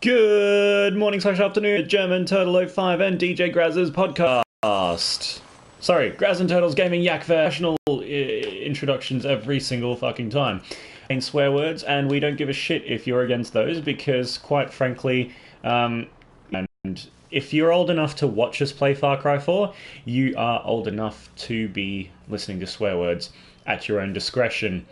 Good morning / afternoon, German Turtle 05 and DJ Graz's podcast. Sorry, Graz and Turtle's Gaming Yak National introductions every single fucking time. And swear words, and we don't give a shit if you're against those, because quite frankly, and if you're old enough to watch us play Far Cry 4, you are old enough to be listening to swear words at your own discretion.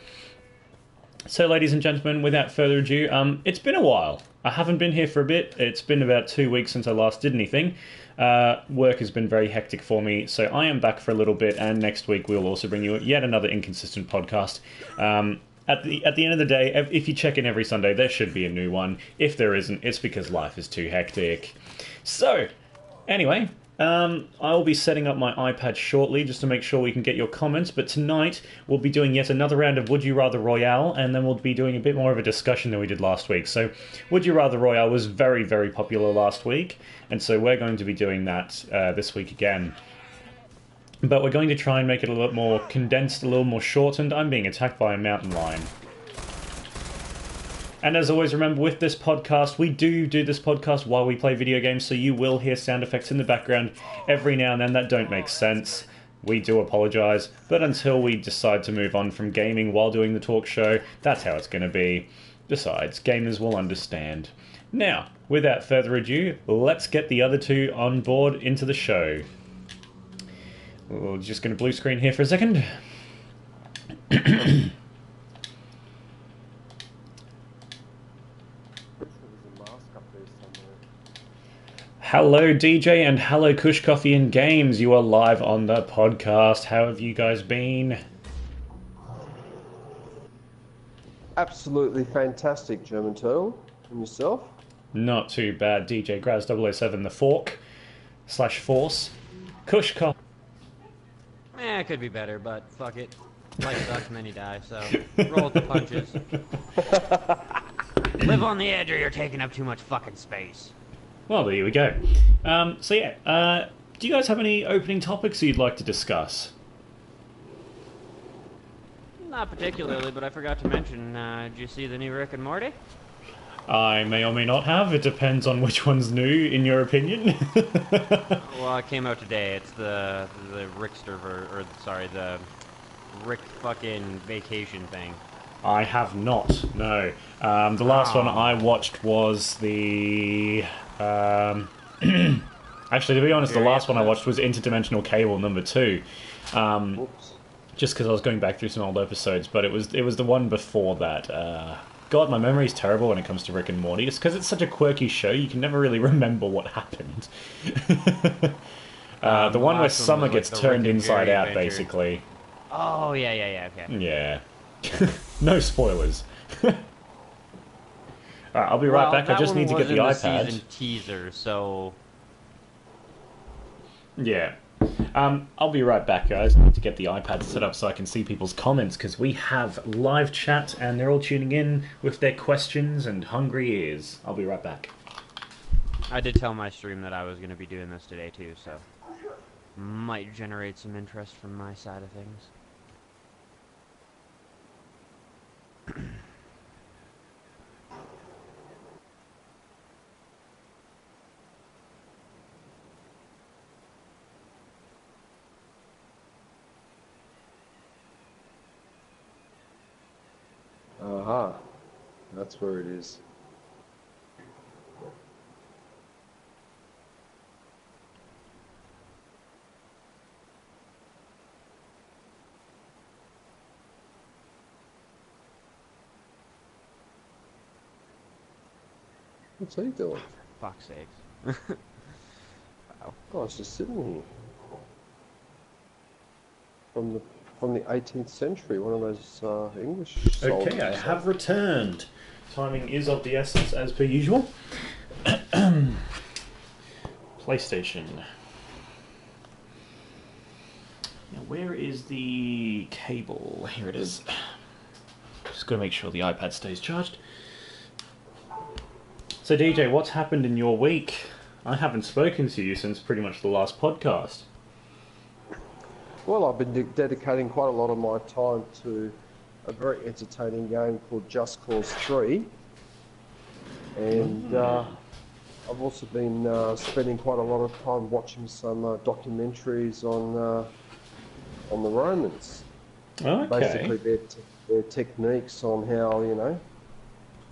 So, ladies and gentlemen, without further ado, it's been a while. I haven't been here for a bit. It's been about 2 weeks since I last did anything. Work has been very hectic for me, so I am back for a little bit, and next week we'll also bring you yet another inconsistent podcast. At the end of the day, if you check in every Sunday, there should be a new one. If there isn't, it's because life is too hectic. So, anyway, I'll be setting up my iPad shortly just to make sure we can get your comments, but tonight we'll be doing yet another round of Would You Rather Royale, and then we'll be doing a bit more of a discussion than we did last week. So Would You Rather Royale was very, very popular last week, and so we're going to be doing that this week again. But we're going to try and make it a little more condensed, a little more shortened. I'm being attacked by a mountain lion. And as always, remember, with this podcast, we do this podcast while we play video games, so you will hear sound effects in the background every now and then that don't make sense. We do apologise, but until we decide to move on from gaming while doing the talk show, that's how it's going to be. Besides, gamers will understand. Now, without further ado, let's get the other two on board into the show. We're just going to blue screen here for a second. Hello DJ and hello Kush Coffee and Games. You are live on the podcast. How have you guys been? Absolutely fantastic, German Turtle. And yourself? Not too bad. DJ Graz 007, the fork / force. Kush Coffee. It could be better, but fuck it. Life sucks and then you die, so roll with the punches. Live on the edge or you're taking up too much fucking space. Well, there we go. So yeah, do you guys have any opening topics you'd like to discuss? Not particularly, but I forgot to mention, did you see the new Rick and Morty? I may or may not have. It depends on which one's new, in your opinion. Well, it came out today. It's the Rickster, the Rick fucking vacation thing. I have not, no. The last one I watched was the... actually, to be honest, the last one I watched was Interdimensional Cable #2. Just because I was going back through some old episodes, but it was the one before that. God, my memory's terrible when it comes to Rick and Morty. It's because it's such a quirky show, you can never really remember what happened. The one where Summer gets turned inside out, basically. Oh, yeah, okay. Yeah. No spoilers. Alright, I'll be right back. I just need to get the iPad. Season teaser, so... Yeah. I'll be right back, guys. I need to get the iPad set up so I can see people's comments, because we have live chat and they're all tuning in with their questions and hungry ears. I'll be right back. I did tell my stream that I was going to be doing this today too, so... might generate some interest from my side of things. Aha. That's where it is. What's he doing? For fuck's sakes. Wow. Oh, it's just sitting here. From the 18th century, one of those English soldiers. Okay, I have returned. Timing is of the essence, as per usual. PlayStation. Now, where is the cable? Here it is. Just got to make sure the iPad stays charged. So, DJ, what's happened in your week? I haven't spoken to you since pretty much the last podcast. Well, I've been dedicating quite a lot of my time to a very entertaining game called Just Cause 3. And I've also been spending quite a lot of time watching some documentaries on the Romans. Okay. Basically, their techniques on how, you know,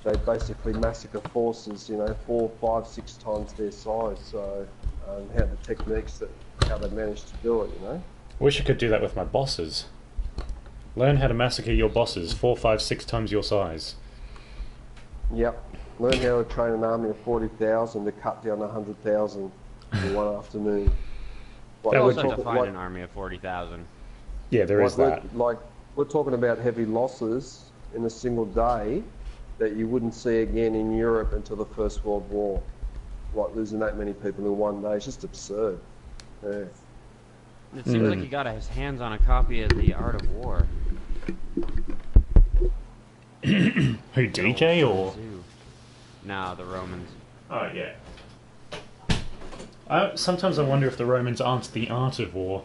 they basically massacre forces, you know, 4, 5, 6 times their size. So, how the techniques how they managed to do it, you know. Wish I could do that with my bosses. Learn how to massacre your bosses 4, 5, 6 times your size. Yep. Learn how to train an army of 40,000 to cut down 100,000 in one afternoon. You That also would- have to find an army of 40,000. Yeah, there is that. We're talking about heavy losses in a single day that you wouldn't see again in Europe until the First World War. Like losing that many people in one day, it's just absurd. Yeah. It seems like he got his hands on a copy of The Art of War. Who, DJ or? No, the Romans. Oh, yeah. Sometimes I wonder if the Romans aren't the art of war.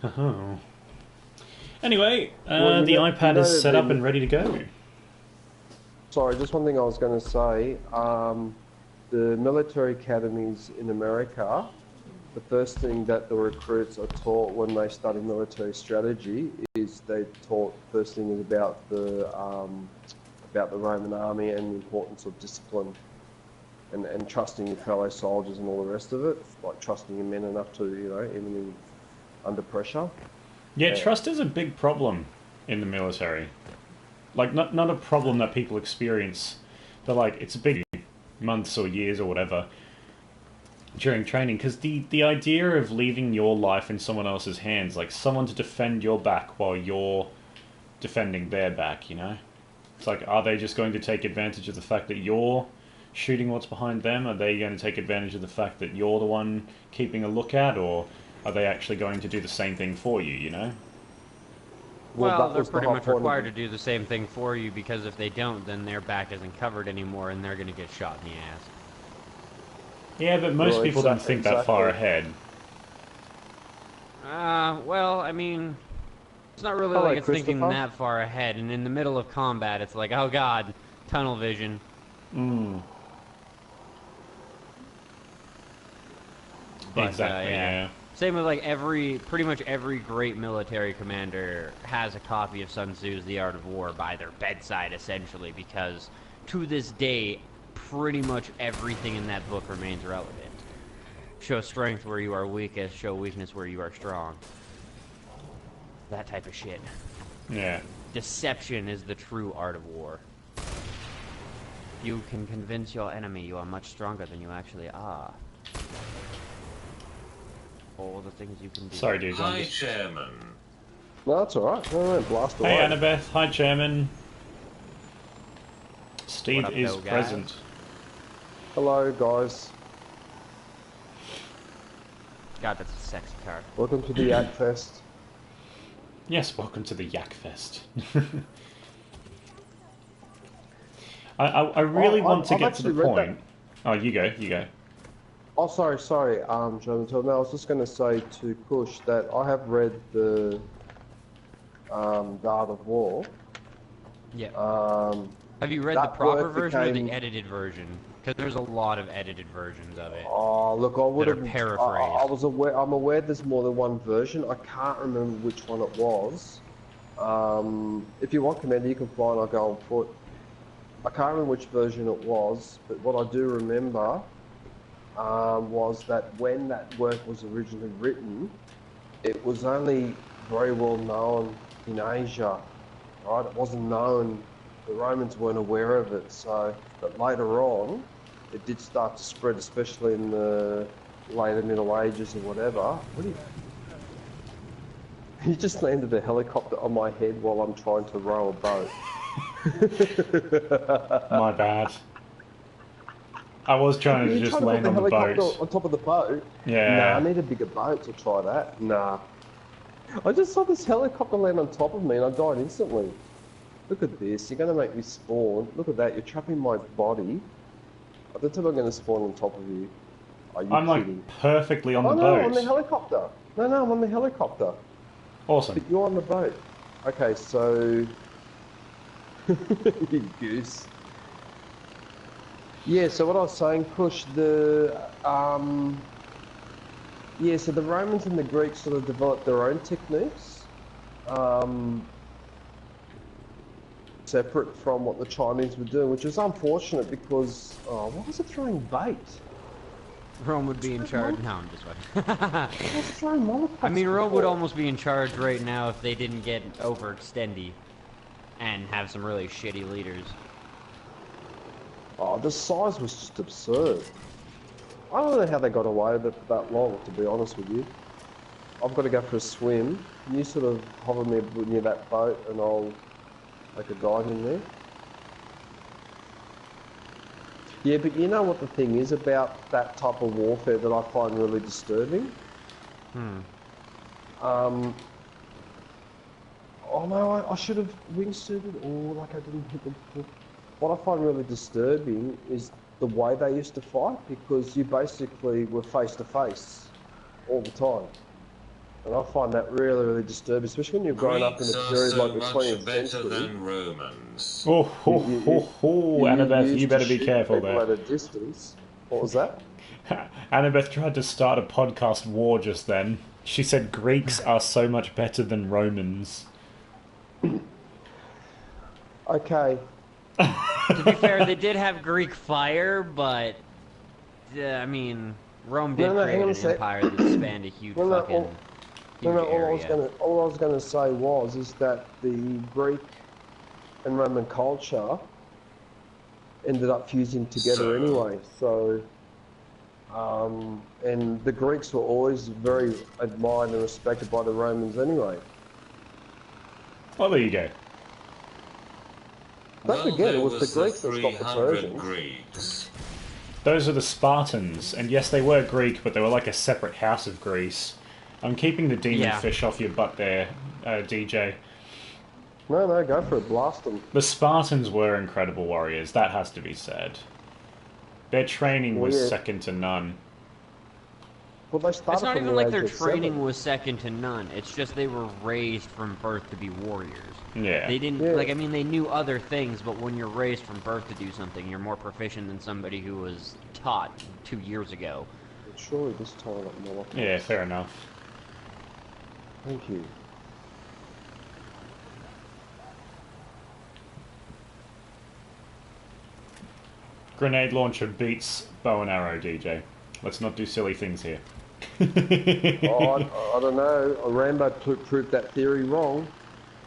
Oh. Anyway, Well, the iPad is set up and ready to go. Sorry, just one thing I was going to say. The military academies in America, the first thing that the recruits are taught when they study military strategy is first thing is about the Roman army and the importance of discipline and trusting your fellow soldiers and all the rest of it, like trusting your men enough to, you know, even under pressure. Yeah, trust is a big problem in the military. Like, not a problem that people experience, but like, it's a big months or years or whatever during training, because the idea of leaving your life in someone else's hands, like someone to defend your back while you're defending their back, you know? It's like, are they just going to take advantage of the fact that you're shooting what's behind them? Are they going to take advantage of the fact that you're the one keeping a lookout, or are they actually going to do the same thing for you, you know? Well, they're pretty much required to do the same thing for you, because if they don't, then their back isn't covered anymore and they're going to get shot in the ass. Yeah, but most people don't think that far ahead. Well, I mean, it's not really like it's thinking that far ahead, and in the middle of combat, it's like, oh god, tunnel vision. But, exactly, yeah. Same with like pretty much every great military commander has a copy of Sun Tzu's The Art of War by their bedside, essentially, because to this day, pretty much everything in that book remains relevant. Show strength where you are weakest, show weakness where you are strong. That type of shit. Yeah. Deception is the true art of war. You can convince your enemy you are much stronger than you actually are. All the things you can do. Sorry, dude. Hi, Chairman. No, that's alright. No, blast away. Hey, Annabeth. Hi, Chairman. Steve up, is though, guys? present. Hello, guys. God, that's a sexy card. Welcome to the Yak Fest. Yes, welcome to the Yak Fest. I really want to get to the point. Oh, you go. Oh, sorry, German Turtle. No, I was just going to say to Kush that I have read the Art of War. Yeah. Have you read the proper version or the edited version? Because there's a lot of edited versions of it. Oh, look, I would have paraphrased. I'm aware there's more than one version. I can't remember which one it was. If you want, Commander, you can fly and I'll go on foot. I can't remember which version it was, but what I do remember was that when that work was originally written, it was only very well known in Asia, right? It wasn't known, the Romans weren't aware of it, so, but later on, it did start to spread, especially in the later Middle Ages or whatever. What do you... You just landed a helicopter on my head while I'm trying to row a boat. My bad. I was trying to just land on the boat. On top of the boat? Yeah. Nah, I need a bigger boat to try that. Nah. I just saw this helicopter land on top of me and I died instantly. Look at this, you're going to make me spawn. Look at that, you're trapping my body. I don't think I'm going to spawn on top of you. Are you I'm kidding? like perfectly on the no, boat. I'm on the helicopter. No, I'm on the helicopter. Awesome. But you're on the boat. Okay, so... you goose. Yeah, so what I was saying, Push, yeah, so the Romans and the Greeks sort of developed their own techniques, um, separate from what the Chinese were doing, which is unfortunate because, oh, why was it throwing bait? Rome would be in charge. No, I'm just fucking. I was throwing mollypops I mean, Rome would before. almost be in charge right now if they didn't get overextendy and have some really shitty leaders. Oh, the size was just absurd. I don't know how they got away with it for that long, to be honest with you. I've got to go for a swim. Can you sort of hover me near that boat and I'll make a dive in there? Yeah, but you know what the thing is about that type of warfare that I find really disturbing? Oh no, I should have wingsuited, or like I didn't hit them before. What I find really disturbing is the way they used to fight, because you basically were face to face all the time. And I find that really, really disturbing, especially when you've grown up in a period like the 20th century. Than Romans. Oh, ho, ho, ho. Annabeth, you better be careful there. At a distance. What was that? Annabeth tried to start a podcast war just then. She said Greeks are so much better than Romans. Okay. To be fair, they did have Greek fire, but I mean, Rome did create an empire that spanned a huge fucking huge area. All I was gonna say is that the Greek and Roman culture ended up fusing together anyway. So, and the Greeks were always very admired and respected by the Romans anyway. Well, there you go. Don't forget, it was the Greeks that stopped the Persians. Greeks. Those are the Spartans, and yes, they were Greek, but they were like a separate house of Greece. I'm keeping the demon fish off your butt there, DJ. No, go for it, blast them. The Spartans were incredible warriors, that has to be said. Their training was second to none. Well, they started it's not from even the like age their of training 7. was second to none. It's just they were raised from birth to be warriors. Yeah. They didn't, like, I mean, they knew other things, but when you're raised from birth to do something, you're more proficient than somebody who was taught 2 years ago. Surely this toilet more. Yeah, fair enough. Thank you. Grenade launcher beats bow and arrow, DJ. Let's not do silly things here. I don't know. Rambo proved that theory wrong.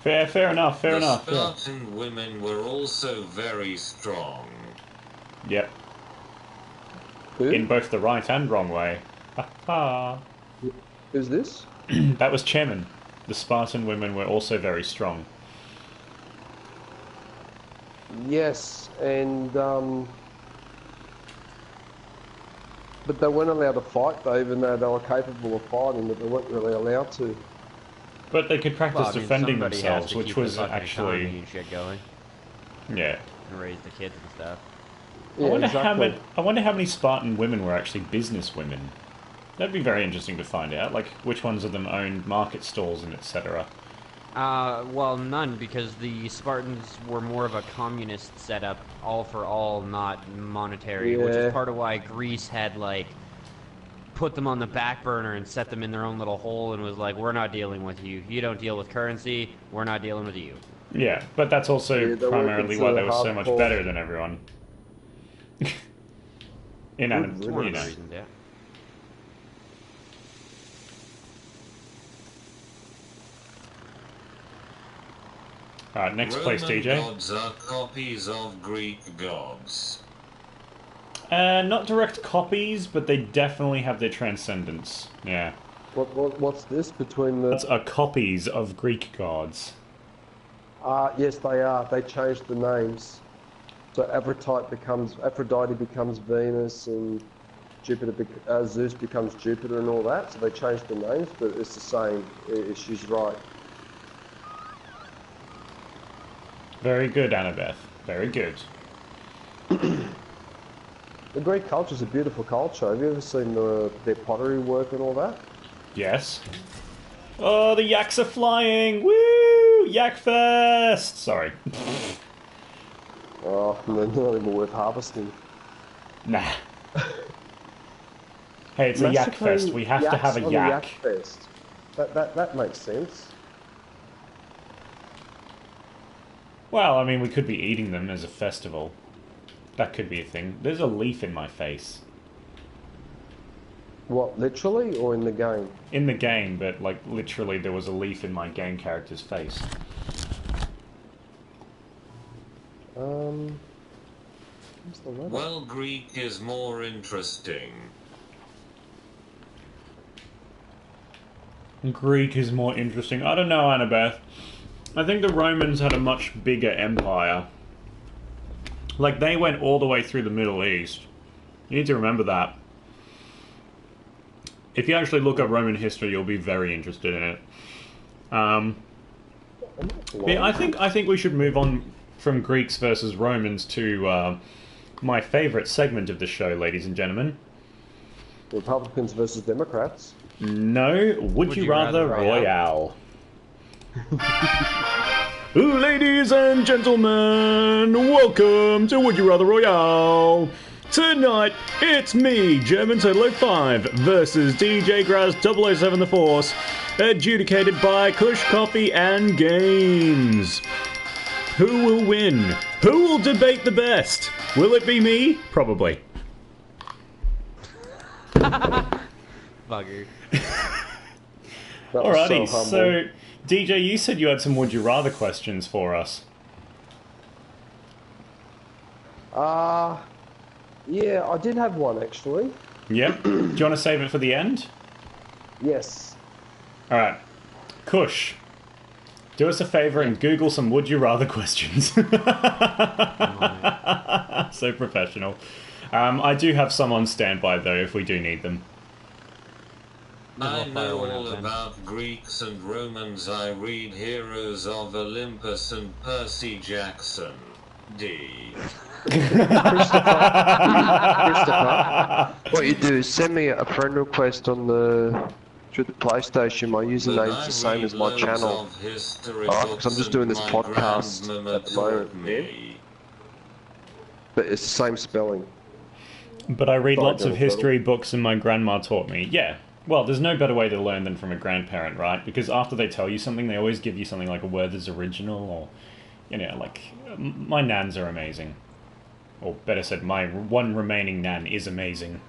Fair enough, fair enough. The Spartan women were also very strong. Yep. Who? In both the right and wrong way. Ha ha. Who's this? That was Chairman. The Spartan women were also very strong. Yes, and but they weren't allowed to fight though, even though they were capable of fighting, but they weren't really allowed to. But they could practice defending somebody has themselves, to which keep was the fucking actually economy and shit going, yeah. and raise the kids and stuff. Yeah, I wonder how many Spartan women were actually business women. That'd be very interesting to find out. Like which ones of them owned market stalls and etc. Well, none, because the Spartans were more of a communist setup, all for all, not monetary, which is part of why Greece had, like, put them on the back burner and set them in their own little hole and was like, we're not dealing with you. You don't deal with currency, we're not dealing with you. Yeah, but that's also primarily why they were so much better than everyone. In one of the reasons, yeah. Alright, next Roman place, DJ. gods are copies of Greek gods. Not direct copies, but they definitely have their transcendence. Yeah. What's this between the? That's copies of Greek gods. Yes, they are. They changed the names. So Aphrodite becomes Venus, and Zeus becomes Jupiter, and all that. So they changed the names, but it's the same. She's right. Very good, Annabeth. Very good. The Greek culture is a beautiful culture. Have you ever seen their pottery work and all that? Yes. Oh, the yaks are flying! Woo! Yak fest! Sorry. Oh, they're not even worth harvesting. Nah. Hey, it's a yak fest. We have to have a on yak. The yak fest. That makes sense. Well, I mean, we could be eating them as a festival. That could be a thing. There's a leaf in my face. What, literally or in the game? In the game, but, like, literally there was a leaf in my game character's face. Where's the letter? Well, Greek is more interesting. Greek is more interesting. I don't know, Annabeth. I think the Romans had a much bigger empire. Like, they went all the way through the Middle East. You need to remember that. If you actually look up Roman history, you'll be very interested in it. Yeah, I think we should move on from Greeks versus Romans to my favourite segment of the show, ladies and gentlemen. Republicans versus Democrats. No, Would You Rather Royale. Ladies and gentlemen, welcome to Would You Rather Royale. Tonight, it's me, German Turtle 05, versus DJ Graz 007 The Force, adjudicated by Kush Coffee and Games. Who will win? Who will debate the best? Will it be me? Probably. Bugger. Alrighty, so DJ, you said you had some Would You Rather questions for us. Yeah, I did have one actually. Yep. Do you want to save it for the end? Yes. Alright. Kush, do us a favour and Google some Would You Rather questions. So professional. I do have some on standby though if we do need them. I know all about Greeks and Romans. I read Heroes of Olympus and Percy Jackson. D. Christopher, what you do is send me a friend request on through the PlayStation. My username's the same as my channel. Because I'm just doing this podcast at the moment, man. But it's the same spelling. But I read lots of history books and my grandma taught me. Yeah. Well, there's no better way to learn than from a grandparent, right? Because after they tell you something, they always give you something like a Werther's original or, you know, like, my nans are amazing. Or better said, my one remaining nan is amazing.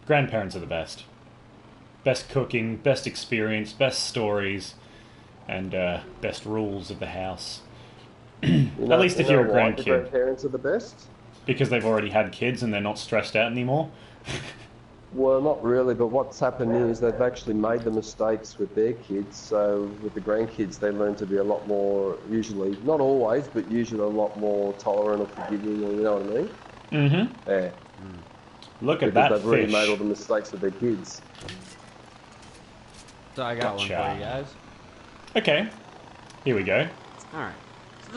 Grandparents are the best. Best cooking, best experience, best stories, and best rules of the house. At least if you're a grandkid. Grandparents are the best? Because they've already had kids and they're not stressed out anymore? Well, not really, but what's happened is they've actually made the mistakes with their kids, so with the grandkids they learn to be a lot more, usually, not always, but usually a lot more tolerant or forgiving, or you know what I mean? Mm-hmm. Yeah. Look at that they've already fish. made all the mistakes with their kids. So I got Gotcha. one for you guys. Okay. Here we go. Alright.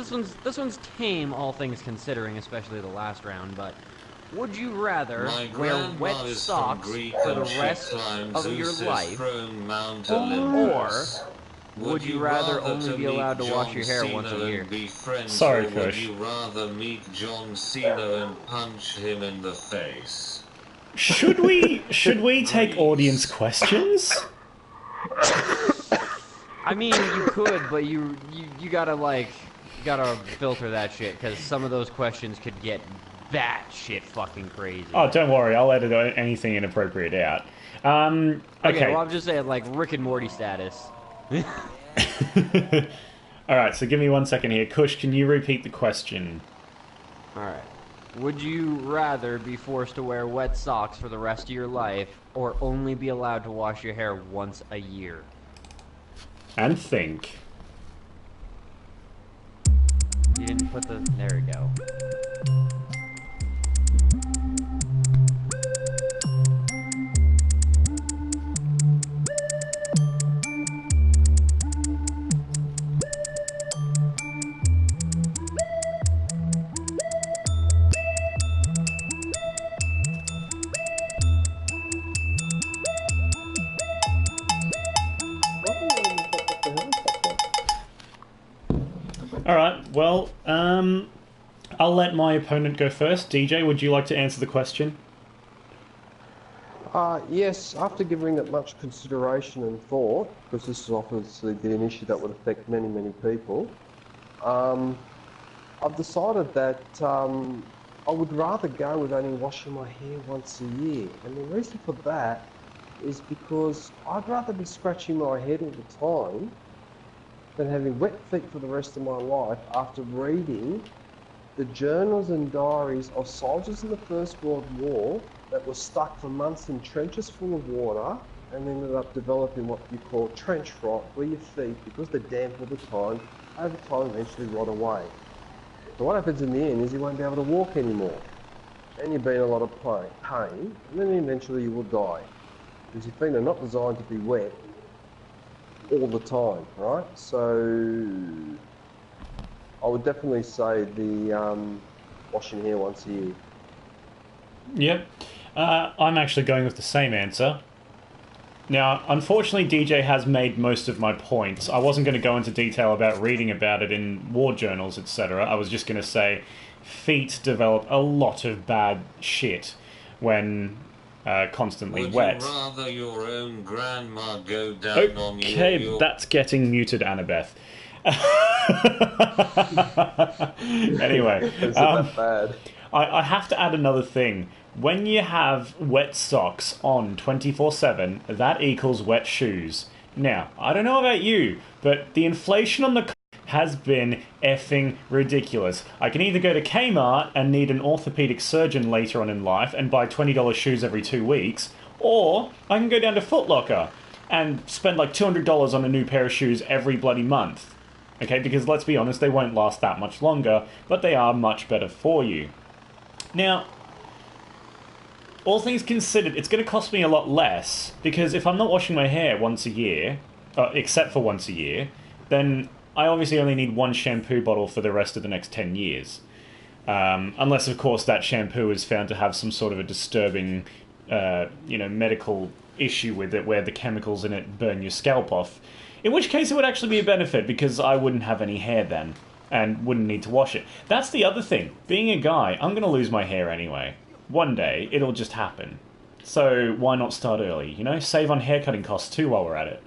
So this one's tame, all things considering, especially the last round, but would you rather wear wet socks for the rest of your life, or would you rather only be allowed to wash your hair once a year? Sorry, Would Kush. you rather meet John Cena and punch him in the face? Should we take audience questions? I mean, you could, but you gotta gotta filter that shit, because some of those questions could get that shit fucking crazy. Oh, don't worry, I'll edit anything inappropriate out. Okay. Well, I'm just saying, like, Rick and Morty status. Alright, so give me 1 second here. Kush, can you repeat the question? Alright. Would you rather be forced to wear wet socks for the rest of your life, or only be allowed to wash your hair once a year? And think. You didn't put the... There we go. Alright, well, I'll let my opponent go first. DJ, would you like to answer the question? Yes, after giving it much consideration and thought, because this is obviously an issue that would affect many, many people, I've decided that I would rather go with only washing my hair once a year. And the reason for that is because I'd rather be scratching my head all the time than having wet feet for the rest of my life after reading the journals and diaries of soldiers in the First World War that were stuck for months in trenches full of water and ended up developing what you call trench rot, where your feet, because they're damp all the time, over time eventually rot away. So what happens in the end is you won't be able to walk anymore, and you'll be in a lot of pain, and then eventually you will die, because your feet are not designed to be wet all the time, right? So I would definitely say the washing hair once a year. Yep. I'm actually going with the same answer. Now, unfortunately, DJ has made most of my points. I wasn't going to go into detail about reading about it in war journals, etc. I was just going to say feet develop a lot of bad shit when constantly wet. Would you rather your own grandma go down on you? Okay, that's getting muted, Annabeth. Anyway, Is it that bad? I have to add another thing. When you have wet socks on 24/7, that equals wet shoes. Now, I don't know about you, but the inflation on the has been effing ridiculous. I can either go to Kmart and need an orthopedic surgeon later on in life and buy $20 shoes every 2 weeks, or I can go down to Foot Locker and spend like $200 on a new pair of shoes every bloody month. Okay, because let's be honest, they won't last that much longer, but they are much better for you. Now, all things considered, it's going to cost me a lot less, because if I'm not washing my hair once a year, except for once a year, then I obviously only need one shampoo bottle for the rest of the next 10 years. Unless, of course, that shampoo is found to have some sort of a disturbing, medical issue with it, where the chemicals in it burn your scalp off. In which case it would actually be a benefit, because I wouldn't have any hair then, and wouldn't need to wash it. That's the other thing. Being a guy, I'm going to lose my hair anyway. One day, it'll just happen. So why not start early, Save on haircutting costs too while we're at it.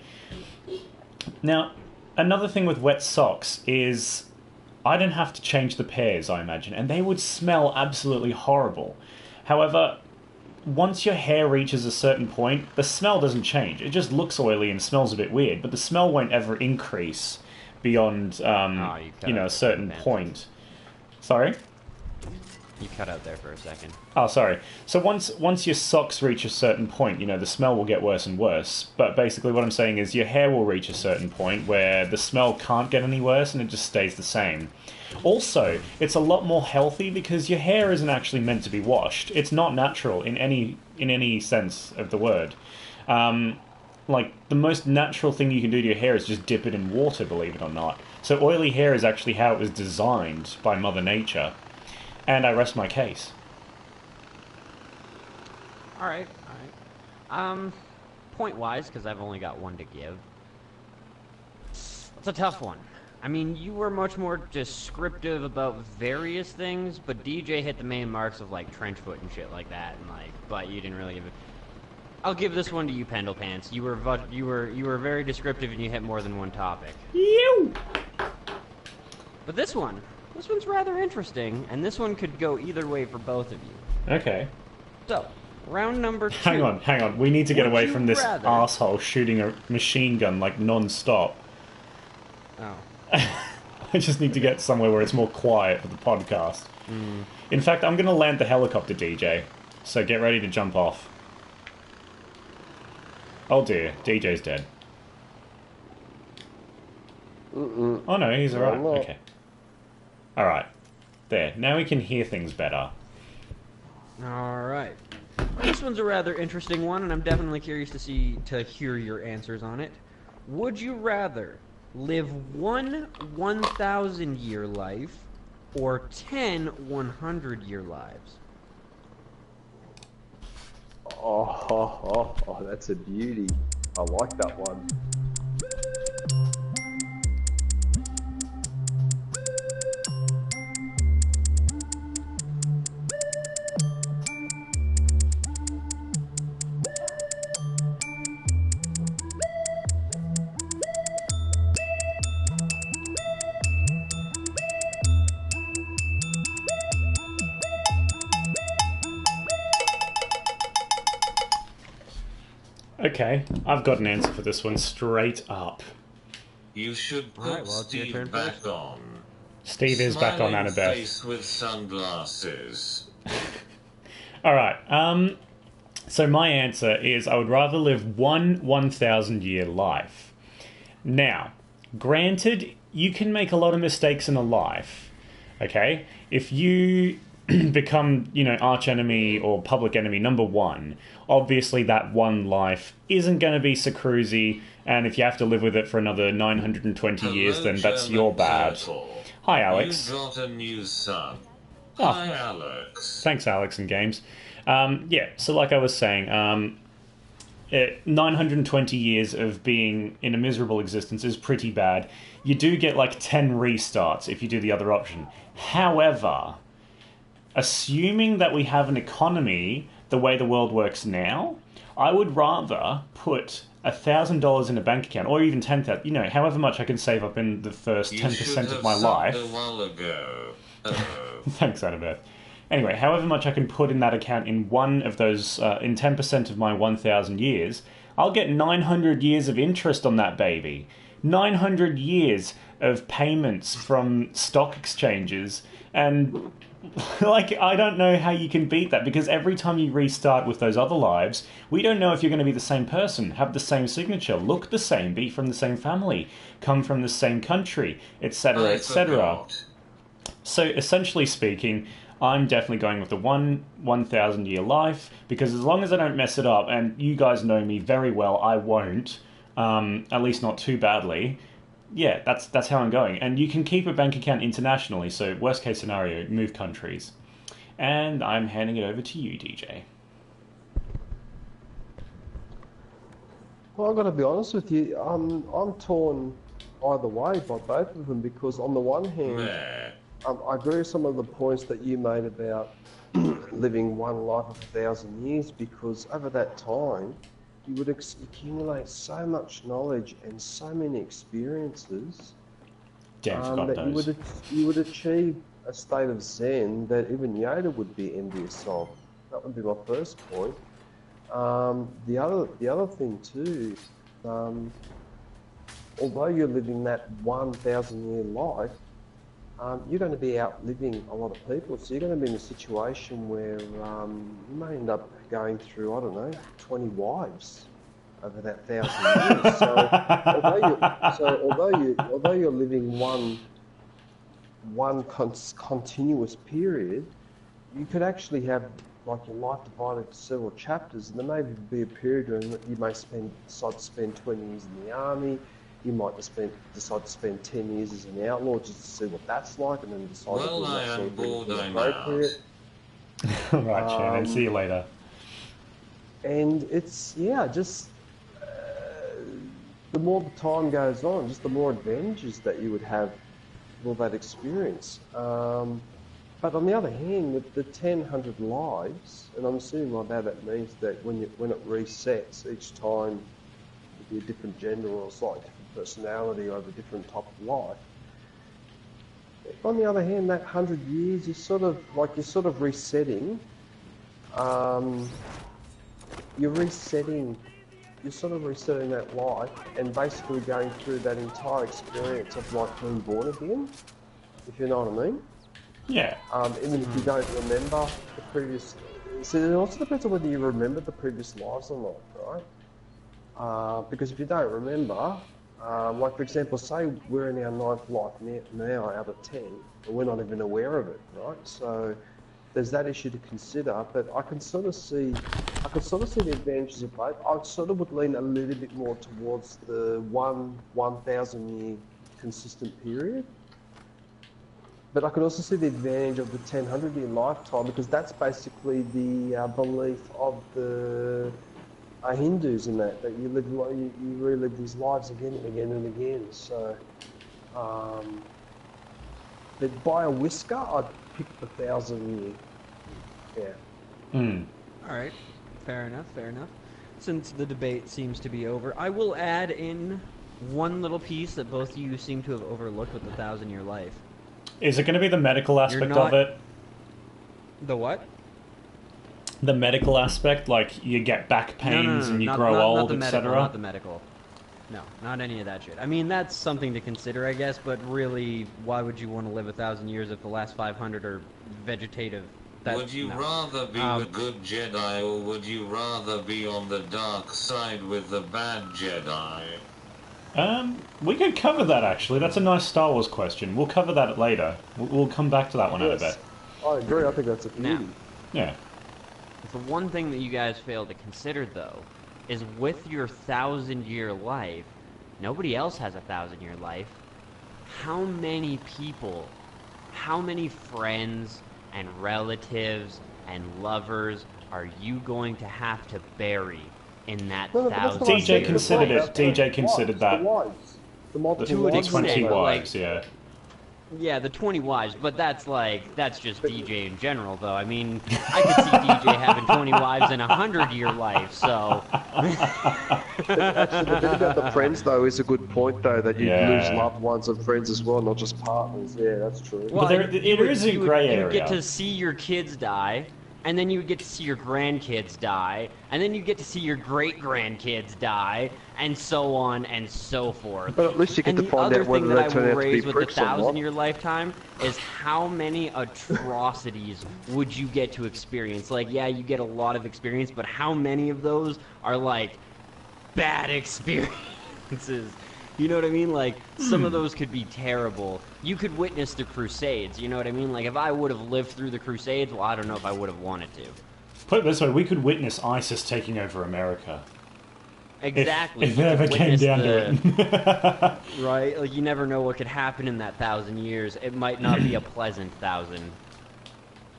Now, another thing with wet socks is I don't have to change the pairs, I imagine, and they would smell absolutely horrible. However, once your hair reaches a certain point, the smell doesn't change. It just looks oily and smells a bit weird, but the smell won't ever increase beyond, a certain point. Sorry? You cut out there for a second. Oh, sorry. So once your socks reach a certain point, the smell will get worse and worse. But basically what I'm saying is your hair will reach a certain point where the smell can't get any worse and it just stays the same. Also, it's a lot more healthy because your hair isn't actually meant to be washed. It's not natural in any sense of the word. The most natural thing you can do to your hair is just dip it in water, believe it or not. So oily hair is actually how it was designed by Mother Nature. And I rest my case. Alright. Point-wise, because I've only got one to give. It's a tough one. I mean, you were much more descriptive about various things, but DJ hit the main marks of, trench foot and shit like that, and, but you didn't really give it... I'll give this one to you, Pendle Pants. You were very descriptive and you hit more than one topic. You. But this one's rather interesting, and this one could go either way for both of you. Okay. So, round number 2. Hang on. We need to get away from this asshole shooting a machine gun non-stop. Oh. I just need to get somewhere where it's more quiet for the podcast. In fact, I'm going to land the helicopter, DJ. So get ready to jump off. Oh dear, DJ's dead. Oh no, he's alright. Okay. Alright. There. Now we can hear things better. Alright. This one's a rather interesting one, and I'm definitely curious to hear your answers on it. Would you rather live one 1,000-year life or 10 100-year lives? Oh, that's a beauty. I like that one. Okay, I've got an answer for this one straight up. You should put Alright, well, it's your turn Steve back first. on. Steve is back on Smiling Annabeth. face with sunglasses. Alright, so my answer is I would rather live one 1,000-year life. Now, granted, you can make a lot of mistakes in a life, okay? If you become, archenemy or public enemy number one, obviously that one life isn't going to be so cruisy, and if you have to live with it for another 920 years, then that's German your bad. Turtle. Hi, Alex. You got a new son. Oh. Hi, Alex. Thanks, Alex, and Games. So like I was saying, 920 years of being in a miserable existence is pretty bad. You do get like 10 restarts if you do the other option. However, assuming that we have an economy the way the world works now, I would rather put $1,000 in a bank account, or even 10,000. However much I can save up in the first 10% of my life. A while ago. Thanks, Annabeth. Anyway, however much I can put in that account in one of those, in 10% of my 1,000 years, I'll get 900 years of interest on that baby. 900 years of payments from stock exchanges, and I don't know how you can beat that, because every time you restart with those other lives, we don't know if you're going to be the same person, have the same signature, look the same, be from the same family, come from the same country, etc., etc. So, essentially speaking, I'm definitely going with the 1,000-year life, because as long as I don't mess it up, and you guys know me very well, I won't, at least not too badly. Yeah, that's how I'm going. And you can keep a bank account internationally, so worst case scenario, move countries. And I'm handing it over to you, DJ. Well, I've got to be honest with you. I'm torn either way by both of them, because on the one hand, I agree with some of the points that you made about living one life of 1,000 years, because over that time, you would accumulate so much knowledge and so many experiences that you would achieve a state of Zen that even Yoda would be envious of. That would be my first point. The other thing too, although you're living that 1,000-year life, you're going to be outliving a lot of people, so you're going to be in a situation where you may end up going through, 20 wives over that 1,000 years. Although you're living one continuous period, you could actually have like your life divided into several chapters, and there may be a period when you may decide to spend 20 years in the army. You might decide to spend 10 years as an outlaw just to see what that's like, and then decide well, if I that's am bored, I'm appropriate. Right, Shannon. See you later. And it's, just the more the time goes on, just the more advantages that you would have with all that experience. But on the other hand, with the 1,000 lives, and I'm assuming by that means that when it resets each time, it'll be a different gender or a slightly different personality or a different type of life. On the other hand, that 100 years, you're sort of resetting. You're sort of resetting that life and basically going through that entire experience of like being born again, if you know what I mean. Yeah. Even if you don't remember the previous... So it also depends on whether you remember the previous lives or not, right? Because if you don't remember, like for example, say we're in our 9th life now out of 10, and we're not even aware of it, right? So there's that issue to consider, but I can sort of see the advantages of both. I sort of would lean a little bit more towards the 1,000-year consistent period. But I could also see the advantage of the 1,000-year lifetime, because that's basically the belief of the Hindus in that you relive these lives again and again and again. So, but by a whisker, I'd pick the 1,000-year. Yeah. All right. Fair enough. Since the debate seems to be over, I will add in one little piece that both of you seem to have overlooked with the 1,000-year life. Is it going to be the medical aspect of it? The what? the medical aspect, like you get back pains and you grow old, etc.? Not the medical. No, not any of that shit. I mean, that's something to consider, I guess, but really, why would you want to live 1,000 years if the last 500 are vegetative? Would you rather be with good Jedi, or would you rather be on the dark side with the bad Jedi? We could cover that, actually. That's a nice Star Wars question. We'll cover that later. We'll come back to that one, Yes. I bet. I agree. I think that's a beauty. Now, Yeah. the one thing that you guys fail to consider, though, is with your 1,000-year life, nobody else has a 1,000-year life. How many people, how many friends and relatives and lovers are you going to have to bury in that No, but that's 1,000 not what I DJ said. years? considered it. The DJ considered that. The wives. The multiple To an The wives. 20 extent, wives, like- yeah. Yeah, the 20 wives, but that's just DJ in general, though. I mean, I could see DJ having 20 wives in a 100-year life, so... Actually, the bit about the friends, though, is a good point, though, that you Yeah. lose loved ones and friends as well, not just partners. Yeah, that's true. Well, there is a grey You would get area. to see your kids die, and then you would get to see your grandkids die, and then you get to see your great-grandkids die, and so on and so forth. But at least you get And to the find other out whether thing they that I turn will out to be raise with the pricks or not. 1,000-year lifetime is how many atrocities would you get to experience? Like, yeah, you get a lot of experience, but how many of those are, like, bad experiences? You know what I mean? Like, some of those could be terrible. You could witness the Crusades, you know what I mean? Like, if I would have lived through the Crusades, well, I don't know if I would have wanted to. Put it this way, we could witness ISIS taking over America. Exactly. If You it ever could came witness down to it. Right? Like, you never know what could happen in that 1,000 years. It might not be a pleasant 1,000.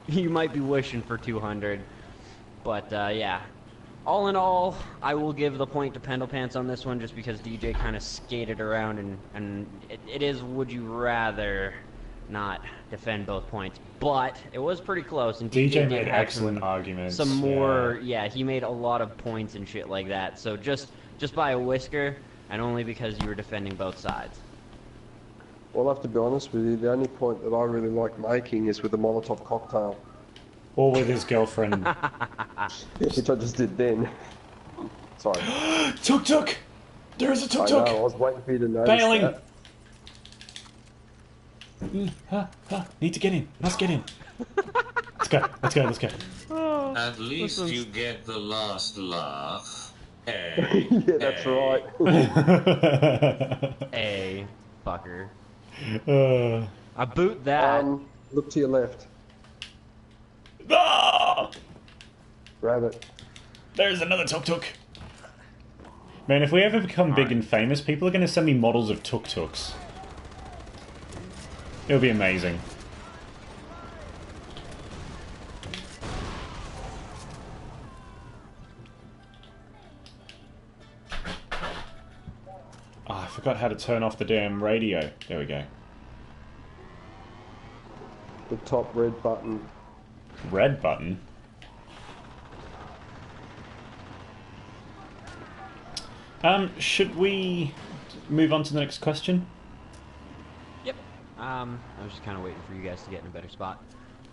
You might be wishing for 200. But, yeah. All in all, I will give the point to Pendlepants on this one just because DJ kind of skated around and it is would you rather not defend both points. But it was pretty close, and DJ did made have excellent arguments. some more, yeah, he made a lot of points and shit like that. So just by a whisker, and only because you were defending both sides. Well, I have to be honest with you, the only point that I really like making is with the Molotov cocktail, Or with his girlfriend. which I just did then. Sorry. Tuk Tuk! There is a Tuk I know, I Tuk! was waiting for you to notice Bailing! that. Need to get in. Let's get in. Let's go. Let's go. Let's go. At least you get the last laugh. Hey, Yeah, that's right. A fucker. Uh, I boot that. Look to your left. ah! Grab it. There's another Tuk Tuk. Man, if we ever become big and famous, people are going to send me models of Tuk Tuks. It'll be amazing. Oh, I forgot how to turn off the damn radio. There we go. The top red button. Red button? Should we move on to the next question? Yep. I was just kind of waiting for you guys to get in a better spot.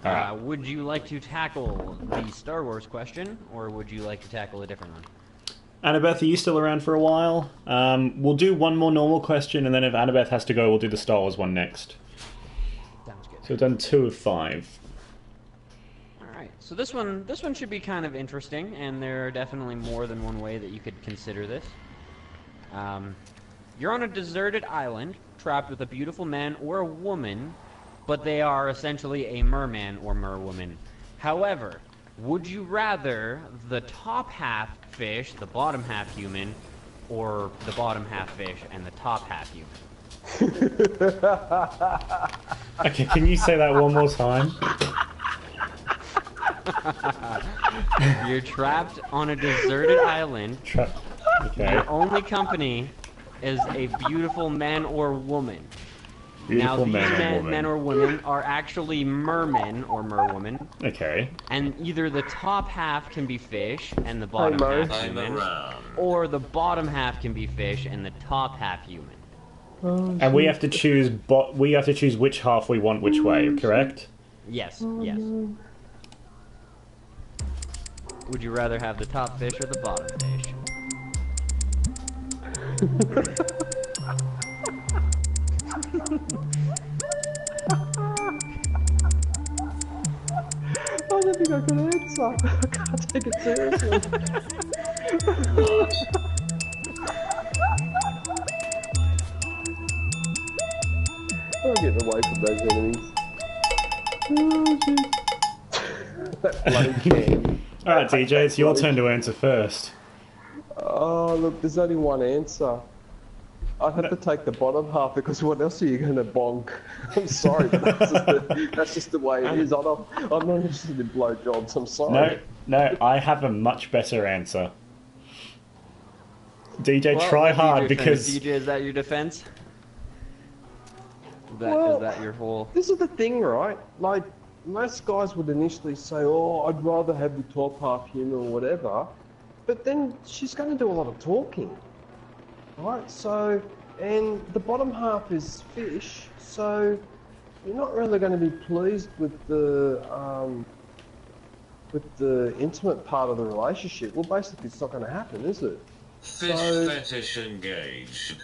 Alright. Would you like to tackle the Star Wars question, or would you like to tackle a different one? Annabeth, are you still around for a while? We'll do one more normal question, and then if Annabeth has to go, we'll do the Star Wars one next. Sounds good. So we've done 2 of 5. Alright, so this one should be kind of interesting, and there are definitely more than one way that you could consider this. You're on a deserted island, trapped with a beautiful man or a woman, but they are essentially a merman or merwoman. However, would you rather the top half fish, the bottom half human, or the bottom half fish and the top half human? Okay, can you say that one more time? You're trapped on a deserted island. Okay. Your only company is a beautiful man or woman. Now, Beautiful these man or woman. men or women are actually mermen or merwomen, Okay. and either the top half can be fish and the bottom Mo. half I'm human, around. or the bottom half can be fish and the top half human. And we have to choose. We have to choose which half we want, which way. Correct? Yes, yes. Oh, no. Okay. Oh, no. So Would you rather have the top fish or the bottom fish? I don't think I can answer. I can't take it seriously. I'm getting away from those enemies. Oh, shit. That bloody can. Alright, TJ, it's your turn to answer first. Oh, look, there's only one answer. I'd have to take the bottom half because what else are you going to bonk? I'm sorry, but that's just the way it is. I'm not interested in blowjobs, I'm sorry. No, I have a much better answer. DJ, Well, try what do you hard defend? because... DJ, is that your defense? Is that your whole... This is the thing, right? Like, most guys would initially say, oh, I'd rather have the top half human or whatever. But then she's going to do a lot of talking. Right, so, and the bottom half is fish, so you're not really going to be pleased with the intimate part of the relationship. Well, basically, it's not going to happen, is it? Fish So- fetish engaged.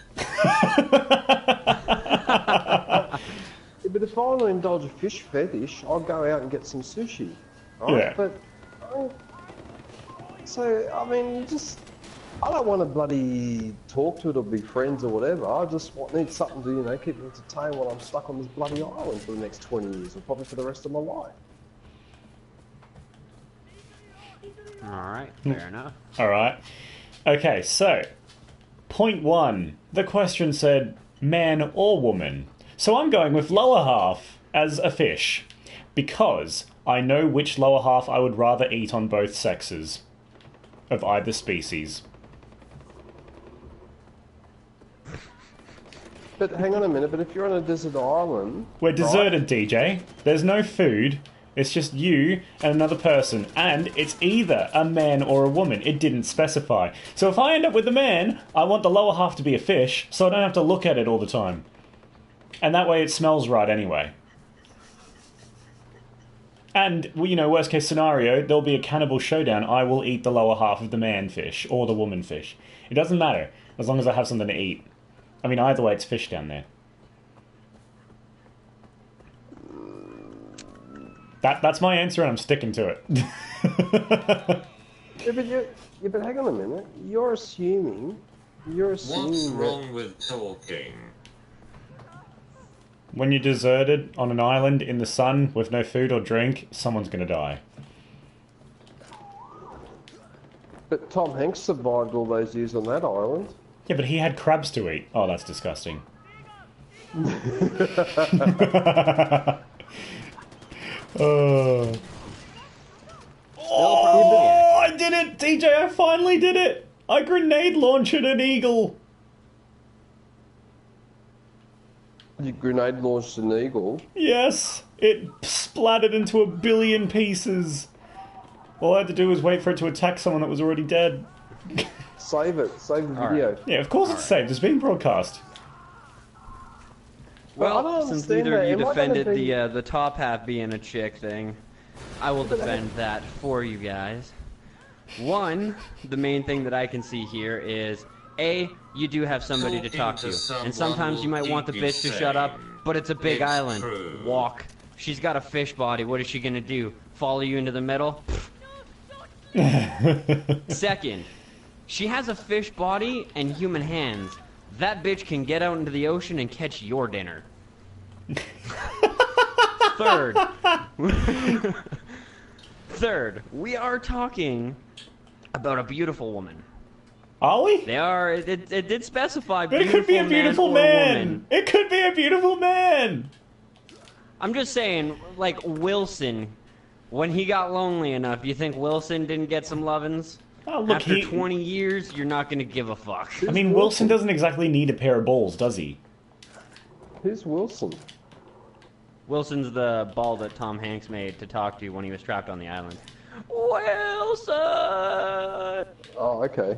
Yeah, but if I want to indulge a fish fetish, I'll go out and get some sushi, right? Yeah. But, so, I mean, I don't want to bloody talk to it or be friends or whatever. I just need something to, keep me entertained while I'm stuck on this bloody island for the next 20 years, or probably for the rest of my life. Alright, fair enough. Alright. Okay, so, point 1. The question said, man or woman. So I'm going with lower half as a fish, because I know which lower half I would rather eat on both sexes of either species. But hang on a minute, but if you're on a desert island... We're right, deserted, DJ. There's no food. It's just you and another person, and it's either a man or a woman. It didn't specify. So if I end up with a man, I want the lower half to be a fish, so I don't have to look at it all the time. And that way it smells right anyway. And, worst case scenario, there'll be a cannibal showdown. I will eat the lower half of the man fish, or the woman fish. It doesn't matter, as long as I have something to eat. I mean, either way, it's fish down there. That's my answer, and I'm sticking to it. but hang on a minute. You're assuming What's that... wrong with talking? When you're deserted on an island in the sun with no food or drink, someone's gonna die. But Tom Hanks survived all those years on that island. Yeah, but he had crabs to eat. Oh, that's disgusting. Oh, I did it! DJ, I finally did it! I grenade launched an eagle! You grenade launched an eagle. Yes! It splattered into a billion pieces! All I had to do was wait for it to attack someone that was already dead. Save it. Save the All video. right. Yeah, of course it's saved. It's being broadcast. Well, I don't Well, since understand neither of that. you Am I defended gonna be- the top half being a chick thing, I will defend that for you guys. One, the main thing that I can see here is, A, you do have somebody to talk to, and sometimes you might want the bitch to shut up, but it's a big It's island. true. Walk. She's got a fish body. What is she gonna do? Follow you into the middle? Second, she has a fish body and human hands. That bitch can get out into the ocean and catch your dinner. Third, we are talking about a beautiful woman. Are we? They are. It did specify. But it could be a beautiful or man! woman. It could be a beautiful man! I'm just saying, like Wilson, when he got lonely enough, you think Wilson didn't get some lovin's? Oh, look, After he... 20 years, you're not gonna give a fuck. I mean, Wilson doesn't exactly need a pair of balls, does he? Who's Wilson? Wilson's the ball that Tom Hanks made to talk to when he was trapped on the island. Wilson! Oh, okay.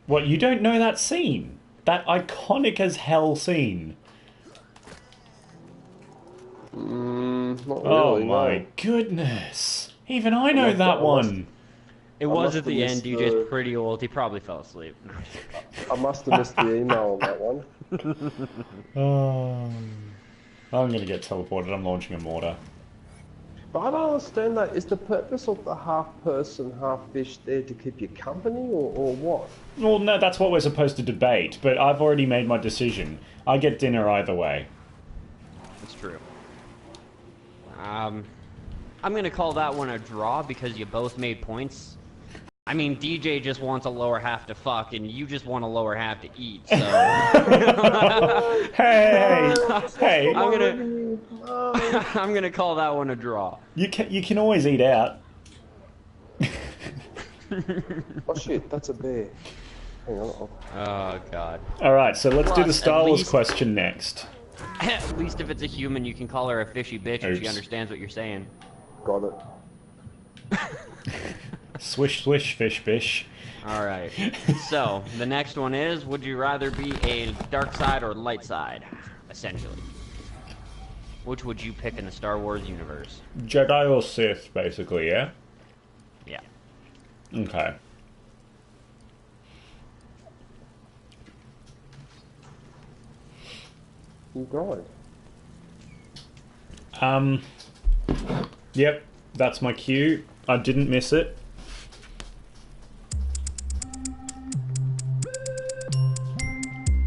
What, you don't know that scene? That iconic as hell scene? Not Oh really, my no. goodness. Even I know Like that that was- one. It was at the end. DJ's pretty old. He probably fell asleep. I must have missed the email on that one. I'm gonna get teleported. I'm launching a mortar. But I don't understand that. Is the purpose of the half person, half fish there to keep you company, or what? Well, no, that's what we're supposed to debate, but I've already made my decision. I get dinner either way. That's true. I'm gonna call that one a draw because you both made points. I mean, DJ just wants a lower half to fuck, and you just want a lower half to eat, so... Hey! I'm gonna call that one a draw. You can always eat out. Oh shit, that's a bear. Hang on. Oh, God. Alright, so let's do the Plus, Star at Wars least- question next. At least if it's a human, you can call her a fishy bitch and she Oops. understands what you're saying. Got it. Swish, swish, fish, bish. Alright. So, the next one is, would you rather be a dark side or light side? Essentially. Which would you pick in the Star Wars universe? Jedi or Sith, basically, yeah? Yeah. Okay. You died. Yep, that's my cue. I didn't miss it.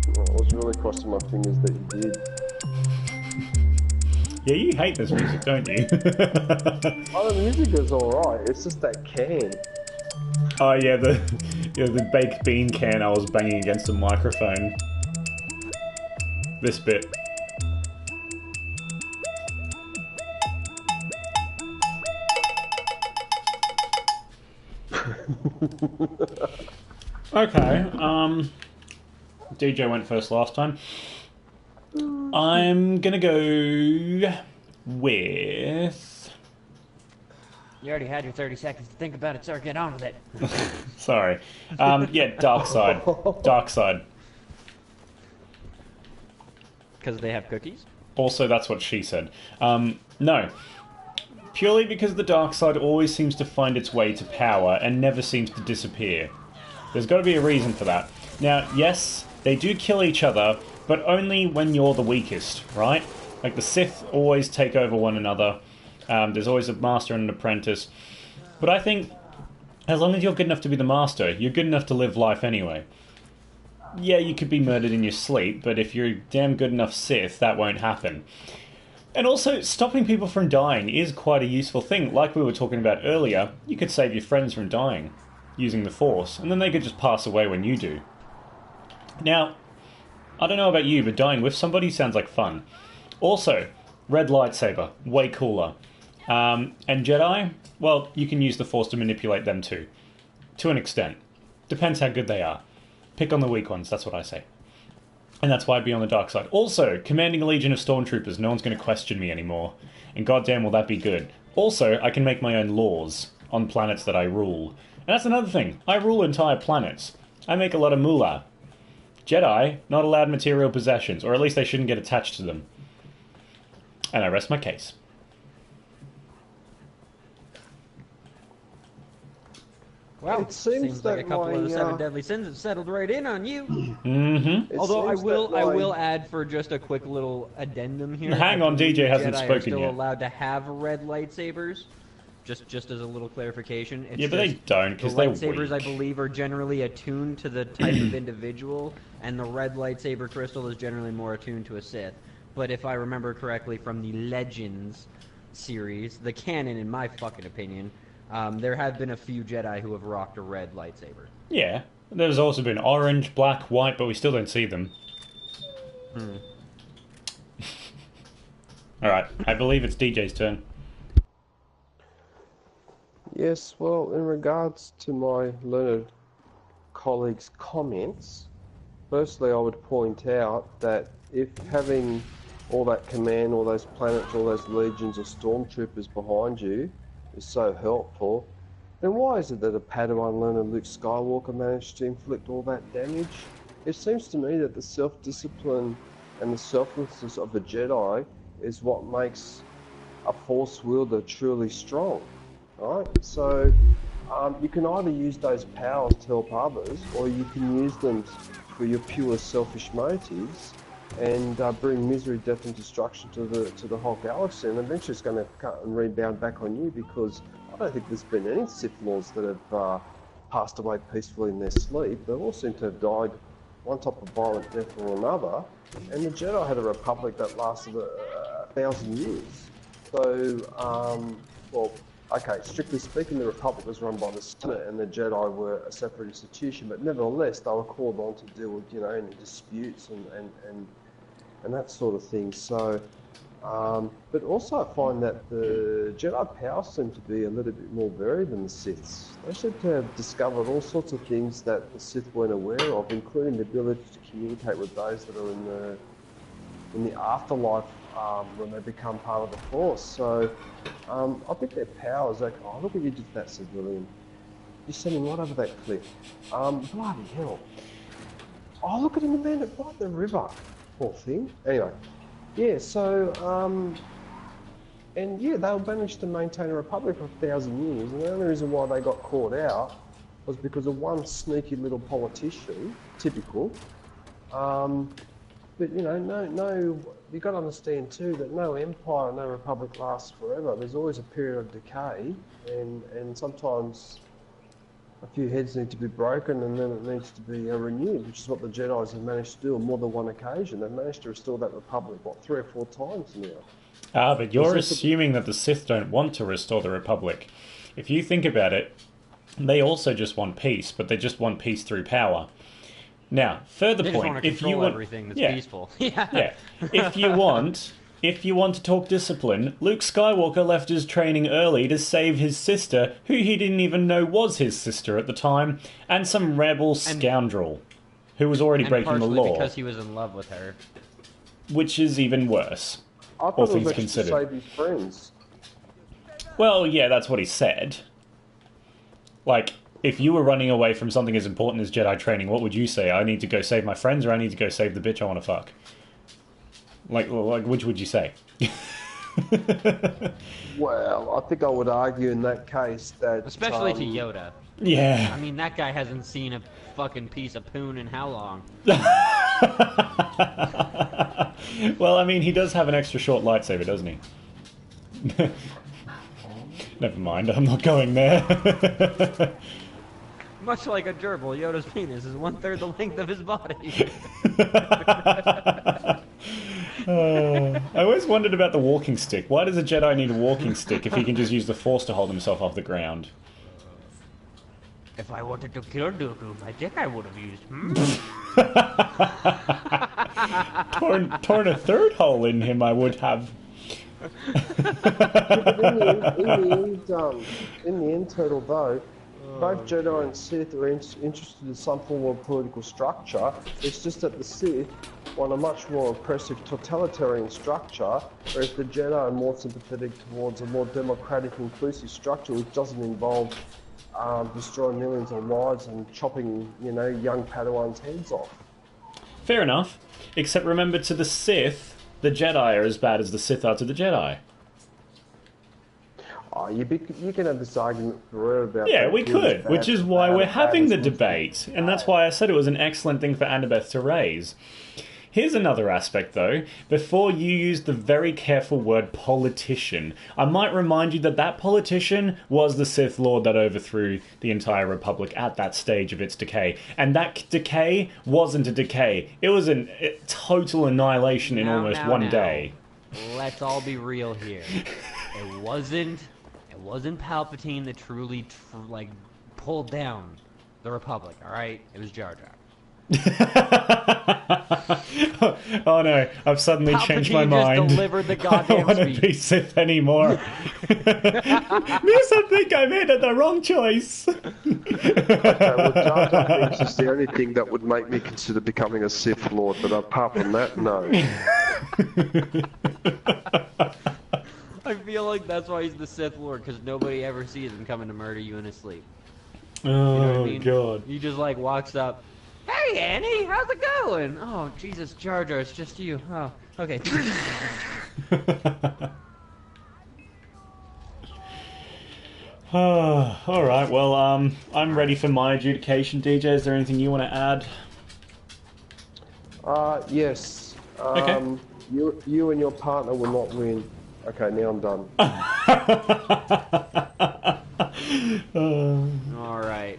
Well, I was really crossing my fingers that you did. Yeah, you hate this music, don't you? Oh, the music is alright, it's just that can. Oh yeah, the baked bean can I was banging against the microphone. This bit. Okay, DJ went first last time. I'm gonna go with... You already had your 30 seconds to think about it, sir. Get on with it. Sorry. Yeah, Dark Side. Dark Side. Because they have cookies? Also, that's what she said. No. Purely because the dark side always seems to find its way to power and never seems to disappear. There's got to be a reason for that. Now, yes, they do kill each other, but only when you're the weakest, right? Like the Sith always take over one another. There's always a master and an apprentice. But I think as long as you're good enough to be the master, you're good enough to live life anyway. Yeah, you could be murdered in your sleep, but if you're a damn good enough Sith, that won't happen. And also, stopping people from dying is quite a useful thing. Like we were talking about earlier, you could save your friends from dying using the Force, and then they could just pass away when you do. Now, I don't know about you, but dying with somebody sounds like fun. Also, red lightsaber, way cooler. And Jedi, well, you can use the Force to manipulate them too. To an extent. Depends how good they are. Pick on the weak ones, that's what I say. And that's why I'd be on the dark side. Also, commanding a legion of stormtroopers, no one's going to question me anymore. And goddamn will that be good. Also, I can make my own laws on planets that I rule. And that's another thing. I rule entire planets. I make a lot of moolah. Jedi, not allowed material possessions, or at least they shouldn't get attached to them. And I rest my case. Well, It seems like a that couple of the my, 7 deadly sins have settled right in on you. Mm-hmm. Although I seems that will my- add for just a quick little addendum here. Hang I on, believe DJ hasn't Jedi are spoken still yet. allowed to have red lightsabers. Just as a little clarification. It's Yeah, but they just don't, 'cause the they're lightsabers, I weak. believe, are generally attuned to the type of individual, and the red lightsaber crystal is generally more attuned to a Sith. But if I remember correctly from the Legends series, the canon, in my fucking opinion, there have been a few Jedi who have rocked a red lightsaber. Yeah. There's also been orange, black, white, but we still don't see them. Alright, I believe it's DJ's turn. Yes, well, in regards to my learned colleague's comments, firstly I would point out that if having all that command, all those planets, all those legions of stormtroopers behind you is so helpful, then why is it that a Padawan learner Luke Skywalker managed to inflict all that damage? It seems to me that the self-discipline and the selflessness of a Jedi is what makes a Force wielder truly strong. Right? So You can either use those powers to help others, or you can use them for your pure selfish motives and bring misery, death, and destruction to the whole galaxy. And eventually, it's going to cut and rebound back on you, because I don't think there's been any Sith Lords that have passed away peacefully in their sleep. They all seem to have died one type of violent death or another. And the Jedi had a republic that lasted 1,000 years. So, well, okay, strictly speaking, the Republic was run by the Senate and the Jedi were a separate institution, but nevertheless, they were called on to deal with, any disputes and that sort of thing. So, but also I find that the Jedi powers seem to be a little bit more varied than the Siths. They seem to have discovered all sorts of things that the Sith weren't aware of, including the ability to communicate with those that are in the afterlife when they become part of the Force. So I think their powers, like, oh, look what you did to that civilian. You sent him right over that cliff. Bloody hell. Oh, look at him land it right in the river. Poor thing. Anyway, yeah, so, and yeah, they managed to maintain a republic for 1,000 years, and the only reason why they got caught out was because of one sneaky little politician, typical. But no, you got to understand too that no empire, no republic lasts forever. There's always a period of decay, and sometimes a few heads need to be broken, and then it needs to be renewed, which is what the Jedi's have managed to do on more than one occasion. They've managed to restore that republic, 3 or 4 times now. But you're assuming that the Sith don't want to restore the republic. If you think about it, they also just want peace, but they just want peace through power. Now, further they point, if you want everything that's peaceful, yeah, if you want to talk discipline, Luke Skywalker left his training early to save his sister, who he didn't even know was his sister at the time, and some rebel scoundrel who was already breaking the law. Because he was in love with her, which is even worse. I thought it was actually to save his friends. Well, yeah, that's what he said. Like, if you were running away from something as important as Jedi training, what would you say? I need to go save my friends, or I need to go save the bitch I want to fuck? Like, which would you say? Well, I think I would argue in that case that... Especially to Yoda. Yeah. I mean, that guy hasn't seen a fucking piece of poon in how long? Well, I mean, he does have an extra short lightsaber, doesn't he? Never mind, I'm not going there. Much like a gerbil, Yoda's penis is 1/3 the length of his body. I always wondered about the walking stick. Why does a Jedi need a walking stick if he can just use the Force to hold himself off the ground? If I wanted to kill Dooku, I think I would have used... torn a third hole in him, I would have. In the end, Turtle, though, both Jedi and Sith are interested in some form of political structure. It's just that the Sith want a much more oppressive totalitarian structure, whereas the Jedi are more sympathetic towards a more democratic, inclusive structure, which doesn't involve destroying millions of lives and chopping, young Padawans' heads off. Fair enough. Except remember, to the Sith, the Jedi are as bad as the Sith are to the Jedi. Oh, you can have this argument forever about... Yeah, we could, which is why we're having the debate, and that's why I said it was an excellent thing for Annabeth to raise. Here's another aspect, though. Before you used the very careful word politician, I might remind you that that politician was the Sith Lord that overthrew the entire Republic at that stage of its decay. And that decay wasn't a decay. It was a total annihilation in almost one day. Let's all be real here. It wasn't Palpatine that truly, pulled down the Republic, alright? It was Jar Jar. Oh no, I've suddenly changed my mind. Just delivered the goddamn I don't want to be Sith anymore. Miss, I think I made the wrong choice. Okay, well, Jar Jar Binks is the only thing that would make me consider becoming a Sith Lord, but apart from that, no. I feel like that's why he's the Sith Lord, because nobody ever sees him coming to murder you in his sleep. Oh, you know what I mean? God. He just, walks up, "Hey, Annie, how's it going?" "Oh, Jesus, Jar Jar, it's just you." "Oh, okay." All right. Well, I'm ready for my adjudication. DJ, is there anything you want to add? Yes. Okay. You and your partner will not win. Okay, now I'm done. All right.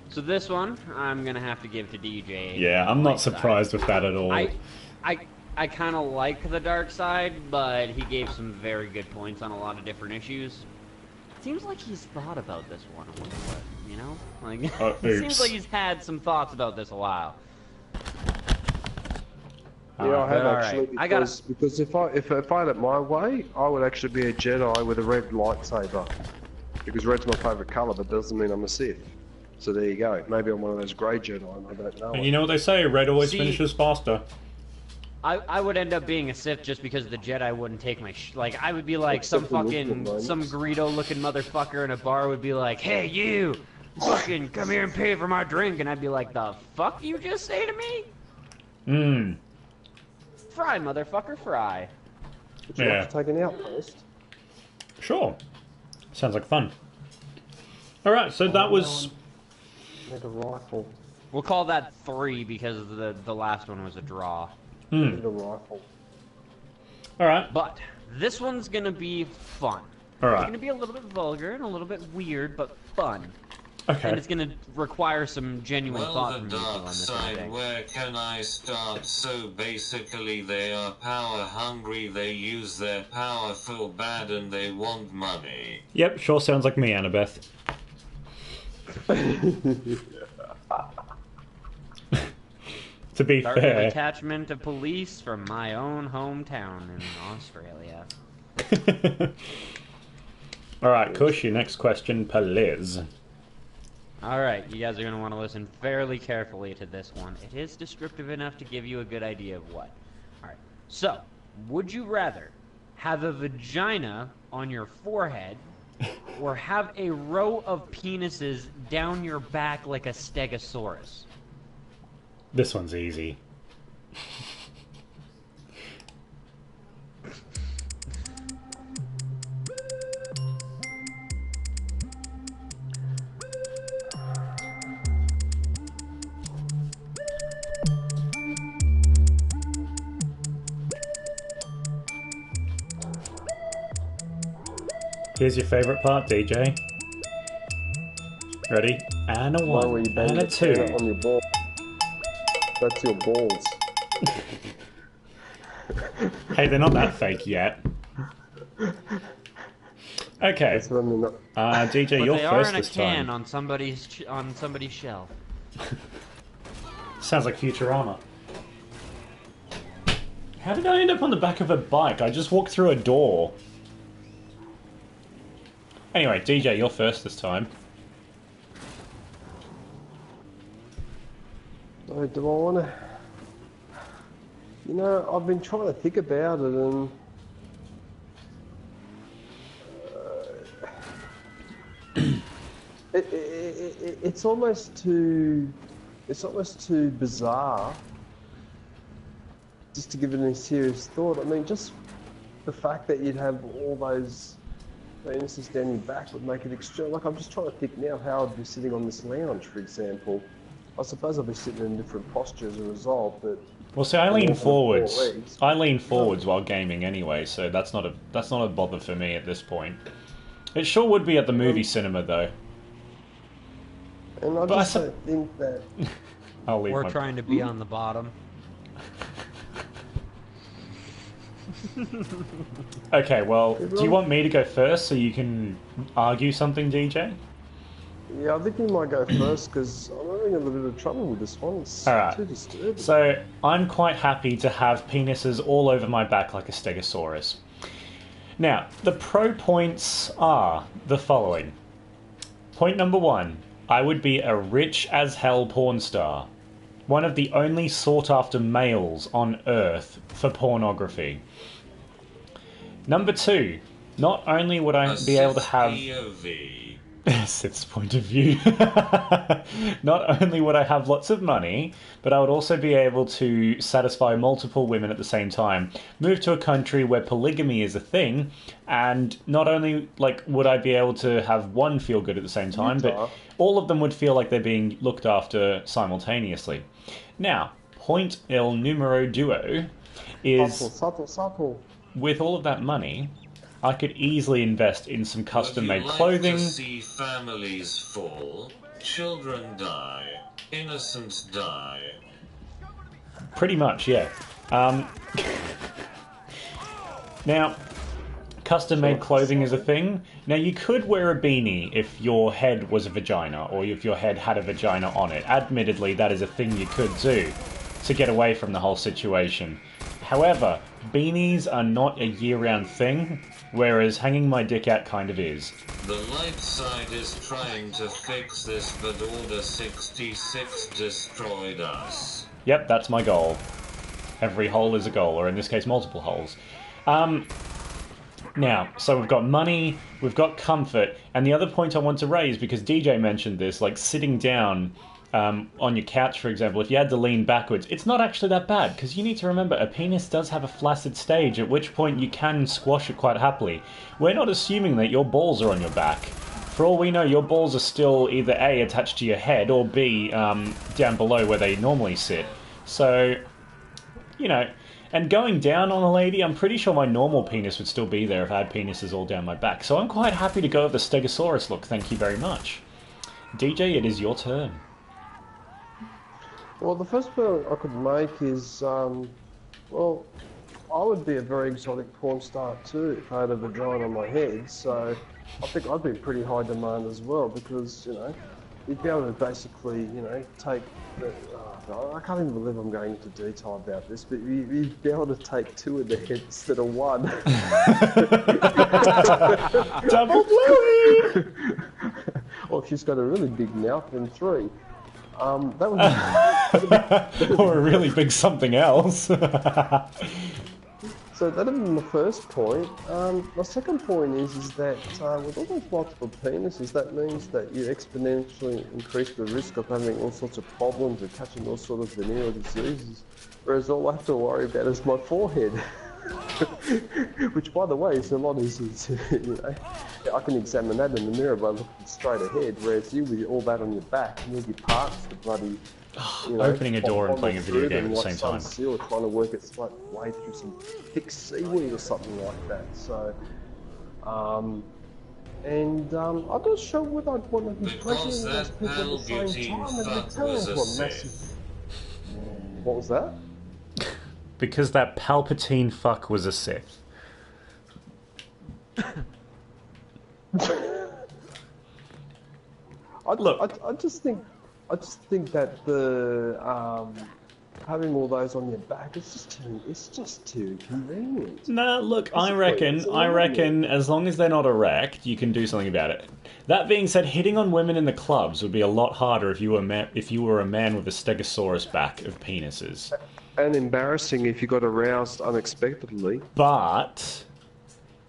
So this one, I'm gonna have to give to DJ. Yeah, I'm not surprised with that at all. I kind of like the dark side, but he gave some very good points on a lot of different issues. Seems like he's thought about this one a little bit, you know? Like, it seems like he's had some thoughts about this a while. Yeah, I have actually. Right. Because if I had it my way, I would actually be a Jedi with a red lightsaber. Because red's my favourite colour, but doesn't mean I'm a Sith. So there you go. Maybe I'm one of those grey Jedi, and I don't know. And you know what they say? Red always finishes faster. I would end up being a Sith just because the Jedi wouldn't take my like, I would be like some Greedo-looking motherfucker in a bar would be like, "Hey, you! Fucking come here and pay for my drink," and I'd be like, "The fuck you just say to me?" Fry, motherfucker, fry. Would you like to take an outpost? Sure. Sounds like fun. Alright, so that was... Need a rifle. We'll call that 3 because the last one was a draw. Need a rifle. Alright. But this one's gonna be fun. Alright. It's gonna be a little bit vulgar and a little bit weird, but fun. Okay. And it's gonna require some genuine thought Well, from the you on dark this side, thing. where can I start? So basically they are power hungry, they use their power for bad, and they want money. Yep, sure sounds like me, Annabeth. To be Start fair... a detachment of police from my own hometown in Australia. Alright, Kush, your next question, please. Alright, you guys are going to want to listen fairly carefully to this one. It is descriptive enough to give you a good idea of what. Alright, so, would you rather have a vagina on your forehead or have a row of penises down your back like a stegosaurus? This one's easy. Here's your favourite part, DJ. Ready? And a 1, and a 2. On your ball. That's your balls. Hey, they're not that fake yet. Okay. DJ, but you're they first are in a this can time. on somebody's shelf. Sounds like Futurama. How did I end up on the back of a bike? I just walked through a door. Anyway, DJ, you're first this time. So do I want to... You know, I've been trying to think about it, and... It's almost too... It's almost too bizarre just to give it any serious thought. I mean, just the fact that you'd have all those penises down your back would make it extreme. Like, I'm just trying to think now how I'd be sitting on this lounge, for example. I suppose I'll be sitting in a different posture as a result, but... Well, see, I lean forwards. I lean forwards while gaming anyway, so that's not a bother for me at this point. It sure would be at the movie cinema, though. And I just don't think that... I'll leave We're trying to be on the bottom. Okay, well, do you want me to go first so you can argue something, DJ? Yeah, I think you might go first because I'm having a little bit of trouble with this one. It's too disturbing. So, I'm quite happy to have penises all over my back like a stegosaurus. Now, the pro points are the following. Point number 1, I would be a rich as hell porn star. One of the only sought after males on Earth for pornography. Number 2, not only would I be able to have... Sith's point of view. Not only would I have lots of money, but I would also be able to satisfy multiple women at the same time. Move to a country where polygamy is a thing, and not only like would I be able to have one feel good at the same time, but all of them would feel like they're being looked after simultaneously. Now, point il numero duo is Subtle. with all of that money, I could easily invest in some custom-made clothing. Would you like to see families fall, children die, innocents die? Pretty much, yeah. Now, custom-made clothing is a thing. Now, you could wear a beanie if your head was a vagina, or if your head had a vagina on it. Admittedly, that is a thing you could do to get away from the whole situation. However, beanies are not a year-round thing, whereas hanging my dick out kind of is. The light side is trying to fix this, but Order 66 destroyed us. Yep, that's my goal. Every hole is a goal, or in this case, multiple holes. Now, so we've got money, we've got comfort, and the other point I want to raise, because DJ mentioned this, like sitting down on your couch, for example, if you had to lean backwards, it's not actually that bad, because you need to remember a penis does have a flaccid stage, at which point you can squash it quite happily. We're not assuming that your balls are on your back. For all we know, your balls are still either A, attached to your head, or B, down below where they normally sit. So, you know, and going down on a lady, I'm pretty sure my normal penis would still be there if I had penises all down my back. So I'm quite happy to go with the Stegosaurus look, thank you very much. DJ, it is your turn. Well, the first point I could make is, well, I would be a very exotic porn star too if I had a vagina on my head, so I think I'd be pretty high demand as well, because, you know, you'd be able to basically, you know, take the, I can't even believe I'm going into detail about this, but you'd be able to take two of the heads instead of one. Double bluey! Or if she's got a really big mouth, then three. That would Or a really big something else. So that'd be my first point. My second point is that with all those multiple penises, that means that you exponentially increase the risk of having all sorts of problems and catching all sorts of venereal diseases. Whereas all I have to worry about is my forehead. Which, by the way, is a lot easier to, you know, I can examine that in the mirror by looking straight ahead, whereas you with all that on your back, you need your parts to bloody, you know, opening a door and playing a video game at the same time. Seal, trying to work its way through some thick seaweed or something like that. So, I'm not sure whether I'd want to be Because pressuring those that people at the same time. It'd be terrible. Massive. What was that? Because that Palpatine fuck was a Sith. I just think that the having all those on your back, it's just too convenient. Nah, look, I reckon as long as they're not erect, you can do something about it. That being said, hitting on women in the clubs would be a lot harder if you were a man with a Stegosaurus back of penises. And embarrassing if you got aroused unexpectedly. But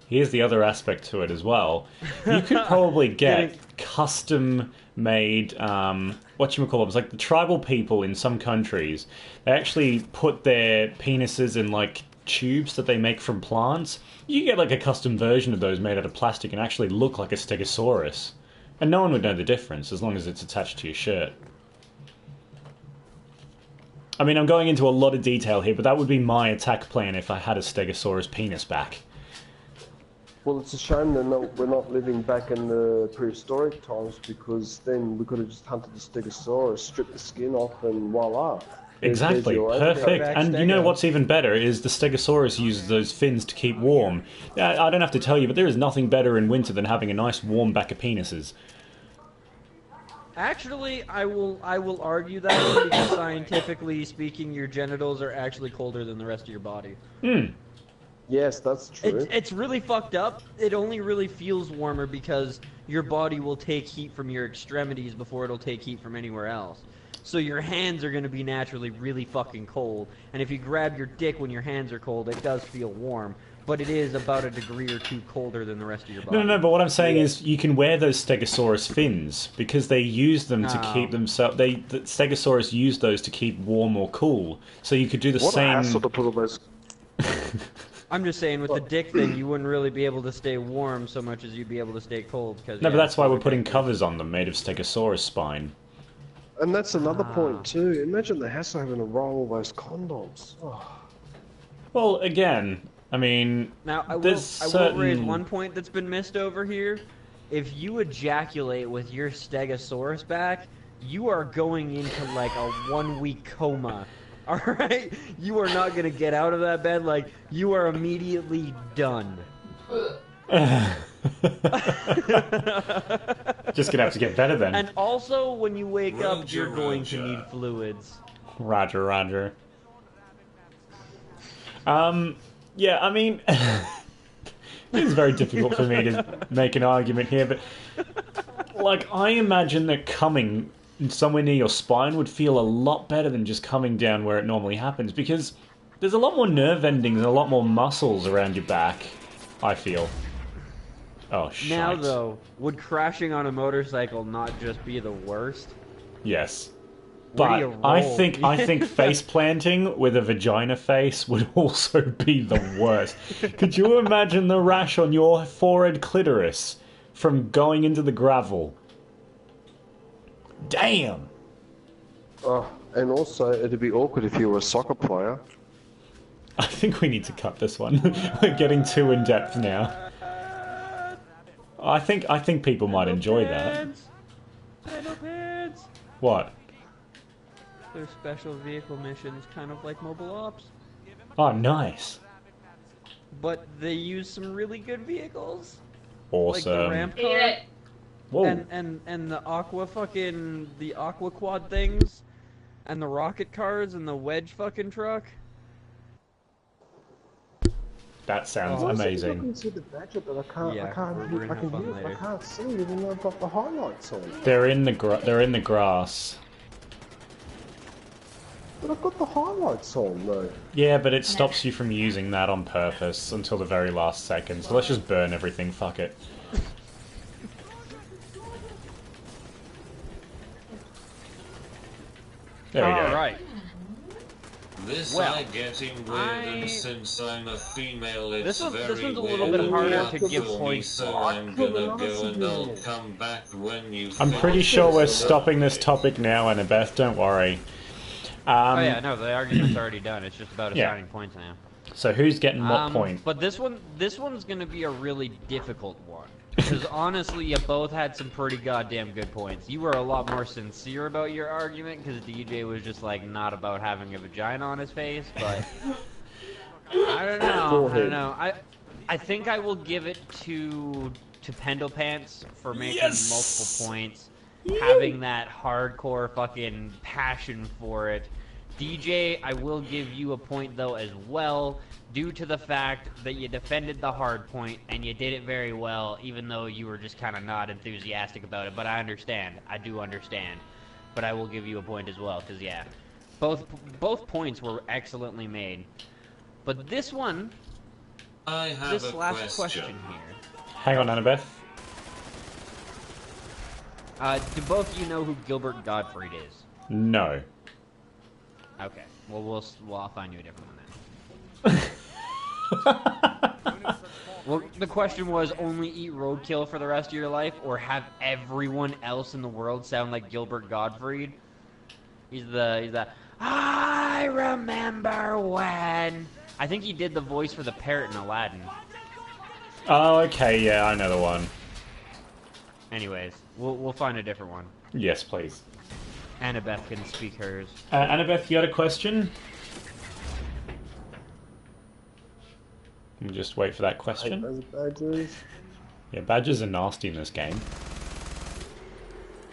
here's the other aspect to it as well. You could probably get custom-made, whatchamacallits, like the tribal people in some countries, they actually put their penises in, like, tubes that they make from plants. You can get, like, a custom version of those made out of plastic and actually look like a Stegosaurus. And no one would know the difference, as long as it's attached to your shirt. I mean, I'm going into a lot of detail here, but that would be my attack plan if I had a Stegosaurus penis back. Well, it's a shame that we're not living back in the prehistoric times, because then we could have just hunted the Stegosaurus, stripped the skin off, and voila. Exactly, perfect. And you know what's even better is the Stegosaurus uses those fins to keep warm. I don't have to tell you, but there is nothing better in winter than having a nice warm back of penises. Actually, I will argue that because scientifically speaking, your genitals are actually colder than the rest of your body. Yes, that's true. It's really fucked up. It only really feels warmer because your body will take heat from your extremities before it'll take heat from anywhere else. So your hands are going to be naturally really fucking cold. And if you grab your dick when your hands are cold, it does feel warm. but it is about a degree or two colder than the rest of your body. No, but what I'm saying is you can wear those Stegosaurus fins because they use them to keep themselves. The Stegosaurus use those to keep warm or cool. So you could do the same. What a hassle to put on those. I'm just saying, with the dick thing, you wouldn't really be able to stay warm so much as you'd be able to stay cold. Cause, No, but that's why we're putting covers on them made of Stegosaurus spine. And that's another point too. Imagine the hassle having to roll all those condoms. Oh. Well, again, I mean, now I will certain... raise one point that's been missed over here. If you ejaculate with your Stegosaurus back, you are going into like a 1-week coma. All right, you are not gonna get out of that bed. Like, you are immediately done. Just gonna have to get better then. And also, when you wake up, you're going to need fluids. Roger, roger. Yeah, I mean, it's very difficult for me to make an argument here, but like, I imagine that coming somewhere near your spine would feel a lot better than just coming down where it normally happens, because there's a lot more nerve endings and a lot more muscles around your back, I feel. Oh, shit. Now, though, would crashing on a motorcycle not just be the worst? Yes. But I think face planting with a vagina face would also be the worst. Could you imagine the rash on your forehead clitoris from going into the gravel? Damn! Oh, and also, it'd be awkward if you were a soccer player. I think we need to cut this one. We're getting too in depth now. I think people might enjoy that. What? They're special vehicle missions, kind of like mobile ops. Oh, nice. But they use some really good vehicles. Awesome. Like the ramp car. Whoa. And the the aqua quad things, and the rocket cars and the wedge fucking truck. That sounds amazing. I can see the badger, but I can't. Yeah, I can't. we're gonna have fun later. I can't see it even though I've got the highlights on. They're in the grass. But I've got the highlights on though. Yeah, but it stops you from using that on purpose until the very last second. So let's just burn everything. Fuck it. There we go. Alright. This Well, I getting weird, and since I'm a female, it's this very one's a weird little bit and harder hard to give for me, points so for. I'm gonna go and I'll come back when you I'm pretty sure we're stopping this topic now, Annabeth. Don't worry. Oh yeah, no, the argument's already done. It's just about assigning points now. So who's getting what point? But this one's gonna be a really difficult one. Because honestly, you both had some pretty goddamn good points. You were a lot more sincere about your argument, because DJ was just like not about having a vagina on his face, but I don't know. I think I will give it to Pendle Pants for making multiple points, having that hardcore fucking passion for it. DJ, I will give you a point though as well, due to the fact that you defended the hard point and you did it very well, even though you were just kind of not enthusiastic about it. But I understand. I do understand. But I will give you a point as well, because yeah, both points were excellently made. But this one, this last question here. Hang on, Annabeth. Do both of you know who Gilbert Gottfried is? No. Okay. Well, I'll find you a different one then. Well, the question was only eat roadkill for the rest of your life, or have everyone else in the world sound like Gilbert Gottfried. He's the I remember when. I think he did the voice for the parrot in Aladdin. Oh, okay, yeah, I know the one. Anyways, we'll find a different one. Yes, please. Annabeth can speak hers. Annabeth, you had a question? We'll just wait for that question. Those badgers. Yeah, badgers are nasty in this game.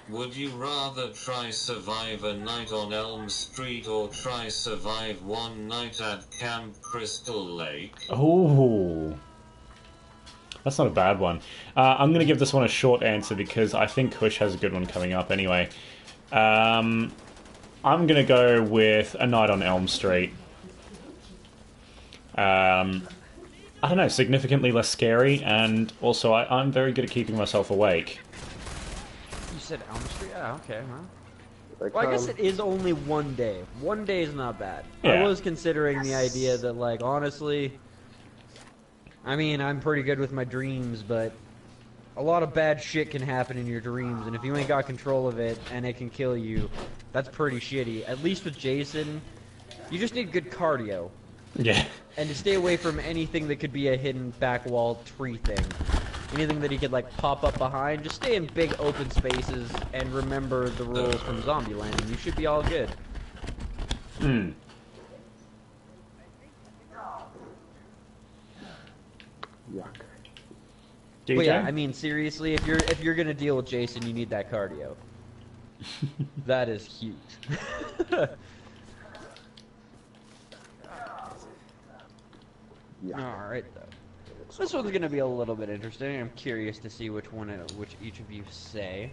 Would you rather try survive a night on Elm Street or try survive one night at Camp Crystal Lake? Oh, that's not a bad one. I'm going to give this one a short answer because I think Kush has a good one coming up anyway. I'm going to go with a night on Elm Street. I don't know, significantly less scary, and also I'm very good at keeping myself awake. You said Elm Street? Yeah, okay, huh? Like, Well, I guess it is only one day. One day is not bad. Yeah. I was considering the idea that, like, honestly, I mean, I'm pretty good with my dreams, but a lot of bad shit can happen in your dreams, and if you ain't got control of it and it can kill you, that's pretty shitty. At least with Jason, you just need good cardio. Yeah. And to stay away from anything that could be a hidden back wall tree thing. Anything that he could, like, pop up behind. Just stay in big open spaces and remember the rules from Zombieland, and you should be all good. Hmm. Yuck. DJ? But yeah, I mean, seriously, if you're gonna deal with Jason, you need that cardio. That is huge. Yeah. Alright, though. This one's gonna be a little bit interesting. I'm curious to see which each of you say.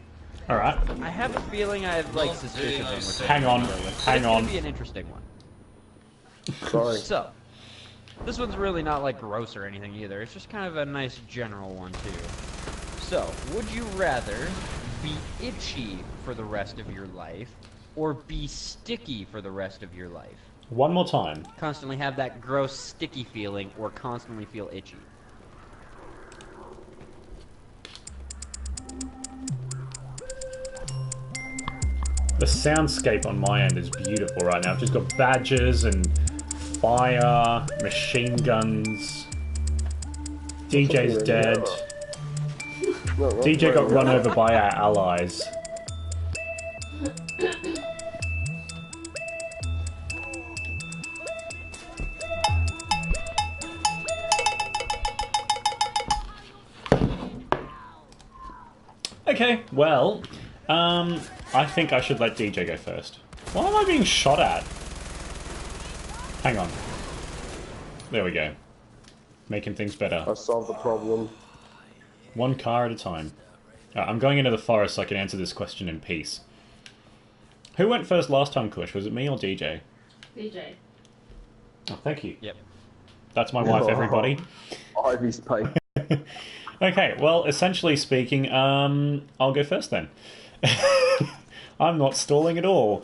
Alright. I have a feeling I have, like, suspicion on which Hang on. one to go with, but Hang it's on. gonna be an interesting one. Sorry. So, this one's really not, like, gross or anything either. It's just kind of a nice general one, too. So, would you rather be itchy for the rest of your life, or be sticky for the rest of your life? One more time. Constantly have that gross, sticky feeling, or constantly feel itchy? The soundscape on my end is beautiful right now. I've just got badgers and fire, machine guns. DJ's dead. No, DJ got run over by our allies. Okay, well, I think I should let DJ go first. Why am I being shot at? Hang on. There we go. Making things better. I solved the problem. One car at a time. I'm going into the forest so I can answer this question in peace. Who went first last time, Kush? Was it me or DJ? DJ. Oh, thank you. Yep. That's my wife, everybody. Ivy's pain. Okay, well, essentially speaking, I'll go first then. I'm not stalling at all.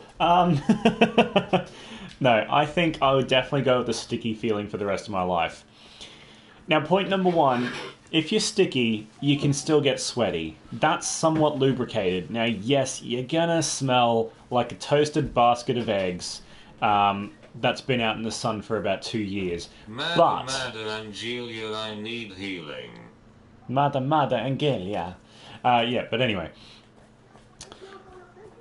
No, I think I would definitely go with the sticky feeling for the rest of my life. Now, point number one, if you're sticky, you can still get sweaty. That's somewhat lubricated. Now, yes, you're gonna smell like a toasted basket of eggs that's been out in the sun for about 2 years. But... Mother Angelia, I need healing. Mother Angelia. Yeah, but anyway.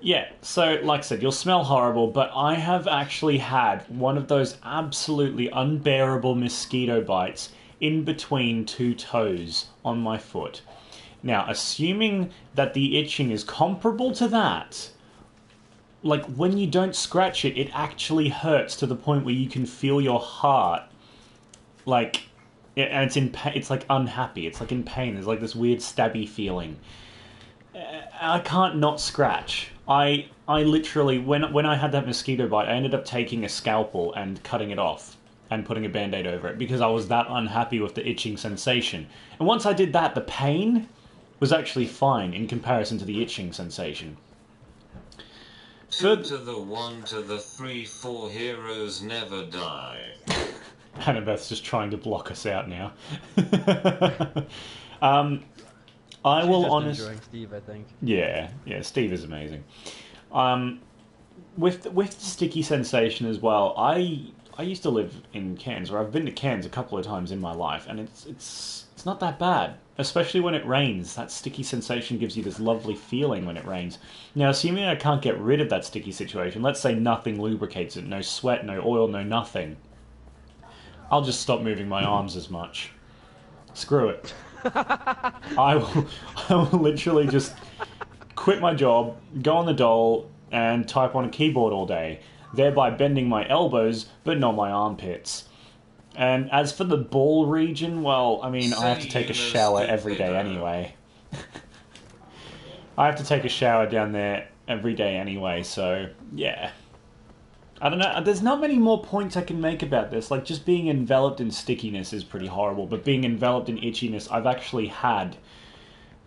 Yeah, so like I said, you'll smell horrible, but I have actually had one of those absolutely unbearable mosquito bites in between 2 toes on my foot. Now, assuming that the itching is comparable to that, like when you don't scratch it, it actually hurts to the point where you can feel your heart, like, and it's in pain. It's like unhappy. It's like in pain. There's like this weird stabby feeling. I can't not scratch. I literally, when I had that mosquito bite, I ended up taking a scalpel and cutting it off and putting a band-aid over it because I was that unhappy with the itching sensation. And once I did that, the pain was actually fine in comparison to the itching sensation. 2 to the 1 to the 3, 4 heroes never die. Annabeth's just trying to block us out now. I will honestly enjoying Steve, I think. Yeah, Steve is amazing. With the sticky sensation as well, I used to live in Cairns, or I've been to Cairns a couple of times in my life, and it's not that bad. Especially when it rains, that sticky sensation gives you this lovely feeling when it rains. Now, assuming I can't get rid of that sticky situation, let's say nothing lubricates it, no sweat, no oil, no nothing, I'll just stop moving my arms as much. Screw it. I will literally just quit my job, go on the dole, and type on a keyboard all day, thereby bending my elbows, but not my armpits. And as for the ball region, well, I mean, I have to take a shower every day anyway. I have to take a shower down there every day anyway, so, yeah. I don't know. There's not many more points I can make about this. Like, just being enveloped in stickiness is pretty horrible, but being enveloped in itchiness, I've actually had,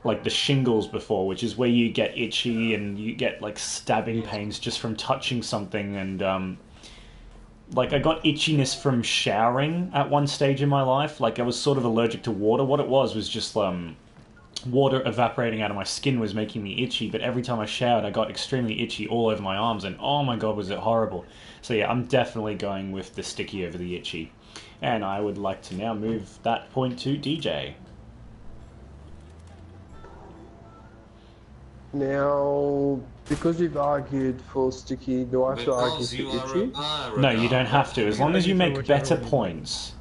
like, the shingles before, which is where you get itchy and you get, like, stabbing pains just from touching something, and, like, I got itchiness from showering at one stage in my life. Like, I was sort of allergic to water. What it was just, water evaporating out of my skin was making me itchy, but every time I showered, I got extremely itchy all over my arms, and oh my god, was it horrible. So yeah, I'm definitely going with the sticky over the itchy. And I would like to now move that point to DJ. Now, because you've argued for sticky, do I have to argue Because you for are a itchy? pirate. No, you don't have to, as long as you make better points.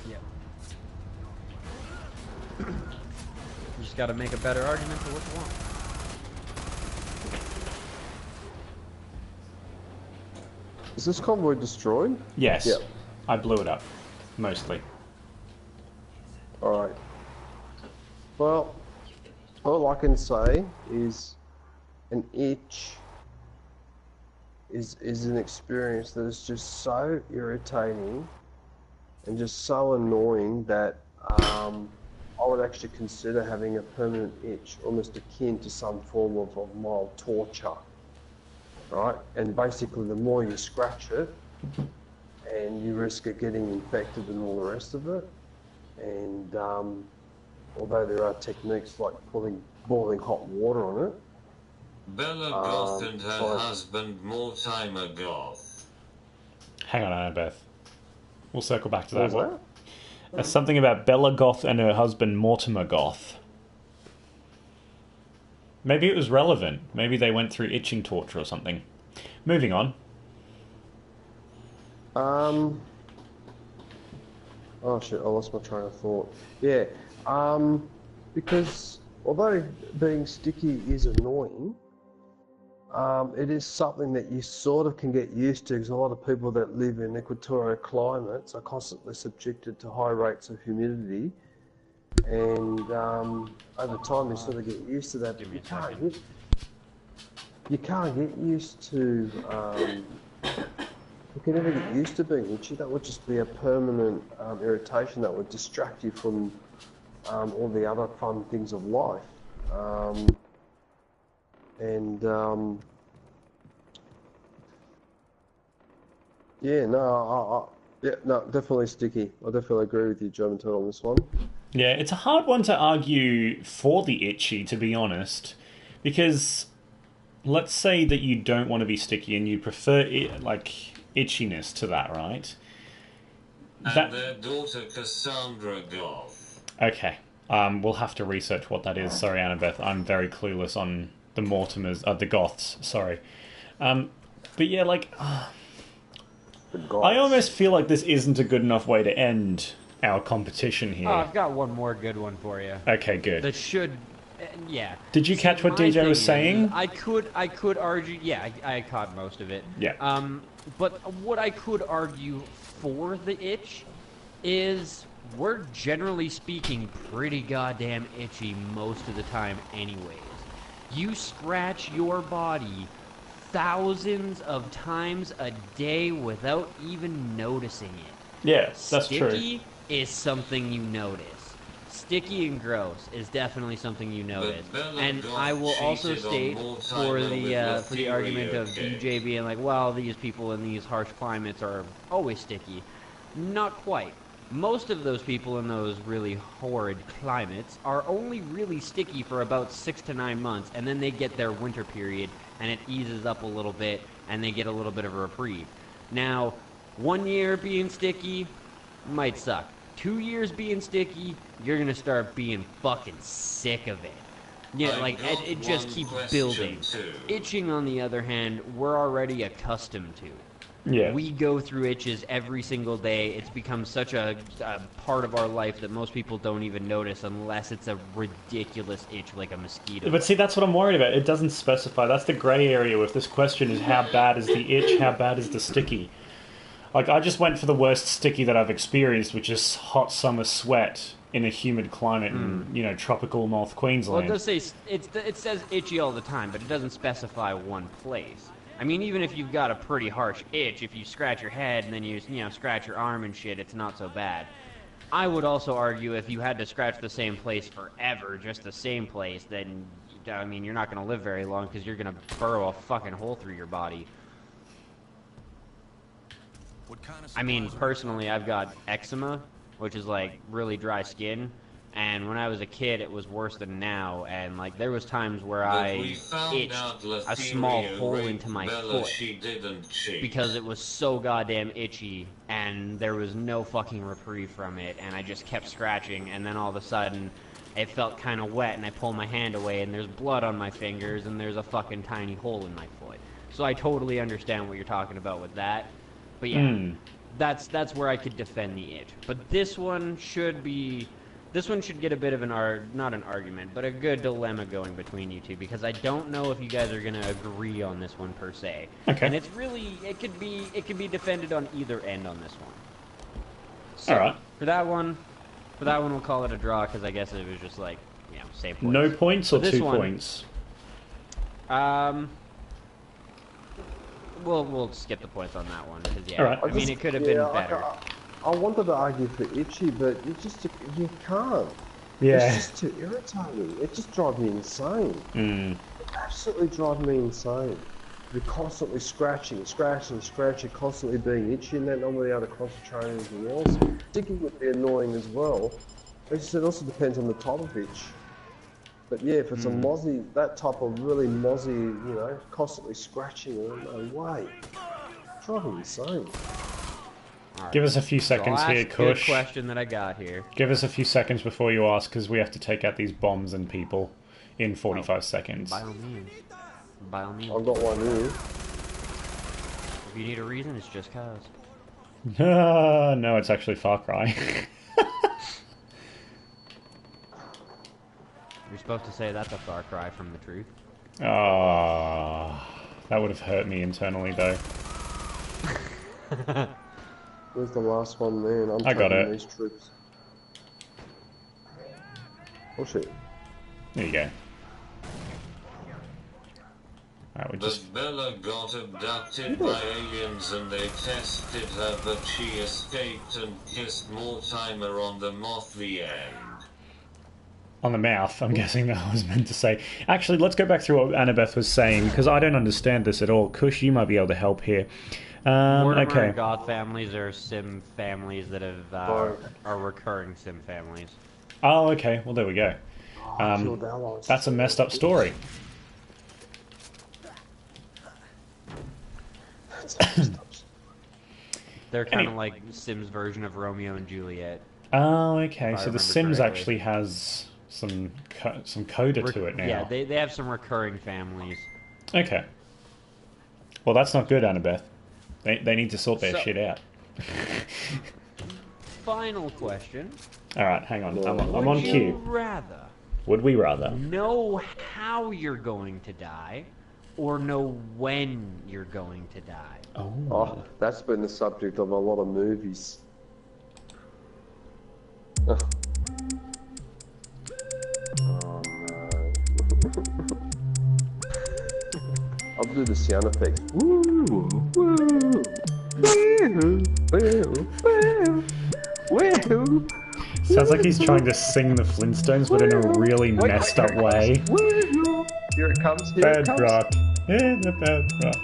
Yeah. You just got to make a better argument for what you want. Is this convoy destroyed? Yes, Yep. I blew it up, mostly. Alright. Well, all I can say is an itch is an experience that is just so irritating and just so annoying that I would actually consider having a permanent itch almost akin to some form of mild torture. Right? And basically the more you scratch it and you risk it getting infected and all the rest of it. And although there are techniques like putting boiling hot water on it. Bella Goth and her husband Mortimer Goth. Hang on, Annabeth. We'll circle back to that. What was that? Something about Bella Goth and her husband Mortimer Goth. Maybe it was relevant. Maybe they went through itching torture or something. Moving on. Oh shit, I lost my train of thought. Yeah, because although being sticky is annoying, it is something that you sort of can get used to, because a lot of people that live in equatorial climates are constantly subjected to high rates of humidity, and over time you sort of get used to that. But you can't get used to. You can never get used to being itchy. That would just be a permanent irritation that would distract you from all the other fun things of life. Yeah, no, definitely sticky. I definitely agree with you, German Turtle, on this one. Yeah, it's a hard one to argue for the itchy, to be honest, because let's say that you don't want to be sticky and you prefer itchiness to that, right? And their daughter Cassandra Goth. Okay, we'll have to research what that is. Sorry, Annabeth, I'm very clueless on the Mortimers, the Goths. Sorry, but yeah, I almost feel like this isn't a good enough way to end our competition here. Oh, I've got one more good one for you. Okay, good. That should, yeah. Did you catch what DJ was saying? I could argue. Yeah, I caught most of it. Yeah. But what I could argue for the itch is we're generally speaking pretty goddamn itchy most of the time, anyways. You scratch your body thousands of times a day without even noticing it. Yeah, that's true. Sticky is something you notice. Sticky and gross is definitely something you notice. And I will also state for the argument of DJ being like, well, these people in these harsh climates are always sticky. Not quite. Most of those people in those really horrid climates are only really sticky for about 6 to 9 months, and then they get their winter period, and it eases up a little bit, and they get a little bit of a reprieve. Now, 1 year being sticky might suck. 2 years being sticky, you're gonna start being fucking sick of it. Yeah, it just keeps building. Itching, on the other hand, we're already accustomed to. Yeah. We go through itches every single day. It's become such a part of our life that most people don't even notice unless it's a ridiculous itch like a mosquito. But see, that's what I'm worried about. It doesn't specify. That's the grey area with this question, is how bad is the itch, how bad is the sticky? Like, I just went for the worst sticky that I've experienced, which is hot summer sweat in a humid climate in, tropical North Queensland. Well, it does say, it says itchy all the time, but it doesn't specify one place. I mean, even if you've got a pretty harsh itch, if you scratch your head and then you scratch your arm and shit, it's not so bad. I would also argue if you had to scratch the same place forever, just the same place, then, I mean, you're not going to live very long because you're going to burrow a fucking hole through your body. I mean, personally, I've got eczema, which is like really dry skin. And when I was a kid, it was worse than now. And like, there was times where I itched a small hole into my foot because it was so goddamn itchy, and there was no fucking reprieve from it. And I just kept scratching, and then all of a sudden, it felt kind of wet, and I pull my hand away, and there's blood on my fingers, and there's a fucking tiny hole in my foot. So I totally understand what you're talking about with that. But yeah, that's where I could defend the itch. But this one should get a bit of not an argument, but a good dilemma going between you two, because I don't know if you guys are going to agree on this one per se. Okay. And it's really, it could be defended on either end on this one. So, all right. For that one we'll call it a draw, because I guess it was just like, same points. No points or 2 points? We'll skip the points on that one, because all right. I mean, it could have been better. I wanted to argue for itchy, but you can't. Yeah. It's just too irritating. It just drives me insane. It absolutely drives me insane. You're constantly scratching, constantly being itchy, and then not really able to concentrate on anything else. Particularly would be annoying as well. As you said, it also depends on the type of itch. But yeah, if it's a mozzie, that type of really mozzie, constantly scratching, no way. It's driving me insane. Right. Give us a few seconds here, Kush. Good question that I got here. Give us a few seconds before you ask, because we have to take out these bombs and people in 45 seconds. By all means. By all means. I've got one here. If you need a reason, it's just cause. No, it's actually Far Cry. You're supposed to say that's a far cry from the truth. Oh, that would have hurt me internally, though. Where's the last one, man? I got it. These troops. Oh shit. There you go. Alright, we But just... Bella got abducted by aliens and they tested her, but she escaped and kissed Mortimer on the moth the end. On the mouth, I'm guessing that was meant to say. Actually, let's go back through what Annabeth was saying, because I don't understand this at all. Kush, you might be able to help here. Mortimer okay. and God families are sim families that have are recurring sim families. Oh, okay. Well, there we go. That's a messed up story. They're kind of like Sims' version of Romeo and Juliet. Oh, okay. So The Sims correctly. actually has some coda to it now. Yeah, they have some recurring families. Okay. Well, that's not good, Annabeth. They need to sort their shit out. Final question. All right, hang on. I'm on Would cue. you rather Would we rather? know how you're going to die, or know when you're going to die? Oh, that's been the subject of a lot of movies. Oh no. I'll do the sound effects. Woo, woo, woo, woo. Sounds like he's trying to sing the Flintstones, but in a really messed up way. Woo. Here it comes, here it comes. Bedrock. In the bedrock.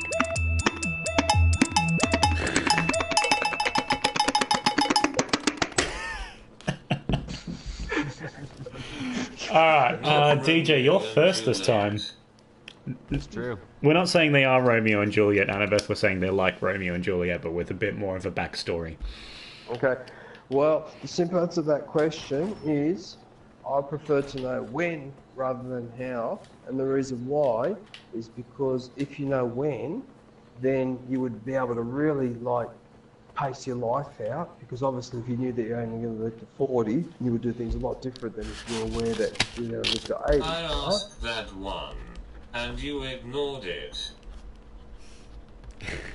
Alright, DJ, you're first this time. It's true. We're not saying they are Romeo and Juliet, Annabeth. We're saying they're like Romeo and Juliet, but with a bit more of a backstory. Okay. Well, the simple answer to that question is I prefer to know when rather than how. And the reason why is because if you know when, then you would be able to really, pace your life out. Because obviously if you knew that you're only going to live to 40, you would do things a lot different than if you're aware that you're going to live to 80. I asked that one, and you ignored it.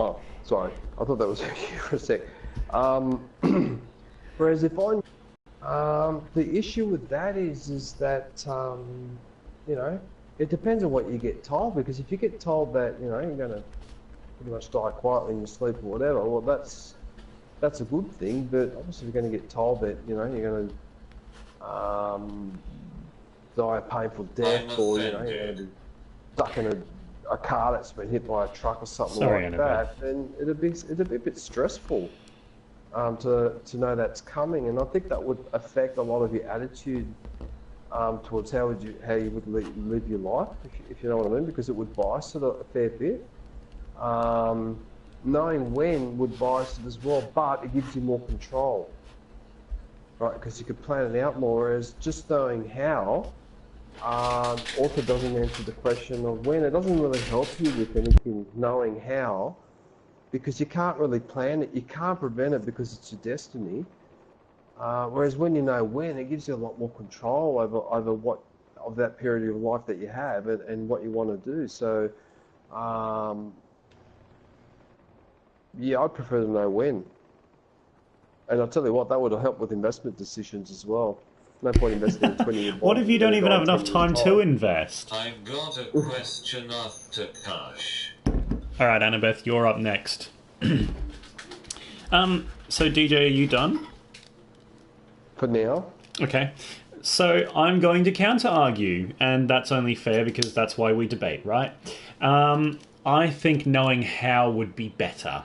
Oh, sorry. I thought that was you for a sec. Whereas if the issue with that is that, it depends on what you get told, because if you get told that, you're going to pretty much die quietly in your sleep or whatever, well, that's a good thing. But obviously, you're going to get told that you're going to die a painful death, or you're going to be stuck in a car that's been hit by a truck or something that. Then it'd be a bit stressful to know that's coming, and I think that would affect a lot of your attitude towards how you would live your life, if you know what I mean, because it would bias it a fair bit. Knowing when would bias it as well, but it gives you more control, right? Because you could plan it out more, whereas just knowing how also doesn't answer the question of when. It doesn't really help you with anything, knowing how, because you can't really plan it, you can't prevent it because it's your destiny. Whereas when you know when, it gives you a lot more control over what of that period of life that you have and what you want to do. So, yeah, I'd prefer to know when. And I'll tell you what, that would help with investment decisions as well. No point investing in 20 years. What if you don't even have enough time to invest? I've got a question after Kash. All right, Annabeth, you're up next. So DJ, are you done? For now. Okay. So I'm going to counter-argue, and that's only fair because that's why we debate, right? I think knowing how would be better.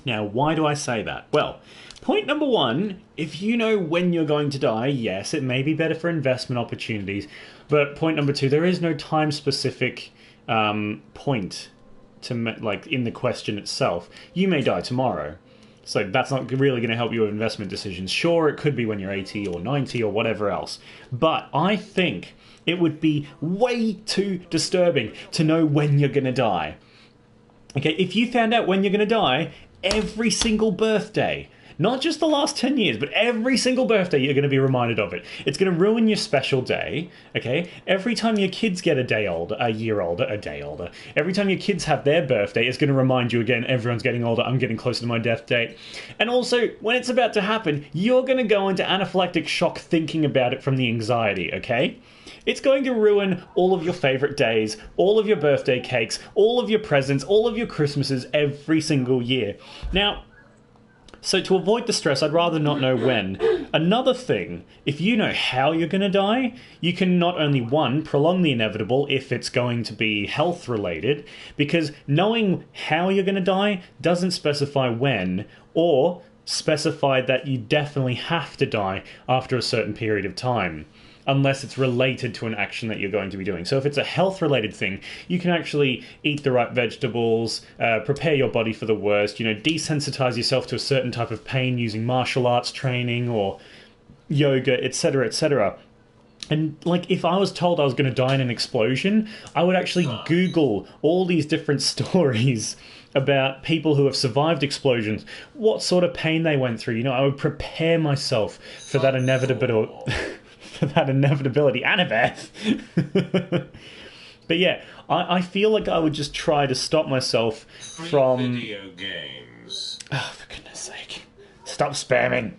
Now, why do I say that? Well, point number one, if you know when you're going to die, yes, it may be better for investment opportunities. But point number two, there is no time-specific point to in the question itself. You may die tomorrow. So that's not really going to help you with investment decisions. Sure, it could be when you're 80 or 90 or whatever else. But I think it would be way too disturbing to know when you're going to die. Okay, if you found out when you're going to die, every single birthday, not just the last 10 years, but every single birthday you're going to be reminded of it. It's going to ruin your special day, okay? Every time your kids get a day older, a day older. Every time your kids have their birthday, it's going to remind you again, everyone's getting older, I'm getting closer to my death date. And also, when it's about to happen, you're going to go into anaphylactic shock thinking about it from the anxiety, okay? It's going to ruin all of your favorite days, all of your birthday cakes, all of your presents, all of your Christmases every single year. Now, so to avoid the stress, I'd rather not know when. Another thing, if you know how you're going to die, you can not only, one, prolong the inevitable if it's going to be health-related, because knowing how you're going to die doesn't specify when, or specify that you definitely have to die after a certain period of time, unless it's related to an action that you're going to be doing. So if it's a health-related thing, you can actually eat the right vegetables, prepare your body for the worst, desensitize yourself to a certain type of pain using martial arts training or yoga, etc., etc. And, if I was told I was going to die in an explosion, I would actually Google all these different stories about people who have survived explosions, what sort of pain they went through. I would prepare myself for that inevitability. Annabeth. But yeah, I feel like I would just try to stop myself from video games. Oh, for goodness sake. Stop spamming.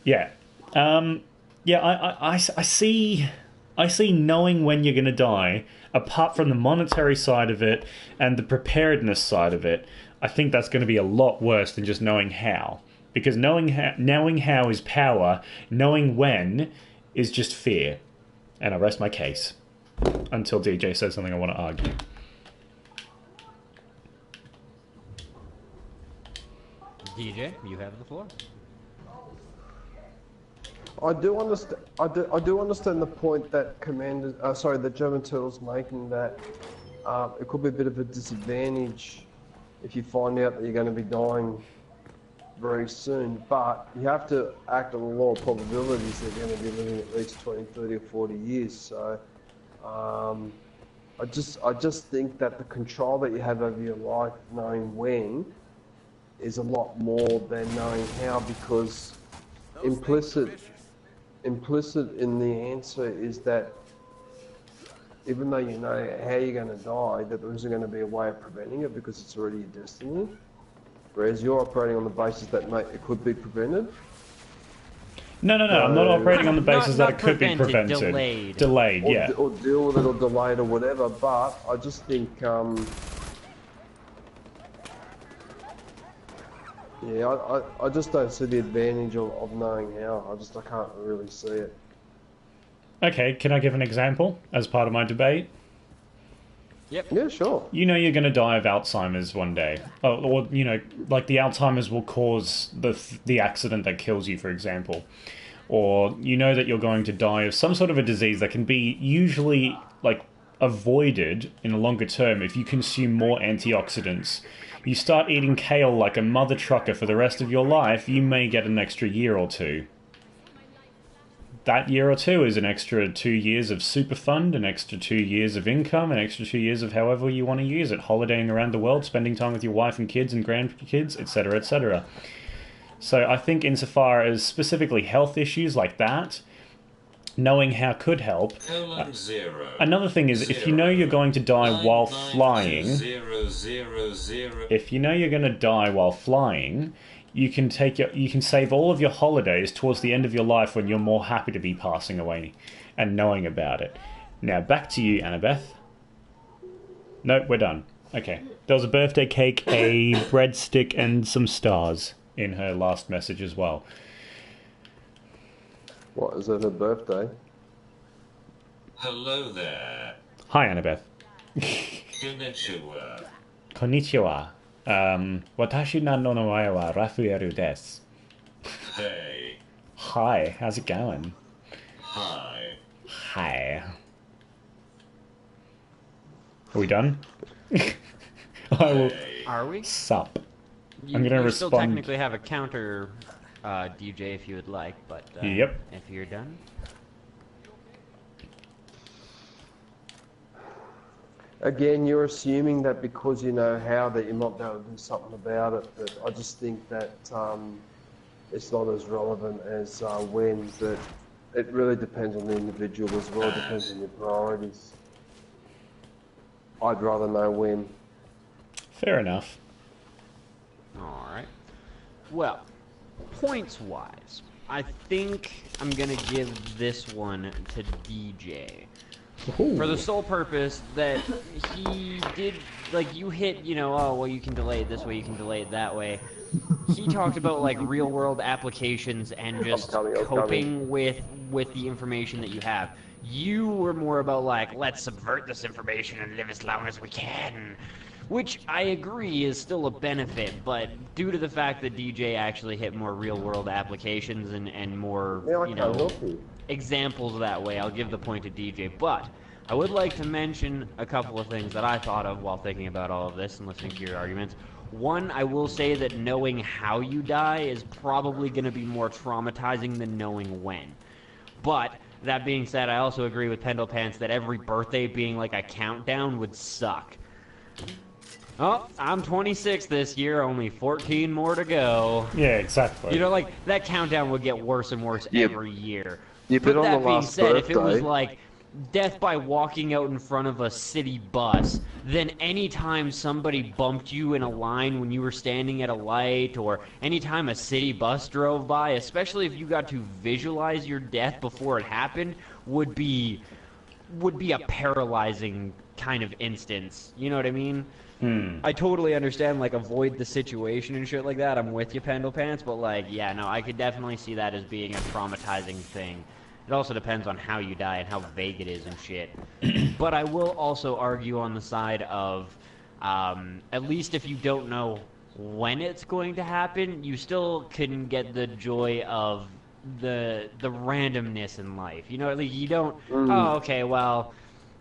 Yeah. I see knowing when you're going to die, apart from the monetary side of it and the preparedness side of it, I think that's going to be a lot worse than just knowing how. Because knowing how is power, knowing when is just fear. And I rest my case until DJ says something I want to argue. DJ, you have the floor. I do understand the point that the German Turtle's making, that it could be a bit of a disadvantage if you find out that you're going to be dying very soon, but you have to act on the law of probabilities that you're going to be living at least 20, 30 or 40 years. So I just think that the control that you have over your life, knowing when, is a lot more than knowing how, because implicit in the answer is that even though you know how you're going to die, that there isn't going to be a way of preventing it because it's already your destiny. Whereas you're operating on the basis that it could be prevented. No, I'm not operating on the basis that it could be prevented. Delayed, yeah. Or deal with it or delayed or whatever, but I just think Yeah, I just don't see the advantage of knowing how. I can't really see it. Okay, can I give an example as part of my debate? Yep. Yeah, sure. You know you're going to die of Alzheimer's one day. Or, you know, like the Alzheimer's will cause the accident that kills you, for example. Or you know that you're going to die of some sort of a disease that can be usually, like, avoided in the longer term if you consume more antioxidants. You start eating kale like a mother trucker for the rest of your life, you may get an extra year or two. That year or two is an extra 2 years of super fund, an extra 2 years of income, an extra 2 years of however you want to use it, holidaying around the world, spending time with your wife and kids and grandkids, etc., etc. So I think insofar as specifically health issues like that, knowing how could help. Another thing is, if you know you're going to die while flying, if you know you're going to die while flying, you can save all of your holidays towards the end of your life when you're more happy to be passing away and knowing about it. Now back to you, Annabeth. Nope, we're done. Okay. There was a birthday cake, a breadstick, and some stars in her last message as well. What, is it her birthday? Hello there. Hi, Annabeth. Konnichiwa. Konnichiwa. Watashi no namae wa Rafaelu desu. Hey. Hi, how's it going? Hi. Hi. Are we done? I will. Are we? Sup. You, I'm gonna you still respond. technically have a counter, DJ, if you would like, but Yep. if you're done. Again, you're assuming that because you know how that you might be able to do something about it, but I just think that it's not as relevant as when, but it really depends on the individual as well, it depends on your priorities. I'd rather know when. Fair enough. Alright. Well, points-wise, I think I'm gonna give this one to DJ. Ooh. For the sole purpose that he did, like, you hit, you know, oh, well, you can delay it this way, you can delay it that way. He talked about, like, real-world applications and just coping with the information that you have. You were more about, like, let's subvert this information and live as long as we can. Which, I agree, is still a benefit, but due to the fact that DJ actually hit more real-world applications and more, you know, examples that way, I'll give the point to DJ. But I would like to mention a couple of things that I thought of while thinking about all of this and listening to your arguments. One, I will say that knowing how you die is probably going to be more traumatizing than knowing when. But that being said, I also agree with Pendle Pants that every birthday being like a countdown would suck. Oh, I'm 26 this year, only 14 more to go. Yeah, exactly. You know, like, that countdown would get worse and worse every year. Yeah, but on that the being last said, if it was birthday- like death by walking out in front of a city bus, then anytime somebody bumped you in a line when you were standing at a light, or anytime a city bus drove by, especially if you got to visualize your death before it happened, would be a paralyzing kind of instance. You know what I mean? I totally understand, like, avoid the situation and shit like that. I'm with you, Pendle Pants, but, like, yeah, no, I could definitely see that as being a traumatizing thing. It also depends on how you die and how vague it is and shit. But I will also argue on the side of, at least if you don't know when it's going to happen, you still can get the joy of the randomness in life. You know, like, you don't, oh, okay, well,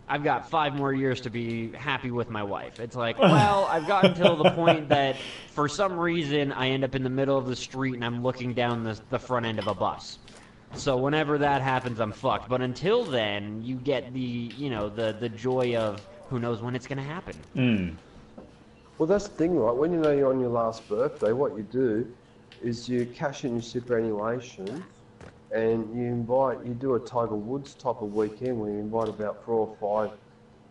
I've got 5 more years to be happy with my wife. It's like, well, I've gotten till the point that for some reason I end up in the middle of the street and I'm looking down the front end of a bus. So whenever that happens, I'm fucked. But until then, you get the, you know, the joy of who knows when it's going to happen. Well, that's the thing, right? When you know you're on your last birthday, what you do is you cash in your superannuation and you do a Tiger Woods type of weekend where you invite about 4 or 5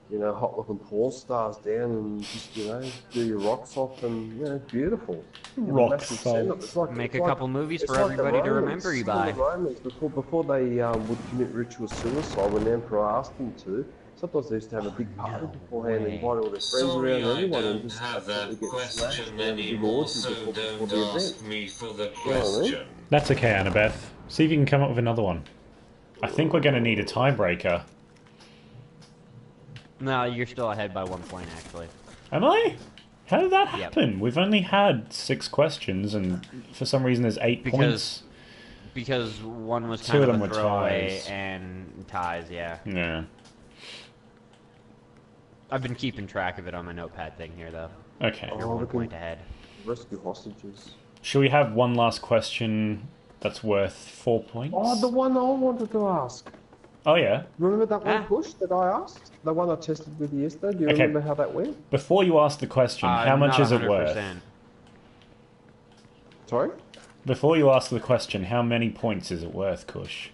you know, hot looking porn stars down and just, you know, do your rocks off and, you know, beautiful. Rock Massive send-up. salt. Make a couple movies it's for like the everybody to Romans. remember you Some of by. the Romans, before they would commit ritual suicide when the emperor asked them to, sometimes they used to have a big party beforehand and invite all their friends Sorry, around and I everyone and don't just have absolutely that get smashed question and have a big anymore, orgy so before don't the ask event. me for the You know what I mean? question. That's okay, Annabeth. See if you can come up with another one. I think we're going to need a tiebreaker. No, you're still ahead by 1 point, actually. Am I? How did that happen? We've only had 6 questions, and for some reason there's 8 points. Because one was Two kind of of them a were throwaway ties. and ties, yeah. Yeah. I've been keeping track of it on my notepad thing here, though. Okay. You're 1 point ahead. Rescue hostages. Shall we have one last question that's worth 4 points? Oh, the one I wanted to ask. Oh, yeah. Remember that one push that I asked? The one I tested with you yesterday? Do you Okay. remember how that went? Before you ask the question, how much Not is it worth? 100%. Sorry? Before you ask the question, how many points is it worth, Kush?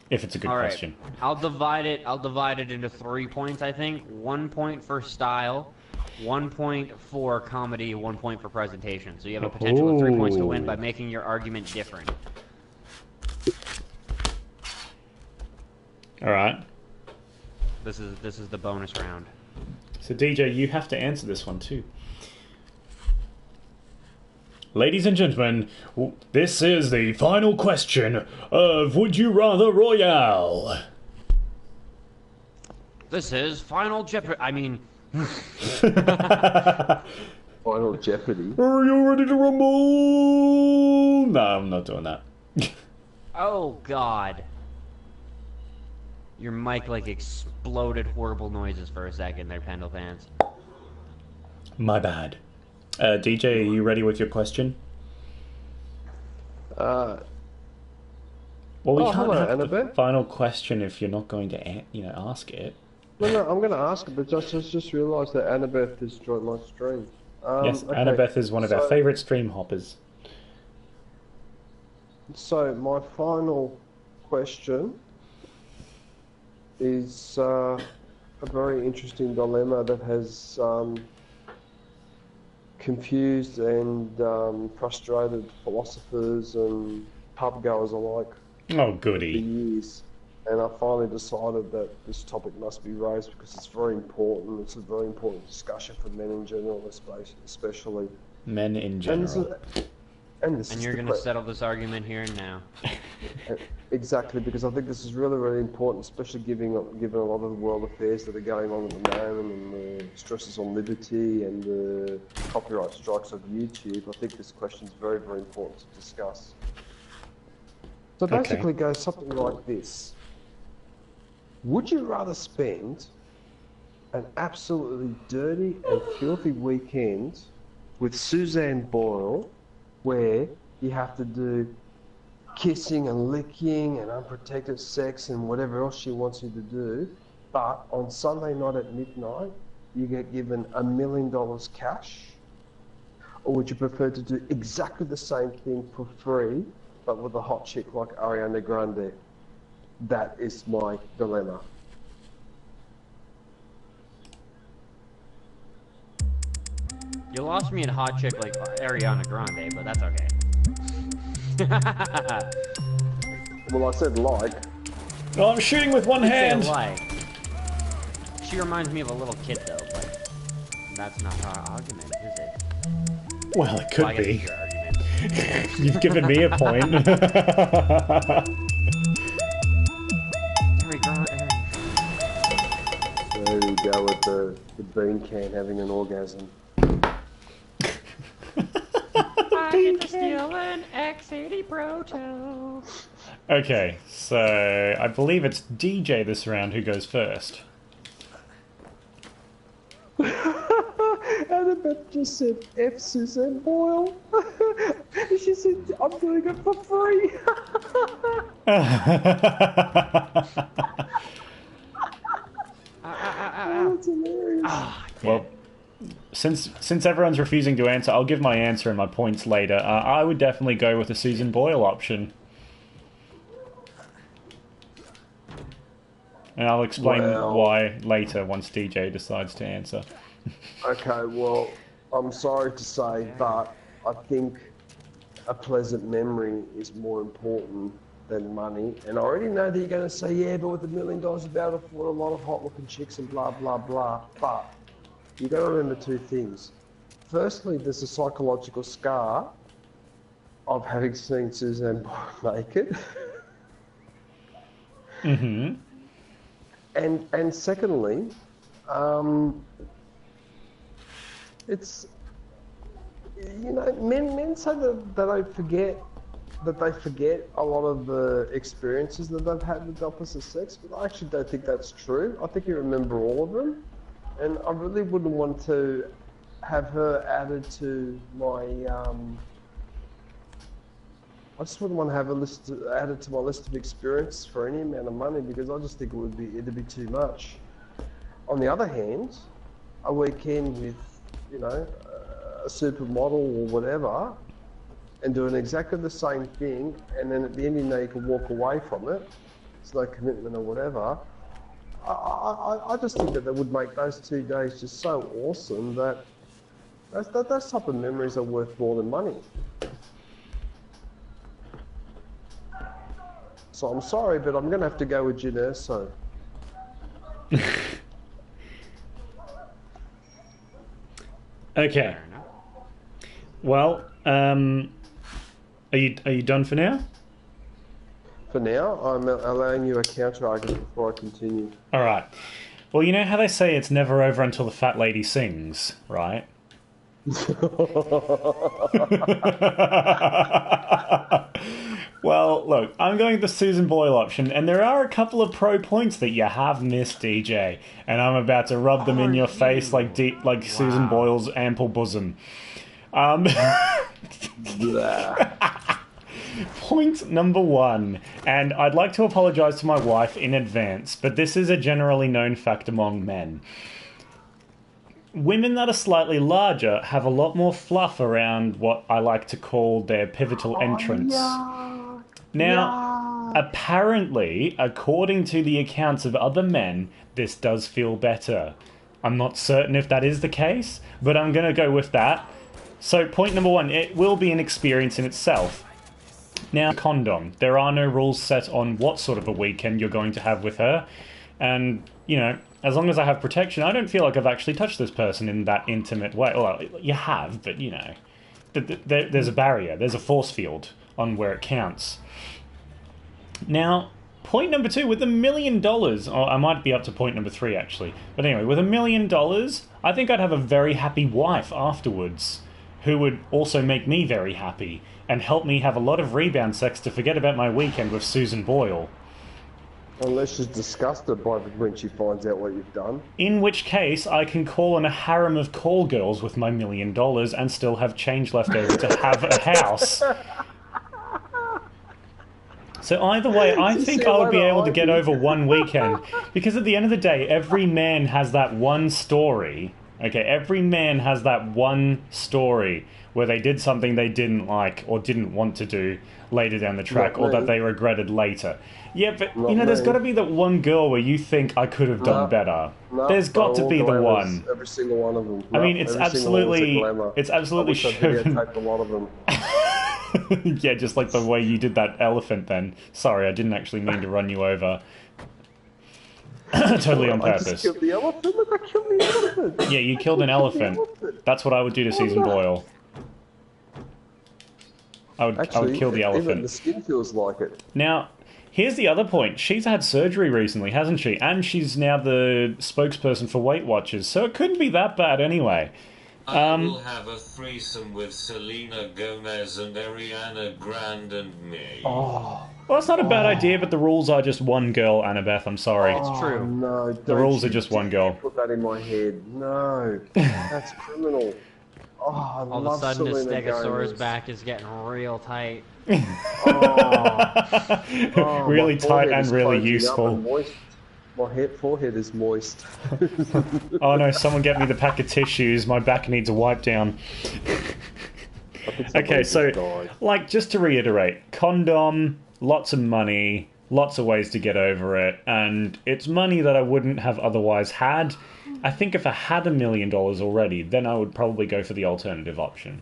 If it's a good All right. question. I'll divide it into 3 points, I think. 1 point for style, 1 point for comedy, 1 point for presentation. So you have a potential of 3 points to win by making your argument different. All right. This is the bonus round. So DJ, you have to answer this one too. Ladies and gentlemen, this is the final question of Would You Rather Royale. This is Final Jeopardy. I mean, Final Jeopardy. Are you ready to rumble? No, I'm not doing that. oh god. Your mic like exploded horrible noises for a second there, Pendle fans. My bad. DJ, are you ready with your question? Uh, Well, we Oh, can't hello, have the Annabeth. final question if you're not going to, ask it. no, I'm going to ask it, but just realised that Annabeth has joined my stream. Yes, Okay, Annabeth is one of our so- favourite stream hoppers. So, my final question is a very interesting dilemma that has confused and frustrated philosophers and pub goers alike Oh, for goody. years. And I finally decided that this topic must be raised because it's very important. It's a very important discussion for men in general, especially. Men in general. And And you're going to settle this argument here and now. Exactly, because I think this is really, really important, especially given a lot of the world affairs that are going on at the moment and the stresses on liberty and the copyright strikes of YouTube. I think this question is very, very important to discuss. So basically it goes something like this. Would you rather spend an absolutely dirty and filthy weekend with Suzanne Boyle where you have to do kissing and licking and unprotected sex and whatever else she wants you to do, but on Sunday night at midnight you get given $1 million cash? Or would you prefer to do exactly the same thing for free but with a hot chick like Ariana Grande? That is my dilemma. You lost me in hot chick like Ariana Grande, but that's okay. Well, I said like. Oh, I'm shooting with one hand! Like. She reminds me of a little kid though, but that's not our argument, is it? Well, it could Well, I guess be. it's your argument. You've given me a point. There we go with the bean can having an orgasm. I get to steal an X80 Proto. Okay, so I believe it's DJ this round who goes first. Annabeth just said F Suzanne Boyle. She said I'm doing it for free. That's hilarious. Well, since everyone's refusing to answer, I'll give my answer and my points later. I would definitely go with the Susan Boyle option. And I'll explain Well- why later once DJ decides to answer. Okay, well, I'm sorry to say, but I think a pleasant memory is more important than money. And I already know that you're going to say, yeah, but with $1 million, you'll be able to afford a lot of hot-looking chicks and blah, blah, blah. But you've got to remember two things. Firstly, there's a psychological scar of having seen Suzanne Boyle naked. Mm-hmm. And secondly, it's, you know, men say that they forget a lot of the experiences that they've had with the opposite sex, but I actually don't think that's true. I think you remember all of them, and I really wouldn't want to have her added to my. I just wouldn't want to have added to my list of experiences for any amount of money, because I just think it'd be too much. On the other hand, a weekend with, you know, a supermodel or whatever, and doing exactly the same thing, and then at the end you know you can walk away from it, it's no commitment or whatever. I just think that would make those 2 days just so awesome that those type of memories are worth more than money. So I'm sorry, but I'm going to have to go with Gin Urso. Okay. Well, are you done for now? For now, I'm allowing you a counter argument before I continue. All right. Well, you know how they say it's never over until the fat lady sings, right? Well, look, I'm going the Susan Boyle option, and there are a couple of pro points that you have missed, DJ, and I'm about to rub them in your face like Susan Boyle's ample bosom. Point number one, and I'd like to apologise to my wife in advance, but this is a generally known fact among men. Women that are slightly larger have a lot more fluff around what I like to call their pivotal entrance. Now, apparently, according to the accounts of other men, this does feel better. I'm not certain if that is the case, but I'm going to go with that. So, point number one, it will be an experience in itself. Now, condom. There are no rules set on what sort of a weekend you're going to have with her. And, you know, as long as I have protection, I don't feel like I've actually touched this person in that intimate way. Well, you have, but, you know, there's a barrier. There's a force field on where it counts. Now, point number two, with $1 million, or I might be up to point number three, actually. But anyway, with $1 million, I think I'd have a very happy wife afterwards, who would also make me very happy, and help me have a lot of rebound sex to forget about my weekend with Susan Boyle. Unless she's disgusted by when she finds out what you've done. In which case, I can call in a harem of call girls with my $1 million and still have change left over to have a house. So either way, I think I would be able to get over one weekend. Because at the end of the day, every man has that one story. Okay, every man has that one story where they did something they didn't like or didn't want to do later down the track, or that they regretted later. Yeah, but, you know, there's got to be that one girl where you think I could have done better. There's got to be the one. Every single one of them. I mean, it's absolutely shown. I a lot of them. Yeah, just like the way you did that elephant then. Sorry, I didn't actually mean to run you over. Totally on purpose. I just killed the elephant. Look, I killed the elephant. Yeah, you killed an elephant. That's what I would do to Susan Boyle. I would kill the elephant. Even the skin feels like it. Now, here's the other point. She's had surgery recently, hasn't she? And she's now the spokesperson for Weight Watchers, so it couldn't be that bad anyway. I will have a threesome with Selena Gomez and Ariana Grande and me. Oh. Well, that's not a bad idea, but the rules are just one girl, Annabeth. I'm sorry. It's true. No, The rules are just one girl. Put that in my head. No, that's criminal. Oh, I All of love a sudden, the Selena Stegosaurus Gomez. back is getting real tight. Really my tight forehead and is really closing up useful. and moist. My forehead is moist. Oh no, someone get me the pack of tissues. My back needs a wipe down. Okay, so, like, just to reiterate, condom, lots of money, lots of ways to get over it, and it's money that I wouldn't have otherwise had. I think if I had $1 million already, then I would probably go for the alternative option.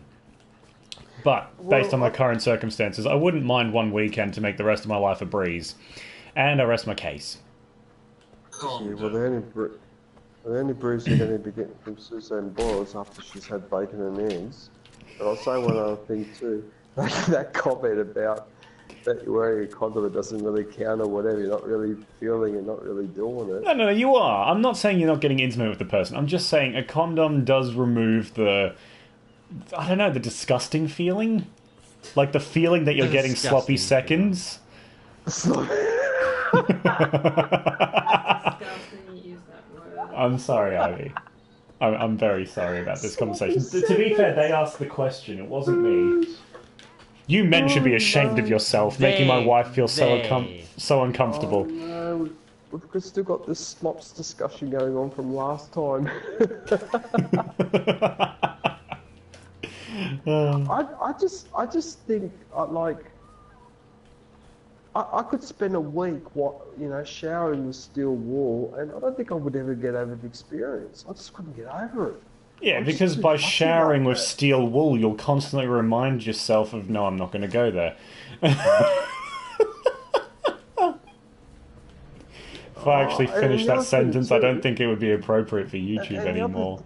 But, based on my current circumstances, I wouldn't mind one weekend to make the rest of my life a breeze. And I rest my case. Yeah, well, the only breeze you're going to be getting from Suzanne Boyle is after she's had bacon and eggs. But I'll say one other thing too. That comment about that you're wearing a condom, it doesn't really count or whatever. You're not really feeling it, not really doing it. No, you are. I'm not saying you're not getting intimate with the person. I'm just saying a condom does remove the... I don't know, the disgusting feeling? Like the feeling that you're getting sloppy seconds? I'm sorry, Ivy. I'm very sorry about this conversation. To be fair, they asked the question. It wasn't me. You men should be ashamed of yourself, making my wife feel so uncomfortable. Oh, no. We've still got this slops discussion going on from last time. I just think I could spend a week showering with steel wool, and I don't think I would ever get over the experience. I just couldn't get over it. Yeah, because by showering with steel wool, you'll constantly remind yourself of, no, I'm not going to go there. If I actually finish that sentence, I don't think it would be appropriate for YouTube anymore.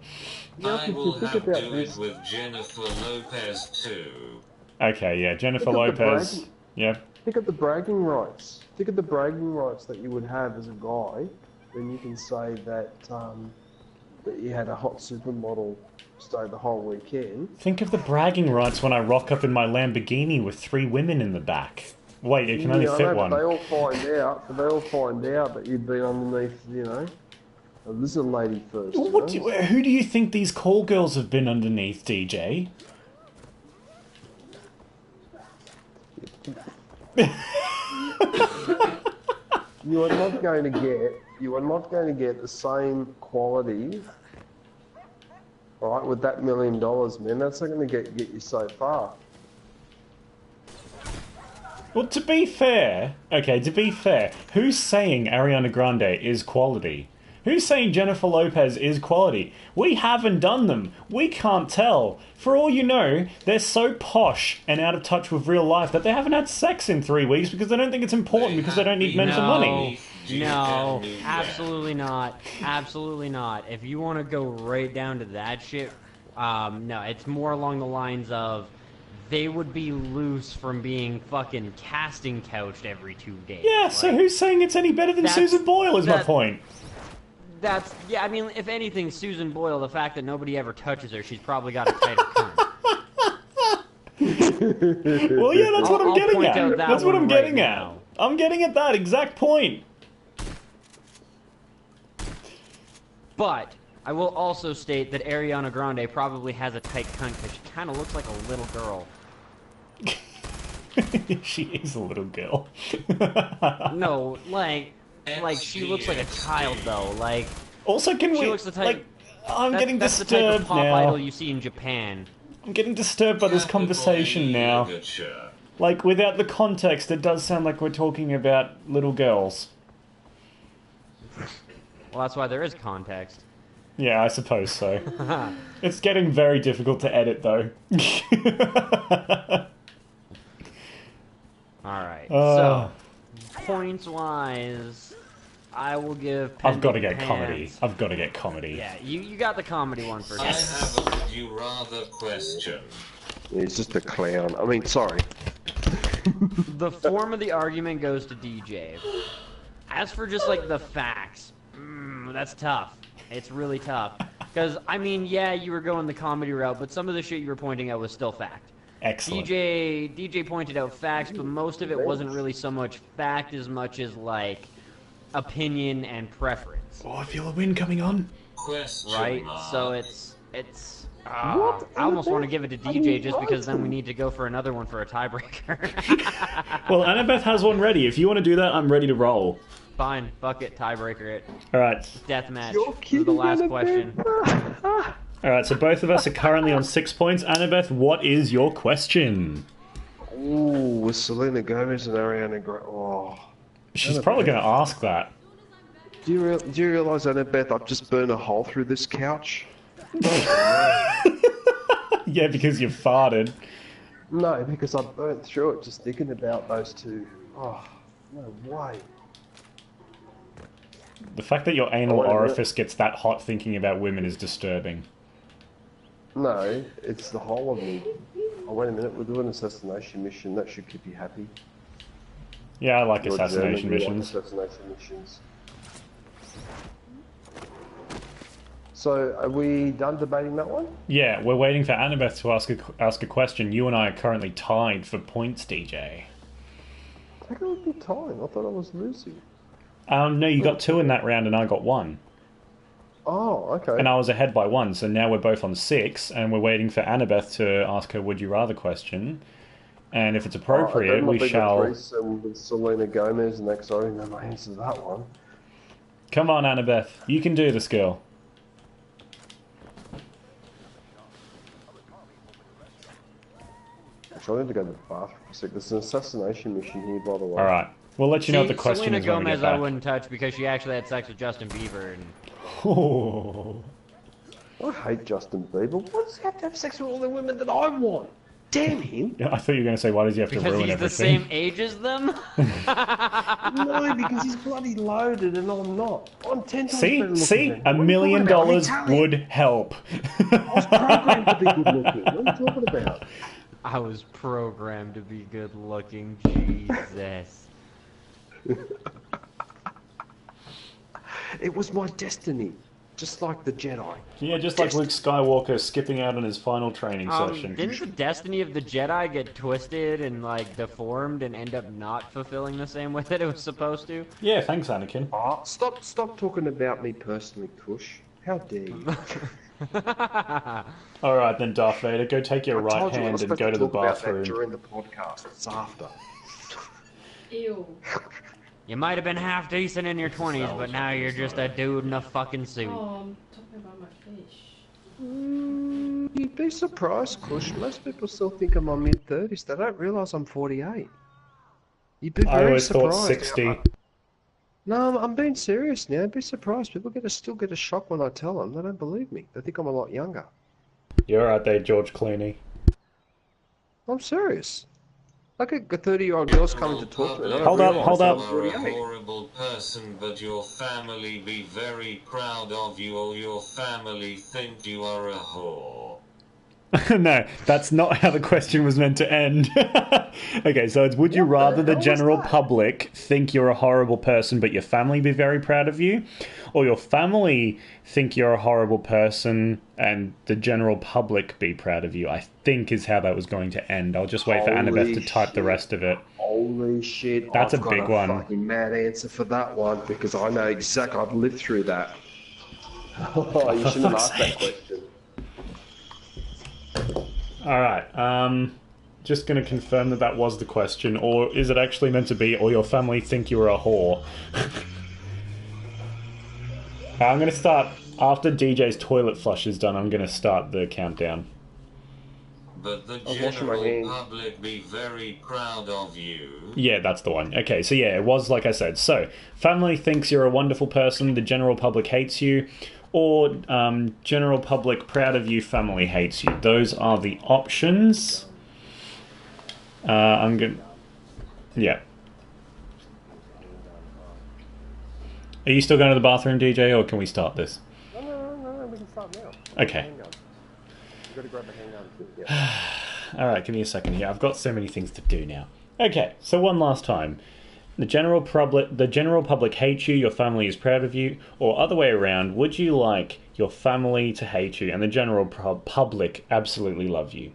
I will have do it with Jennifer Lopez too. Okay, yeah, Jennifer Lopez. Yeah. Think of the bragging rights. Think of the bragging rights that you would have as a guy when you can say that that you had a hot supermodel stay the whole weekend. Think of the bragging rights when I rock up in my Lamborghini with 3 women in the back. Wait, it can only fit one. They all find out that you've been underneath, a lizard lady first. Who do you think these call girls have been underneath, DJ? You are not going to get the same quality, right, with that $1 million, man. That's not going to get you so far. Well, to be fair, who's saying Ariana Grande is quality? Who's saying Jennifer Lopez is quality? We haven't done them. We can't tell. For all you know, they're so posh and out of touch with real life that they haven't had sex in 3 weeks because they don't think it's important because they don't need men for money. No, absolutely not. Absolutely not. If you want to go right down to that shit, no, it's more along the lines of they would be loose from being fucking casting couched every 2 days. Yeah, so who's saying it's any better than Susan Boyle is my point. I mean, if anything, Susan Boyle, the fact that nobody ever touches her, she's probably got a tighter cunt. Well, yeah, that's what I'm getting at. That's what I'm getting at. now. I'm getting at that exact point. But I will also state that Ariana Grande probably has a tight cunt because she kind of looks like a little girl. She is a little girl. No, like she looks like a child though. Like also, can we? She looks the type. I'm getting that's disturbed the type of pop now. idol you see in Japan. I'm getting disturbed by this conversation now. Like, without the context, it does sound like we're talking about little girls. Well, that's why there is context. Yeah, I suppose so. It's getting very difficult to edit, though. Alright, so, points-wise, I will give I've got to get comedy. I've got to get comedy. Yeah, you got the comedy one first. I have a would you rather question. Yeah, he's just a clown. I mean, sorry. The form of the argument goes to DJ. As for just, like, the facts, that's tough. It's really tough. Because, I mean, yeah, you were going the comedy route, but some of the shit you were pointing out was still fact. Excellent. DJ pointed out facts, but most of it wasn't really so much fact as much as, like, opinion and preference. Oh, I feel a wind coming on. Question right? mark. So it's I almost want to give it to DJ just because then we need to go for another one for a tiebreaker. Well, Annabeth has one ready. If you want to do that, I'm ready to roll. Fine, fuck it, tiebreaker it. Alright. Deathmatch. This is the last question. Alright, so both of us are currently on 6 points. Annabeth, what is your question? Ooh, with Selena Gomez and Ariana Grande. Oh. She's probably going to ask that. Do you realise, Annabeth, I've just burned a hole through this couch? Yeah, because you farted. No, because I burnt through it just thinking about those two. Oh, no way. The fact that your anal wait a minute. orifice gets that hot thinking about women is disturbing. No, it's the whole of me. Oh, wait a minute, we're doing an assassination mission. That should keep you happy. Yeah, I like You're assassination German, you like missions. assassination missions. So, are we done debating that one? Yeah, we're waiting for Annabeth to ask a question. You and I are currently tied for points, DJ. I think it would be time. I thought I was losing. No, you got 2 in that round and I got 1. Oh, okay. And I was ahead by 1, so now we're both on 6, and we're waiting for Annabeth to ask her would you rather question. And if it's appropriate, we shall... With Selena Gomez next. I already know my answer to that one. Come on, Annabeth. You can do this, girl. Actually, I need to go to the bathroom for a sec. There's an assassination mission here, by the way. Alright. We'll let you know what the question Selena is when we Gomez get back. I wouldn't touch because she actually had sex with Justin Bieber. And... Oh. I hate Justin Bieber. Why does he have to have sex with all the women that I want? Damn him! I thought you were going to say, why does he have to because ruin he's everything? the same age as them? No, because he's bloody loaded and I'm not. I'm 10 times better looking See? than him. $1 million would help. I was programmed to be good looking. What are you talking about? I was programmed to be good looking. Jesus. It was my destiny. Just like the Jedi. Yeah, just like Luke Skywalker skipping out on his final training session. Didn't the destiny of the Jedi get twisted and like deformed and end up not fulfilling the same way that it was supposed to? Yeah, thanks, Anakin. Oh, stop talking about me personally, Kush. How dare you? Alright then, Darth Vader, go take your I right told you I hand was and supposed go to to the talk about that bathroom. during the podcast. It's after. Ew. You might have been half decent in your 20s, but now you're just a dude in a fucking suit. Oh, I'm talking about my fish. You'd be surprised, Kush. Most people still think I'm on mid-30s. They don't realise I'm 48. You'd be I very always surprised. thought 60. No, I'm being serious now. Be surprised. People still get a shock when I tell them. They don't believe me. They think I'm a lot younger. You're right there, George Clooney. I'm serious. I get 30-year-old girls coming to talk to me. Hold up, hold up. You are a horrible person, but your family be very proud of you, or your family think you are a whore. No, that's not how the question was meant to end. Okay, so it's would you rather the general public think you're a horrible person but your family be very proud of you? Or your family think you're a horrible person and the general public be proud of you, I think is how that was going to end. I'll just wait for Annabeth to type the rest of it. Holy shit. That's I've a big one. got a fucking mad answer for that one because I know exactly. I've lived through that. Oh, you shouldn't have asked that question. Alright, just going to confirm that was the question, or is it actually meant to be, or your family think you're a whore? I'm going to start, after DJ's toilet flush is done, I'm going to start the countdown. But the washing my general hands. public be very proud of you. Yeah, that's the one. Okay, so yeah, it was like I said. So, family thinks you're a wonderful person, the general public hates you, or general public proud of you, family hates you. Those are the options. I'm going to... Yeah. Are you still going to the bathroom, DJ, or can we start this? No, we can start now. Okay. You've got to grab the handgun too. Yeah. Alright, give me a second here. I've got so many things to do now. Okay, so one last time. The general public hates you, your family is proud of you, or other way around, would you like your family to hate you and the general public absolutely love you?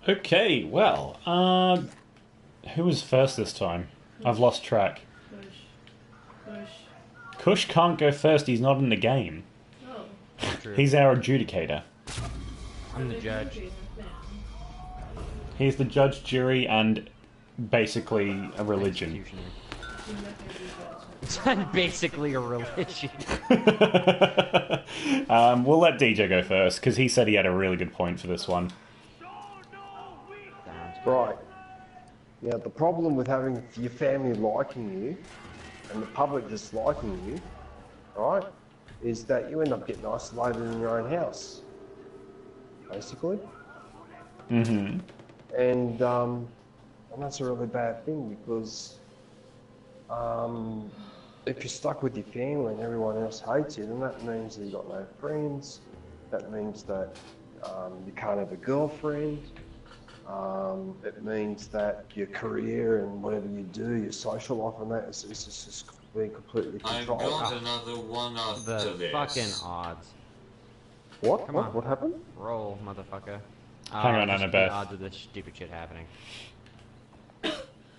Okay, well, who was first this time? I've lost track. Push. Kush can't go first, he's not in the game. Oh. True. He's our adjudicator. I'm the judge. He's the judge, jury, and basically a religion. Executioner. It's basically a religion. We'll let DJ go first, because he said he had a really good point for this one. Right. Now, the problem with having your family liking you and the public disliking you, right, is that you end up getting isolated in your own house, basically. Mm-hmm. And that's a really bad thing because if you're stuck with your family and everyone else hates you, then that means that you've got no friends. That means that you can't have a girlfriend. It means that your career and whatever you do, your social life and that, is just being completely I've controlled. got another one after The this. fucking odds. What? Come on. What happened? Roll, motherfucker. Hang on, just the Annabeth. odds of this stupid shit happening.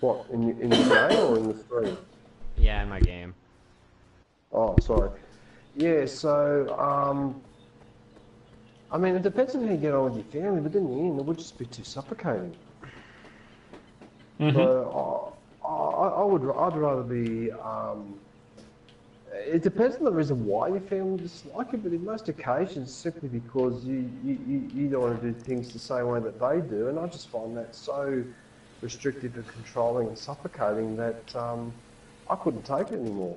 What, in the game or in the stream? Yeah, in my game. Oh, sorry. Yeah, so, I mean, it depends on how you get on with your family, but in the end, it would just be too suffocating. Mm-hmm. So, I'd rather be, it depends on the reason why your family dislike you, but in most occasions, simply because you don't want to do things the same way that they do, and I just find that so restrictive and controlling and suffocating that I couldn't take it anymore.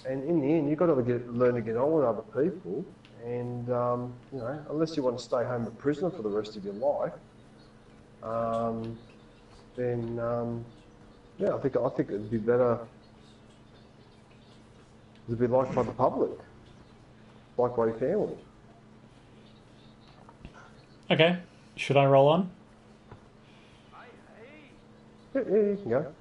And in the end, you've got to learn to get on with other people, and you know, unless you want to stay home a prisoner for the rest of your life, then yeah, I think it'd be better to be liked by the public, liked by your family. Okay, should I roll on? Yeah, you can go.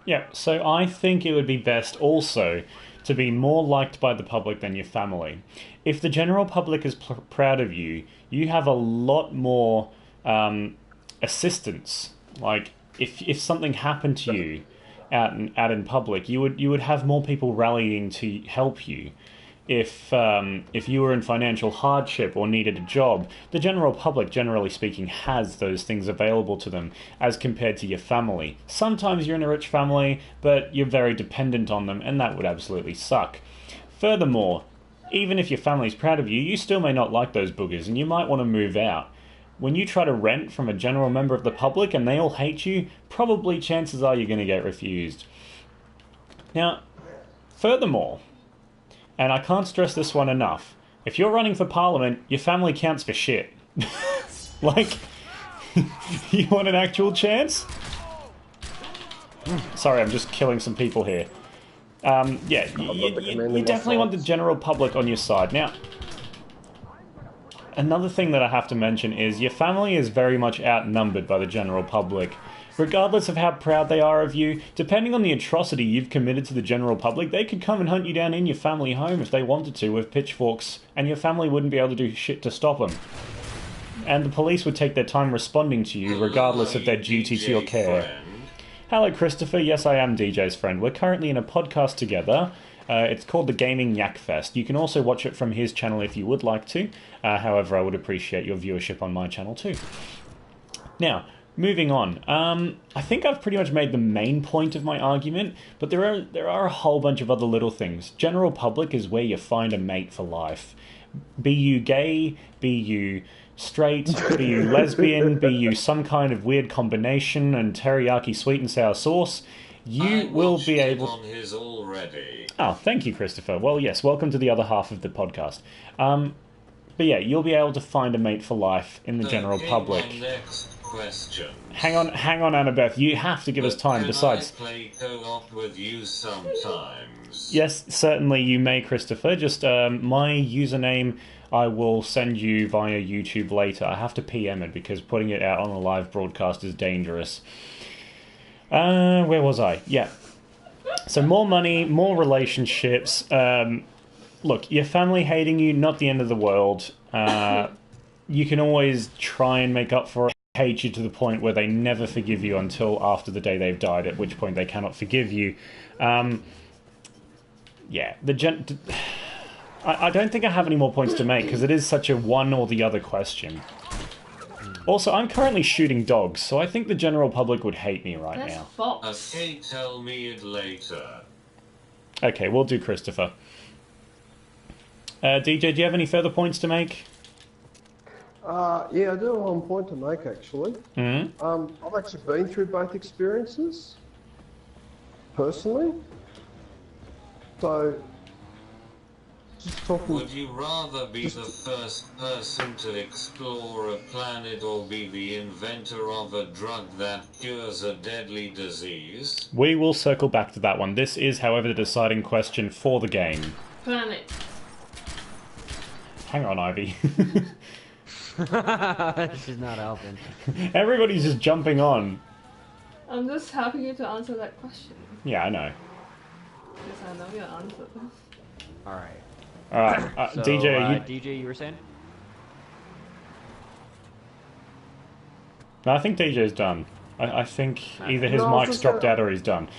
Yeah, so I think it would be best also to be more liked by the public than your family. If the general public is proud of you, you have a lot more assistance. Like, if something happened to you out in public, you would have more people rallying to help you. If you were in financial hardship or needed a job, the general public, generally speaking, has those things available to them as compared to your family. Sometimes you're in a rich family, but you're very dependent on them, and that would absolutely suck. Furthermore, even if your family's proud of you, you still may not like those boogers, and you might want to move out. When you try to rent from a general member of the public and they all hate you, probably chances are you're going to get refused. Now, furthermore, and I can't stress this one enough, if you're running for parliament, your family counts for shit. Like, you want an actual chance? Sorry, I'm just killing some people here. Yeah, you definitely want the general public on your side. Now, another thing that I have to mention is your family is very much outnumbered by the general public. Regardless of how proud they are of you, depending on the atrocity you've committed to the general public, they could come and hunt you down in your family home if they wanted to with pitchforks, and your family wouldn't be able to do shit to stop them. And the police would take their time responding to you, regardless of their duty to your care. Hello, Christopher. Yes, I am DJ's friend. We're currently in a podcast together. It's called The Gaming Yak Fest. You can also watch it from his channel if you would like to. However, I would appreciate your viewership on my channel too. Now, moving on. I think I've pretty much made the main point of my argument, but there are a whole bunch of other little things. General public is where you find a mate for life. Be you gay, be you straight, be you lesbian, be you some kind of weird combination and teriyaki sweet and sour sauce, you will be able... on his already. Oh, thank you, Christopher. Well, yes, welcome to the other half of the podcast. But yeah, you'll be able to find a mate for life in the general public. My next question. Hang on, Annabeth. You have to give us time. Besides, Can I play co-op with you sometimes? yes, certainly you may, Christopher. Just my username I will send you via YouTube later. I have to PM it because putting it out on a live broadcast is dangerous. Where was I? Yeah. So more money, more relationships. Look, your family hating you, not the end of the world. You can always try and make up for it. hate you to the point where they never forgive you until after the day they've died, at which point they cannot forgive you. Yeah, I don't think I have any more points to make, because it is such a one or the other question. Also, I'm currently shooting dogs, so I think the general public would hate me right That's now. Fox. Okay, tell me it later. Okay, we'll do Christopher. DJ, do you have any further points to make? Yeah, I do have one point to make, actually. I've actually been through both experiences, personally. So, just talking... Would you rather be the first person to explore a planet or be the inventor of a drug that cures a deadly disease? We will circle back to that one. This is, however, the deciding question for the game. Planet. Hang on, Ivy. She's not helping. Everybody's just jumping on. I'm just helping you to answer that question. Yeah, I know. Because I know your answer. Alright. Alright, So, DJ, DJ, you were saying? No, I think DJ's done. I think either his No, I was mic's just dropped gonna- out or he's done.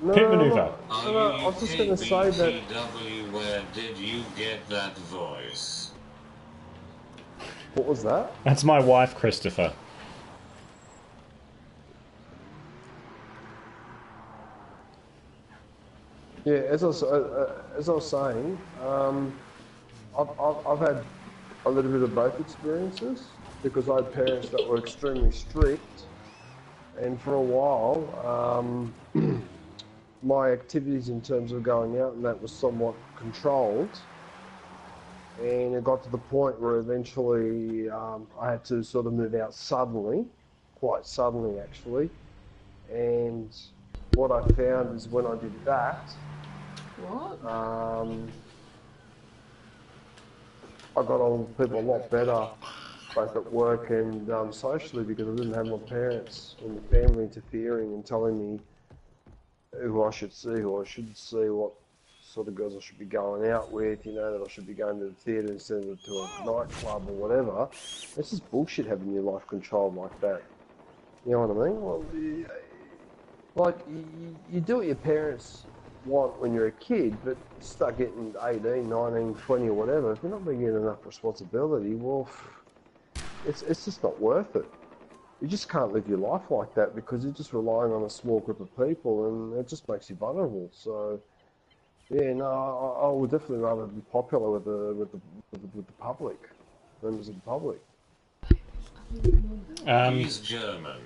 No, Pit no, no, maneuver. no, no, I was just going to say that... KBTW, where did you get that voice? What was that? That's my wife, Christopher. Yeah, as I was saying, I've had a little bit of both experiences because I had parents that were extremely strict, and for a while, my activities in terms of going out and that was somewhat controlled, and it got to the point where eventually I had to sort of move out suddenly, quite suddenly actually, and what I found is when I did that, What? I got on with people a lot better, both at work and socially, because I didn't have my parents and the family interfering and telling me who I should see, who I shouldn't see, what sort of girls I should be going out with, you know, that I should be going to the theatre instead of to a nightclub or whatever. It's just bullshit having your life controlled like that. You know what I mean? Well, you do what your parents want when you're a kid, but start getting 18, 19, 20 or whatever, if you're not being given enough responsibility, well, it's just not worth it. You just can't live your life like that because you're just relying on a small group of people, and it just makes you vulnerable. So, yeah, no, I would definitely rather be popular with the public, members of the public. He's German.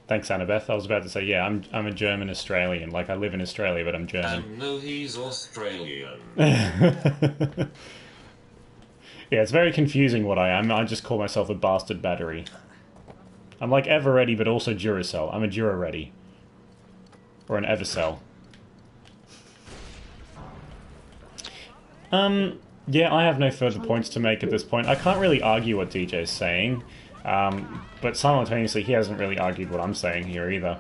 Thanks, Annabeth. I was about to say, yeah, I'm a German Australian. Like, I live in Australia, but I'm German. No, he's Australian. Yeah, it's very confusing what I am. I just call myself a bastard battery. I'm like Everready, but also Duracell. I'm a Dura-Ready. Or an Evercell. Yeah, I have no further points to make at this point. I can't really argue what DJ's saying. But simultaneously, he hasn't really argued what I'm saying here either.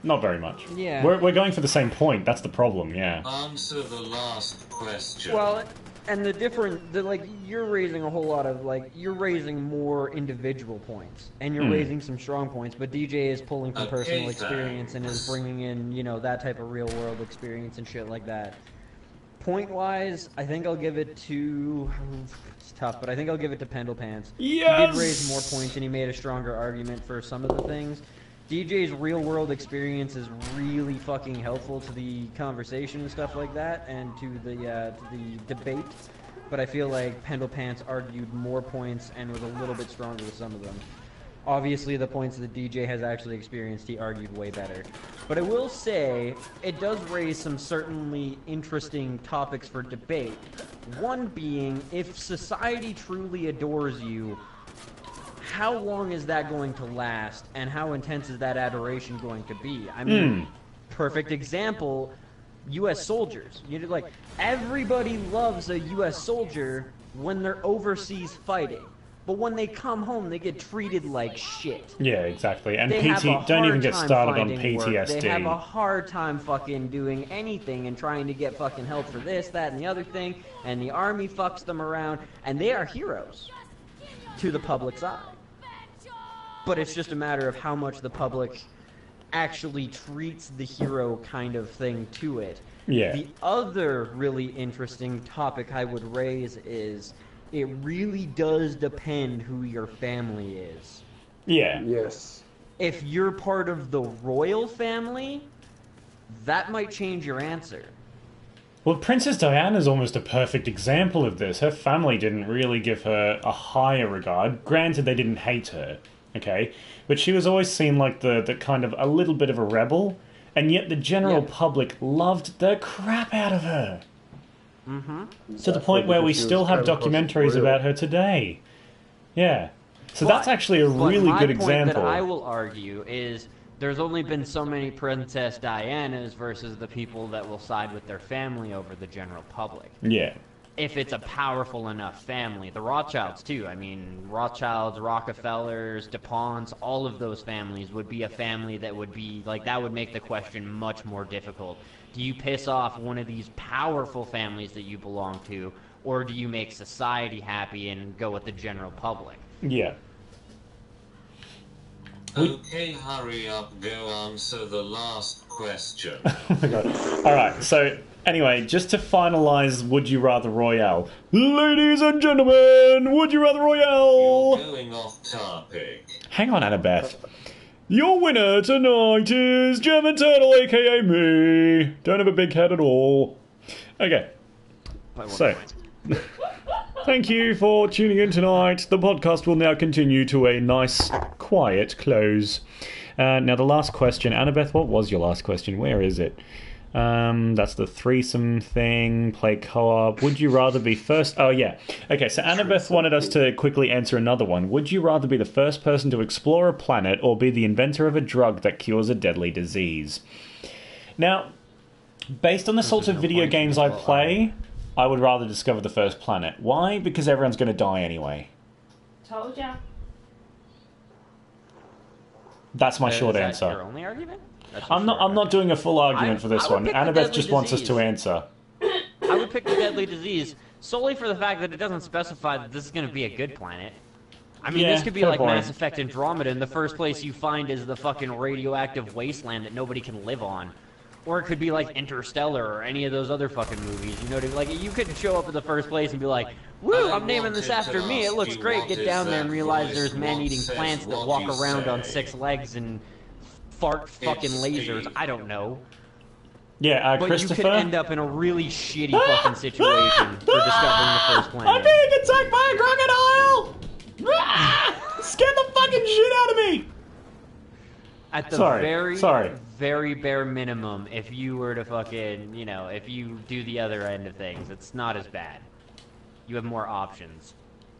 Not very much. Yeah. We're going for the same point. That's the problem. Yeah. Answer the last question. Well, and you're raising a whole lot of, you're raising more individual points, and you're raising some strong points, but DJ is pulling from personal experience and is bringing in, that type of real-world experience and shit like that. Point-wise, I think I'll give it to... It's tough, but I think I'll give it to Pendle Pants. Yes! He did raise more points, and he made a stronger argument for some of the things. DJ's real-world experience is really fucking helpful to the conversation and stuff like that, and to the debate. But I feel like Pendle Pants argued more points and was a little bit stronger with some of them. Obviously, the points that DJ has actually experienced, he argued way better. But I will say, it does raise some certainly interesting topics for debate. One being, if society truly adores you, how long is that going to last, and how intense is that adoration going to be? I mean, perfect example, U.S. soldiers. Everybody loves a U.S. soldier when they're overseas fighting. But when they come home, they get treated like shit. Yeah, exactly. And They have a don't even hard get time started on finding work. PTSD. They have a hard time fucking doing anything and trying to get fucking help for this, that, and the other thing. And the army fucks them around. And they are heroes to the public's eye. but it's just a matter of how much the public actually treats the hero kind of thing to it. Yeah. The other really interesting topic I would raise is it really does depend who your family is. Yeah. Yes. If you're part of the royal family, that might change your answer. Well, Princess Diana's almost a perfect example of this. Her family didn't really give her a higher regard. Granted, they didn't hate her, okay? But she was always seen like the kind of a little bit of a rebel, and yet the general public loved the crap out of her. Mm-hmm. To the point where we still have documentaries about her today. Yeah. So that's actually a really good example. My point that I will argue is there's only been so many Princess Dianas versus the people that will side with their family over the general public. Yeah. If it's a powerful enough family. The Rothschilds, too. I mean, Rothschilds, Rockefellers, DuPonts, all of those families would be a family that would be, like, that would make the question much more difficult. Do you piss off one of these powerful families that you belong to, or do you make society happy and go with the general public? Yeah. Okay, hurry up, go answer the last question. Oh my god. Alright, so anyway, just to finalise Would You Rather Royale. Ladies and gentlemen, Would You Rather Royale! You're going off topic. Hang on, Annabeth. Your winner tonight is German Turtle, aka me. Don't have a big head at all. Okay. So, thank you for tuning in tonight. The podcast will now continue to a nice, quiet close. Now, the last question. Annabeth, what was your last question? Where is it? That's the threesome thing, play co-op. Would you rather be first? Oh, yeah. Okay, so Annabeth wanted us to quickly answer another one. Would you rather be the first person to explore a planet or be the inventor of a drug that cures a deadly disease? Now, based on the sorts of video games I play, I would rather discover the first planet. Why? Because everyone's going to die anyway. Told ya. That's my short answer. Is that your only argument? I'm not doing a full argument for this one. Annabeth just wants us to answer. I would pick the deadly disease solely for the fact that it doesn't specify that this is going to be a good planet. I mean, this could be like Mass Effect Andromeda, and the first place you find is the fucking radioactive wasteland that nobody can live on. Or it could be like Interstellar or any of those other fucking movies. You know, like you could show up at the first place and be like, "Woo, I'm naming this after me. It looks great." Get down there and realize there's man-eating plants that walk around on 6 legs and fart fucking lasers. I don't know. Yeah, but Christopher. you could end up in a really shitty fucking situation for discovering the first planet. I'm being attacked by a crocodile! Scare the fucking shit out of me! At the very bare minimum, if you were to fucking, you know, if you do the other end of things, it's not as bad. You have more options.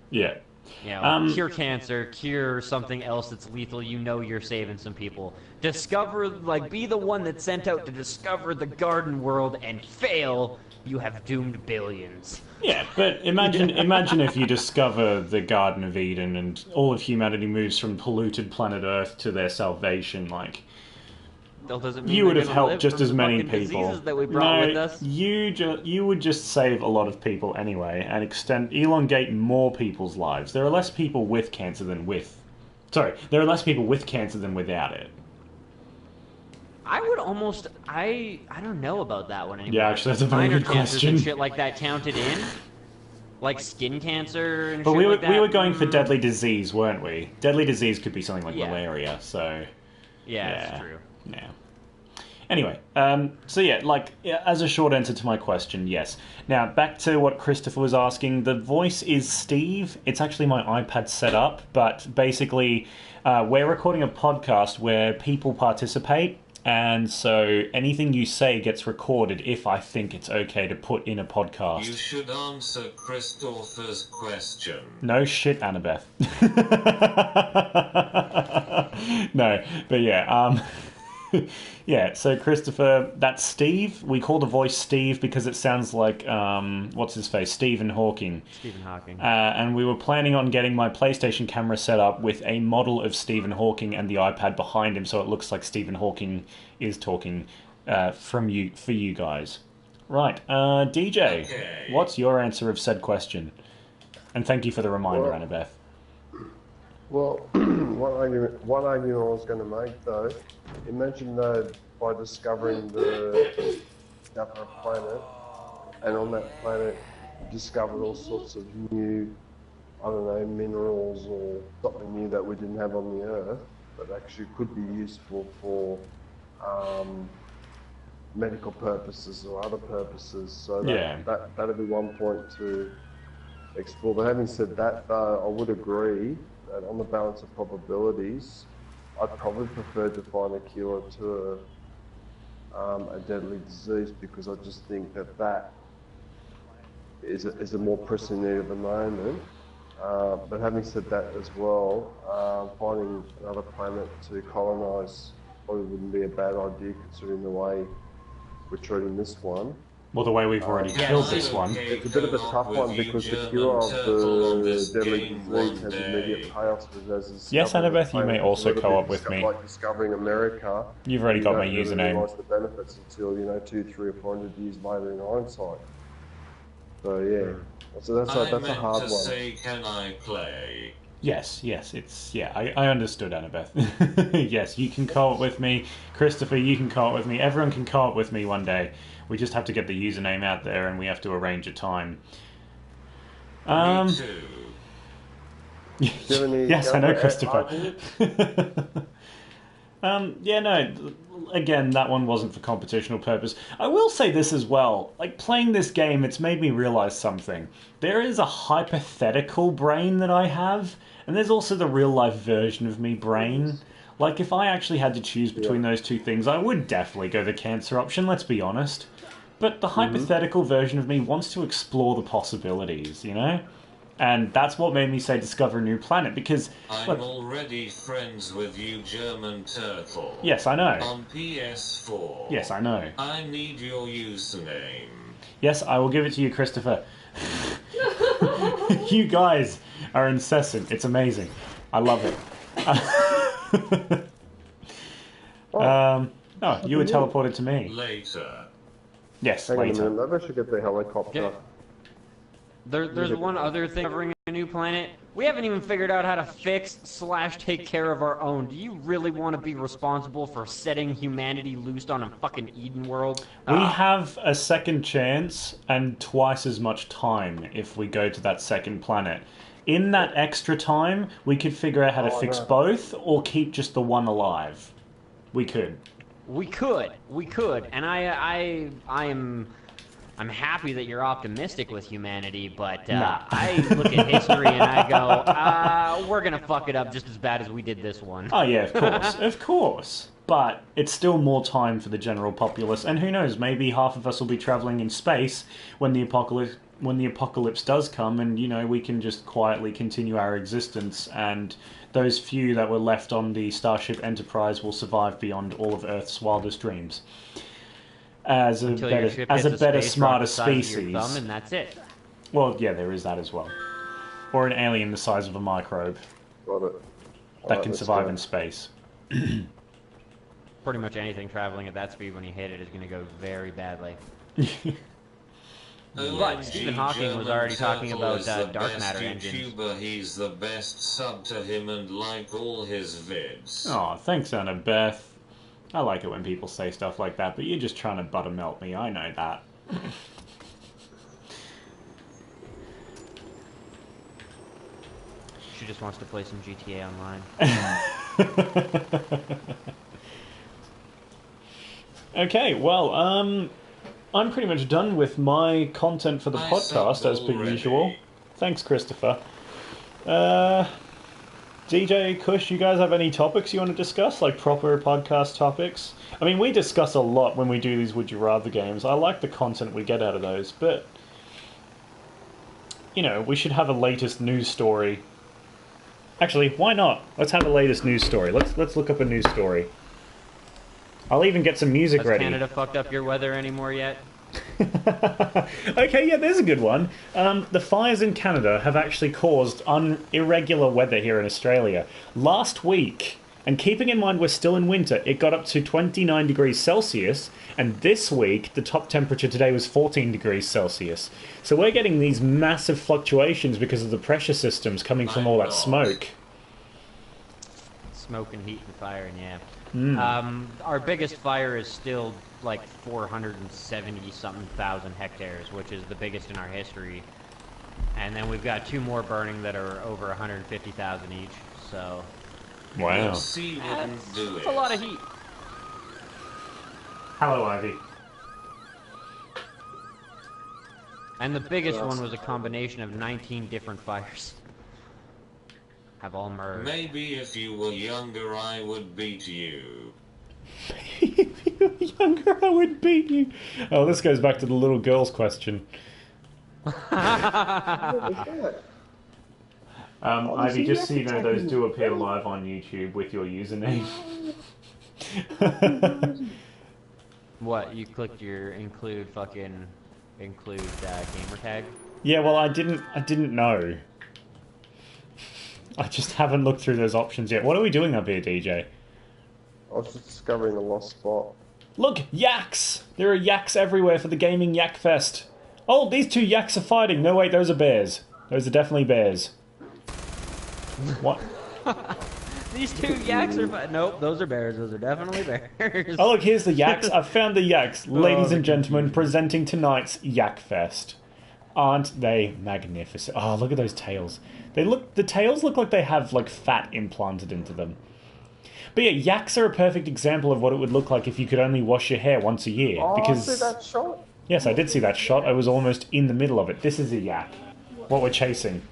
Yeah. You know, cure cancer, cure something else that's lethal, you know you're saving some people. Discover, like, be the one that's sent out to discover the garden world and fail, you have doomed billions. Yeah, but imagine if you discover the Garden of Eden and all of humanity moves from polluted planet Earth to their salvation, like... You would have helped just as many people. That we brought with us. You would just save a lot of people anyway, and elongate more people's lives. There are less people with cancer than with. Sorry, there are less people with cancer than without it. I would almost. I don't know about that one anymore. Yeah, actually, that's a very good question. And shit like that counted in, like skin cancer and. But shit like that. we were going for deadly disease, weren't we? Deadly disease could be something like malaria. So. Yeah, that's true. Yeah. Anyway, so yeah, like, as a short answer to my question, yes. Now, back to what Christopher was asking. The voice is Steve. It's actually my iPad set up, but basically, we're recording a podcast where people participate, and so anything you say gets recorded if I think it's okay to put in a podcast. You should answer Christopher's question. No shit, Annabeth. No, but yeah, yeah, so Christopher, that's Steve. We call the voice Steve because it sounds like, what's his face? Stephen Hawking. Stephen Hawking. And we were planning on getting my PlayStation camera set up with a model of Stephen Hawking and the iPad behind him so it looks like Stephen Hawking is talking for you guys. Right, DJ, what's your answer of said question? And thank you for the reminder, Annabeth. Well, one argument I was going to make though, imagine though by discovering another planet, and on that planet discovered all sorts of new, I don't know, minerals or something new that we didn't have on the Earth, but actually could be useful for medical purposes or other purposes. So that'd be one point to explore. But having said that, though, I would agree that on the balance of probabilities, I'd probably prefer to find a cure to a deadly disease, because I just think that is a more pressing need at the moment. But having said that as well, finding another planet to colonise probably wouldn't be a bad idea, considering the way we're treating this one. Well, the way we've already killed this one. It's a bit of a tough one because the cure of the deadly disease has immediate payoffs. Yes, Annabeth, you may also co-op with me. Like discovering America. You've already got my You don't username. really realise the benefits until 2, 3, or 400 years later in hindsight. So yeah, so that's a hard one. Say, can I play? Yes, I understood, Annabeth. Yes, you can co-op with me. Christopher, you can co-op with me. Everyone can co-op with me one day. We just have to get the username out there and we have to arrange a time. Me too. Yes, I know, Christopher. Again, that one wasn't for competitional purpose. I will say this as well. Like, playing this game, it's made me realise something. There is a hypothetical brain that I have, and there's also the real-life version of me brain. Like, if I actually had to choose between those two things, I would definitely go the cancer option, let's be honest. But the hypothetical version of me wants to explore the possibilities, you know? And that's what made me say discover a new planet, because... I'm already friends with you, German Turtle. Yes, I know. On PS4. Yes, I know. I need your username. Yes, I will give it to you, Christopher. You guys are incessant. It's amazing. I love it. You were teleported to me. Later. Yes, Hang on a later. minute, maybe I should get the helicopter. Yeah. There's one other thing covering a new planet. We haven't even figured out how to fix/take care of our own. Do you really want to be responsible for setting humanity loose on a fucking Eden world? We have a second chance and twice as much time if we go to that second planet. In that extra time, we could figure out how to fix both or keep just the one alive. We could. We could, and I'm happy that you're optimistic with humanity, but I look at history and I go, we're gonna fuck it up just as bad as we did this one. Oh yeah, of course, of course. But it's still more time for the general populace, and who knows, maybe half of us will be traveling in space when the apocalypse does come, and we can just quietly continue our existence, and those few that were left on the Starship Enterprise will survive beyond all of Earth's wildest dreams. As a better, smarter species. Thumb and that's it. Well, yeah, there is that as well. Or an alien the size of a microbe Got it. that can survive in space. Pretty much anything traveling at that speed when you hit it is going to go very badly. But Stephen Hawking was already talking about dark matter engines. He's the best. Sub to him and like all his vids. Oh, thanks, Annabeth. I like it when people say stuff like that, but you're just trying to buttermelt me. I know that. She just wants to play some GTA Online. Okay, well, I'm pretty much done with my content for the podcast, as per usual. Thanks, Christopher. DJ, Kush, you guys have any topics you want to discuss? Like proper podcast topics? I mean, we discuss a lot when we do these Would You Rather games. I like the content we get out of those, but... we should have a latest news story. Actually, why not? Let's have a latest news story. Let's look up a news story. I'll even get some music ready. Has Canada fucked up your weather anymore yet? Okay, yeah, there's a good one. The fires in Canada have actually caused irregular weather here in Australia. Last week, and keeping in mind we're still in winter, it got up to 29 degrees Celsius, and this week, the top temperature today was 14 degrees Celsius. So we're getting these massive fluctuations because of the pressure systems coming from all that smoke. smoke and heat and fire, and yeah. Our biggest fire is still like 470-something thousand hectares, which is the biggest in our history. And then we've got 2 more burning that are over 150,000 each, so... Wow. Sea wouldn't do It's it. a lot of heat. Hello, Ivy. And the biggest one was a combination of 19 different fires. Have all merged. Maybe if you were younger, I would beat you. If you were younger, I would beat you. Oh, this goes back to the little girl's question. What was that? Ivy, just so you know, those do appear live on YouTube with your username. What, you clicked your include gamer tag? Yeah, well, I didn't know. I just haven't looked through those options yet. What are we doing up here, DJ? I was just discovering a lost spot. Look, yaks! There are yaks everywhere for the gaming yak fest. Oh, these 2 yaks are fighting. No, wait, those are bears. Those are definitely bears. What? These 2 yaks are... Nope, those are bears. Those are definitely bears. Oh, look, here's the yaks. I've found the yaks. Ladies the and gentlemen, presenting tonight's Yak Fest. Aren't they magnificent? Oh, look at those tails. The tails look like they have, like, fat implanted into them. But yeah, yaks are a perfect example of what it would look like if you could only wash your hair once a year. Oh, because... I see that shot. Yes, I did see that shot. I was almost in the middle of it. This is a yak. What we're chasing.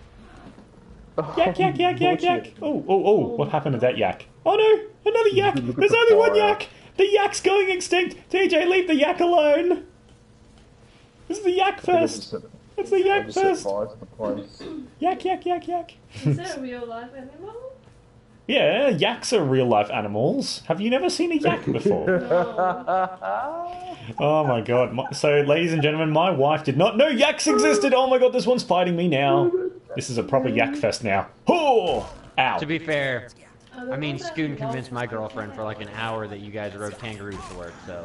Yak, yak, yak, yak, yak. Oh, what happened to that yak? Oh no, another yak. Look at There's the only one fire. yak. The yak's going extinct. TJ, leave the yak alone. This is the yak fest. It's the yak fest. Yak, yak, yak, yak. Is it a real life animal? Yeah, yaks are real life animals. Have you never seen a yak before? No. Oh my god. So, ladies and gentlemen, my wife did not know yaks existed. Oh my god, this one's fighting me now. This is a proper yak fest now. Oh! Ow. To be fair, Are the I mean, ones that Scoon belong convinced to my the girlfriend for like an animal? hour that you guys rode kangaroos to work, so...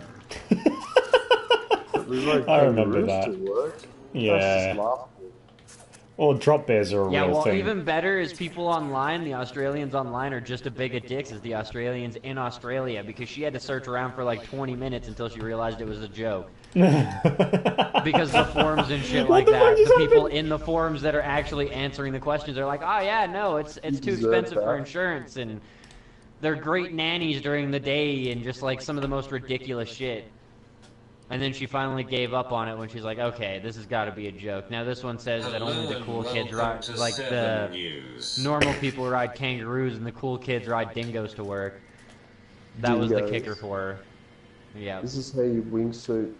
I remember that. Yeah. Or drop bears are a Yeah, real well, thing. even better is people online, the Australians online are just as big of dicks as the Australians in Australia, because she had to search around for like 20 minutes until she realized it was a joke. Because the forums and shit like What the fuck that, just the people happened? in the forums that are actually answering the questions are like, oh yeah, no, it's too deserve expensive for that. insurance, and they're great nannies during the day, and just like some of the most ridiculous shit. And then she finally gave up on it when she's like, okay, this has got to be a joke. Now this one says that only the cool kids ride, like the normal people ride kangaroos and the cool kids ride dingoes to work. That was the Dingoes. kicker for her. Yeah. This is how you wingsuit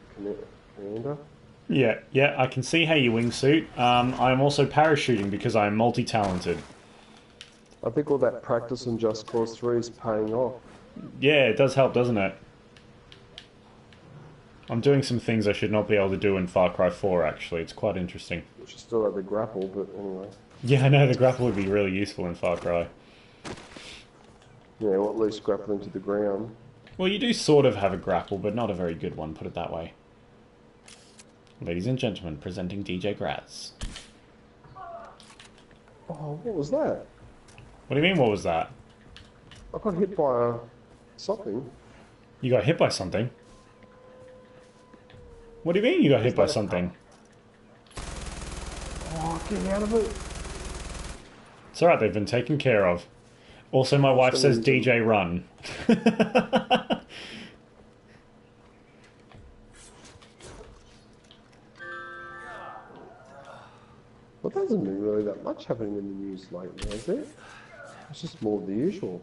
commander. Yeah, I can see how you wingsuit. I'm also parachuting because I'm multi-talented. I think all that practice on Just Cause 3 is paying off. Yeah, it does help, doesn't it? I'm doing some things I should not be able to do in Far Cry 4, actually. It's quite interesting. Which is still at the grapple, but anyway. Yeah, I know, the grapple would be really useful in Far Cry. Yeah, or at least grappling to the ground. Well, you do sort of have a grapple, but not a very good one, put it that way. Ladies and gentlemen, presenting DJ Graz. Oh, what was that? What do you mean, what was that? I got hit by something. You got hit by something? What do you mean you got hit by something? Oh, get out of it. It's alright, they've been taken care of. Also, my wife says DJ run. Well, there hasn't been really that much happening in the news lately, has there? It's just more of the usual.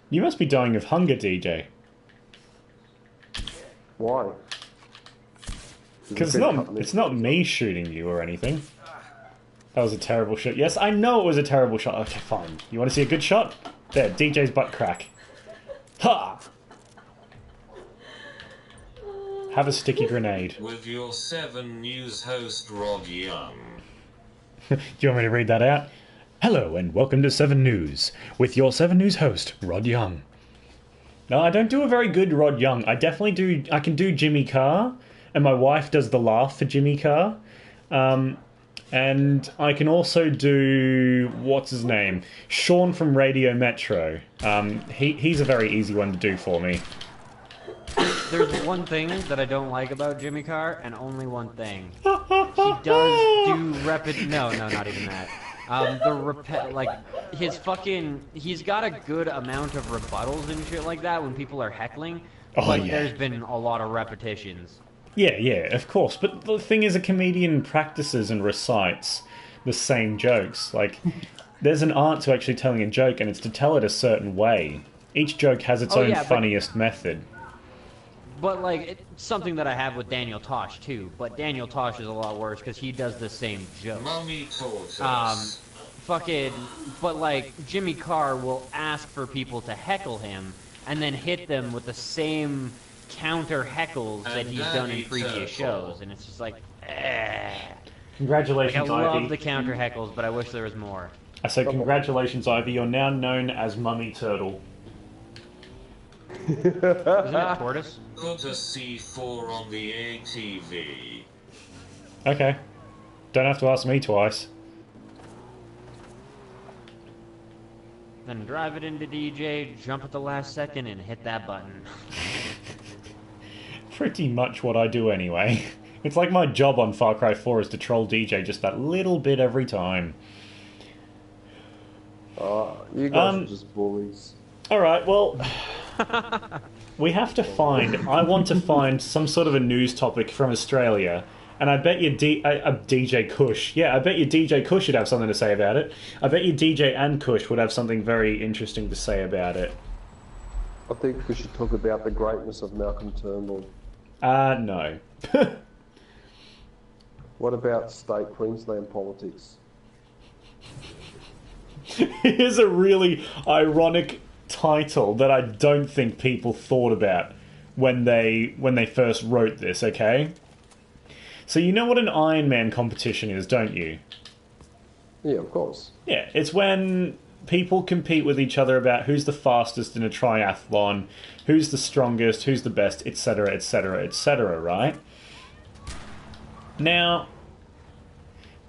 You must be dying of hunger, DJ. Why? Because it's not me shooting you or anything. That was a terrible shot. Yes, I know it was a terrible shot. Okay, fine. You want to see a good shot? There, DJ's butt crack. Ha! Have a sticky grenade. With your 7 News host Rod Young. Do you want me to read that out? Hello and welcome to 7 News with your 7 News host, Rod Young. No, I don't do a very good Rod Young. I can do Jimmy Carr, and my wife does the laugh for Jimmy Carr. And I can also do, what's his name? Sean from Radio Metro. He's a very easy one to do for me. There's one thing that I don't like about Jimmy Carr, and only one thing. He does do no, not even that. He's got a good amount of rebuttals and shit like that when people are heckling, but there's been a lot of repetitions. Yeah, of course. But the thing is, a comedian practices and recites the same jokes. Like, there's an art to actually telling a joke, and it's to tell it a certain way. Each joke has its own funniest method. But, like, it's something that I have with Daniel Tosh, too. But Daniel Tosh is a lot worse, because he does the same joke. Mommy taught us. But, like, Jimmy Carr will ask for people to heckle him, and then hit them with the same counter heckles that he's done in previous shows, and it's just like, Congratulations, I Ivy. love the counter heckles, but I wish there was more. I say congratulations, Ivy. You're now known as Mummy Turtle. Isn't it Tortoise? Put a C4 on the ATV. Okay. Don't have to ask me twice. Then drive it into DJ, jump at the last second, and hit that button. Pretty much what I do anyway. It's like my job on Far Cry 4 is to troll DJ just that little bit every time. You guys are just bullies. Alright, well... we have to find... I want to find some sort of a news topic from Australia, and I bet you DJ Kush. Yeah, I bet you DJ Kush would have something to say about it. I bet you DJ and Kush would have something very interesting to say about it. I think we should talk about the greatness of Malcolm Turnbull. No. What about state Queensland politics? Here's a really ironic title that I don't think people thought about when they first wrote this, okay? So you know what an Ironman competition is, don't you? Yeah, of course. Yeah, it's when people compete with each other about who's the fastest in a triathlon, who's the strongest, who's the best, etc., etc., etc., right? Now,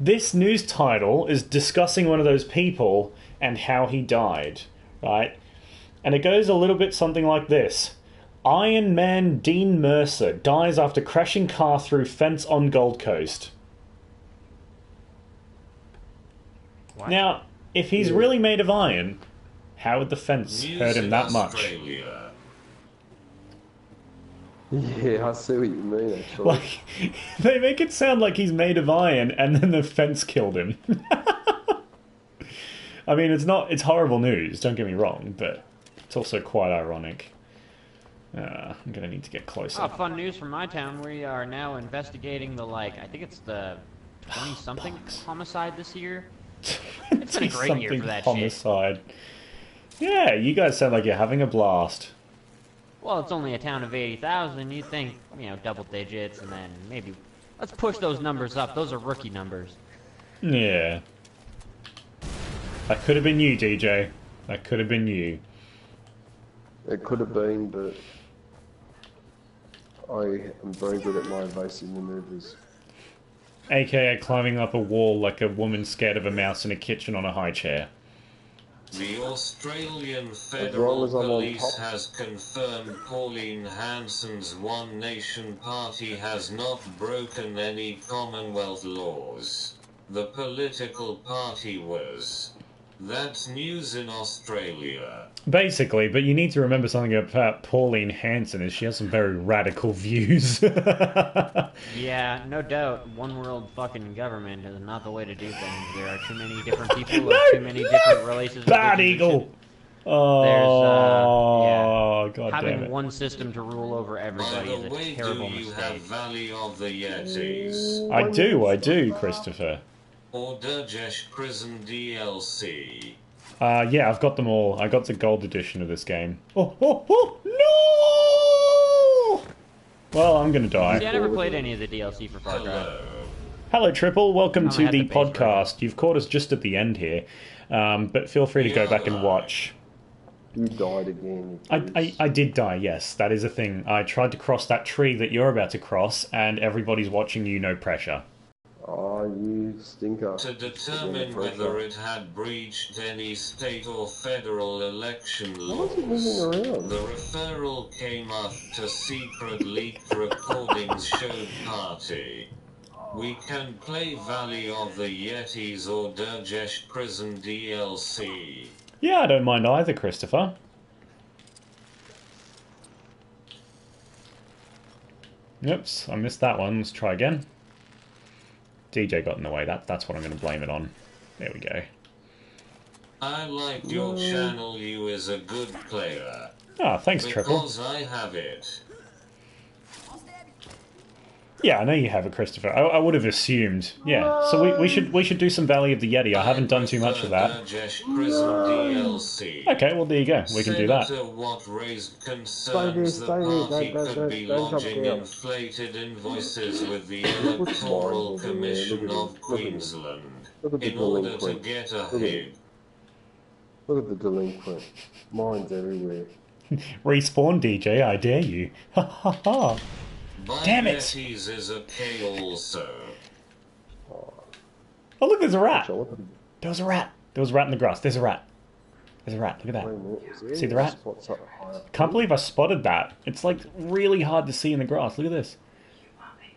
this news title is discussing one of those people and how he died, right? And it goes a little bit something like this. Iron Man Dean Mercer dies after crashing car through fence on Gold Coast. What? Now, if he's really made of iron, how would the fence hurt him that much? Australia. Yeah, I see what you mean, actually. Like, they make it sound like he's made of iron and then the fence killed him. I mean, it's horrible news, don't get me wrong, but it's also quite ironic. I'm gonna need to get closer. Oh, fun news from my town. We are now investigating the, I think it's the 20-something homicide this year. It's been a great year for that homicide. Yeah, you guys sound like you're having a blast. Well, it's only a town of 80,000. You'd think, double digits, and then maybe... Let's push those numbers up. Those are rookie numbers. Yeah. That could have been you, DJ. That could have been you. It could have been, but I am very good at my evasive maneuvers. AKA climbing up a wall like a woman scared of a mouse in a kitchen on a high chair. The Australian Federal Police has confirmed Pauline Hanson's One Nation Party has not broken any Commonwealth laws. The political party was. That's news in Australia. Basically, but you need to remember something about Pauline Hanson is she has some very radical views. Yeah, no doubt. One world fucking government is not the way to do things. There are too many different people with too many different relations. Bad Eagle! Oh, God damn Having it. one system to rule over everybody is a terrible do you mistake. have Valley of the Yetis? I do, Christopher. Or Durgesh Prison DLC? Yeah, I've got them all. I got the gold edition of this game. Oh, no! Well, I'm gonna die. See, I never played any of the DLC for Far Cry. Hello. Hello, Triple. Welcome to had the the base podcast. You've caught us just at the end here, but feel free to go back and watch. You died again. I did die, yes. That is a thing. I tried to cross that tree that you're about to cross, and everybody's watching you, no pressure. Oh, you stinker. To determine whether it had breached any state or federal election Why is it moving laws. around? The referral came after secret leaked recordings showed party. We can play Valley of the Yetis or Durgesh Prison DLC. Yeah, I don't mind either, Christopher. Oops, I missed that one. Let's try again. DJ got in the way. That's what I'm going to blame it on. There we go. I like your channel. You is a good player. Ah, thanks, Triple. Because I have it. Yeah, I know you have it, Christopher. I would have assumed. Yeah, so we should do some Valley of the Yeti. I haven't done too much of that. Durgesh Prison DLC. Okay, well there you go. We can do that. Senator Watt raised concerns the party could be lodging inflated invoices with the Electoral Commission of Queensland in order to get ahead. Look at the delinquent. Mine's everywhere. Respawn, DJ. I dare you. Ha ha ha. Damn it! Yetis is a K also. Oh look, there's a rat. Look at There was a rat. There was a rat in the grass. There's a rat. There's a rat. Look at that. See the rat? Can't believe I spotted that. It's like really hard to see in the grass. Look at this.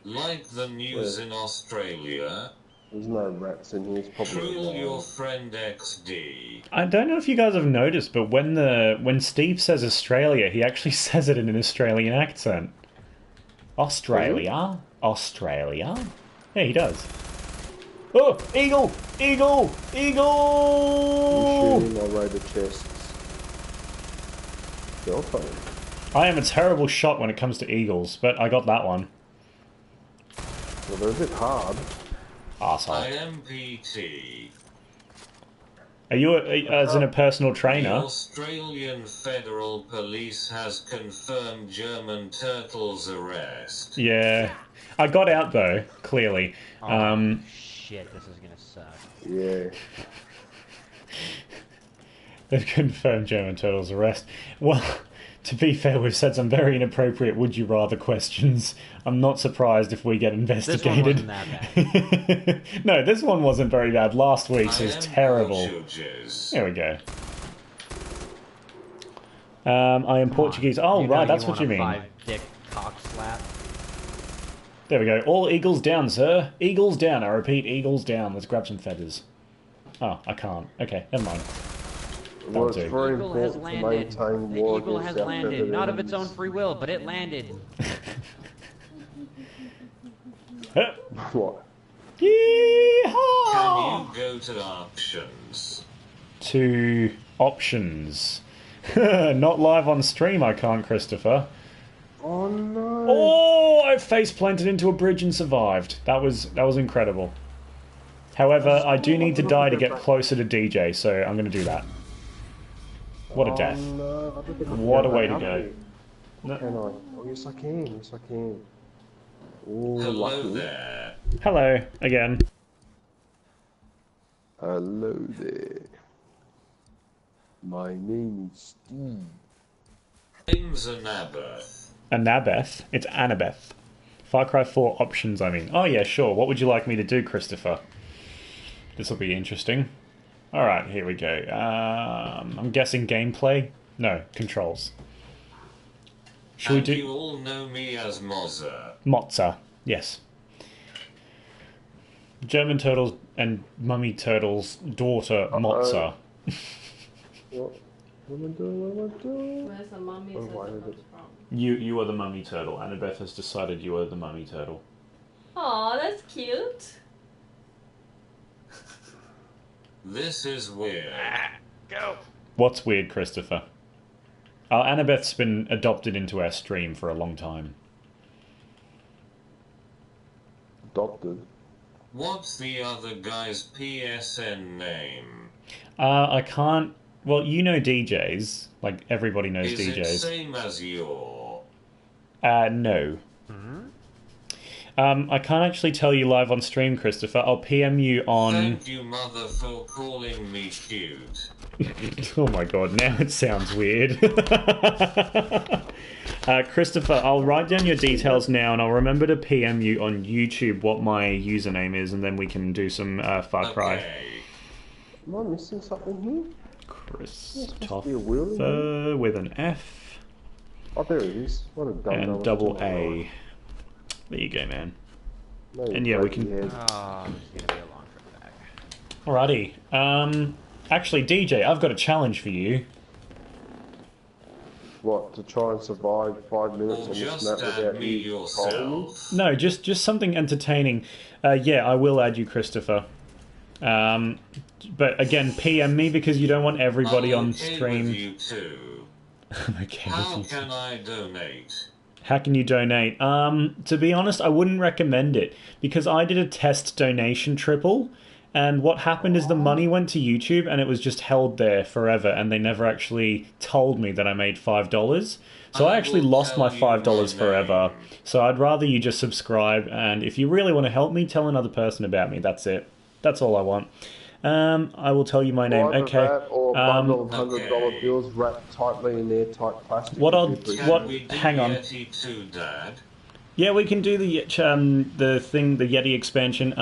Like the news in Australia, There's no rats in here. It's probably Trill your friend XD. I don't know if you guys have noticed, but when Steve says Australia, he actually says it in an Australian accent. Australia? Australia? Yeah, he does. Oh! Eagle! Eagle! Eagle! shooting my raider chests. They're funny. I am a terrible shot when it comes to eagles, but I got that one. Well, they're a bit hard. Arsehole. IMPT. Are you as in a personal The trainer? Australian Federal Police has confirmed German Turtle's arrest. Yeah. I got out though, clearly. Shit, this is gonna suck. Yeah. They've confirmed German Turtle's arrest. Well, to be fair, we've said some very inappropriate would you rather questions. I'm not surprised if we get investigated. This one wasn't that bad. No, this one wasn't very bad. Last week's was terrible. Portuguese. There we go. I am Portuguese. Oh, You know right, that's what you want a mean. 5-dick cock slap. There we go. All eagles down, sir. Eagles down. I repeat, eagles down. Let's grab some feathers. Oh, I can't. Okay, never mind. Well, it's do. very Eagle has important to landed. maintain The war eagle has against our landed. Not of its own enemies. free will, but it landed. What? Yeehaw! Can you go to options? To options. Not live on stream, I can't, Christopher. Oh no! Oh, I face planted into a bridge and survived. That was incredible. However, I do need to die to get closer to DJ, so I'm going to do that. What a death. No, I don't think I can What a go way back to up go. here. No. Can I? Oh yes, I can. Yes, I can. Ooh, Hello lucky. there. Hello, again. Hello there. My name is Steve. Name's Anabeth. Annabeth. It's Annabeth. Far Cry 4 options, I mean. Oh yeah, sure. What would you like me to do, Christopher? This will be interesting. Alright, here we go. I'm guessing gameplay? No, controls. Should we And do... you all know me as Mozza. Mozza, yes. German Turtles and Mummy Turtle's daughter, Mozza. What? What am I doing? What am I doing? Where's the mummy Oh, turtle why comes did it- from? You are the Mummy Turtle. Annabeth has decided you are the Mummy Turtle. Aw, that's cute. This is weird. What's weird, Christopher? Annabeth's been adopted into our stream for a long time. Adopted. What's the other guy's PSN name? I can't... Well, you know DJs. Like, everybody knows Is it DJs. same as your? No. I can't actually tell you live on stream, Christopher. I'll PM you on... Thank you, mother, for calling me cute. Oh my god, now it sounds weird. Christopher, I'll write down your details now, and I'll remember to PM you on YouTube what my username is, and then we can do some Far Cry. Okay. Am I missing something here? Christopher with an F. Oh, there it is. What a dumb And double A. There you go, man. No, And yeah, we can. Oh, this is gonna be a long trip back. Alrighty. Actually, DJ, I've got a challenge for you. What, to try and survive 5 minutes Or on this just map add without me you calling me? yourself. No, just something entertaining. Yeah, I will add you, Christopher. But again, PM me because you don't want everybody I'm on okay stream. with you too. I'm okay with How you. can I donate? How can you donate? To be honest, I wouldn't recommend it because I did a test donation triple, and what happened is the money went to YouTube and it was just held there forever, and they never actually told me that I made $5. So I actually will lost my tell you $5 my forever. name. So I'd rather you just subscribe, and if you really want to help me, tell another person about me. That's it. That's all I want. I will tell you my name. Either Okay. that or a bundle of $100 okay. bills wrapped tightly in airtight plastic. What I'll- would be Can What- we do hang on. Yeti too, Dad? Yeah, we can do the Yeti expansion.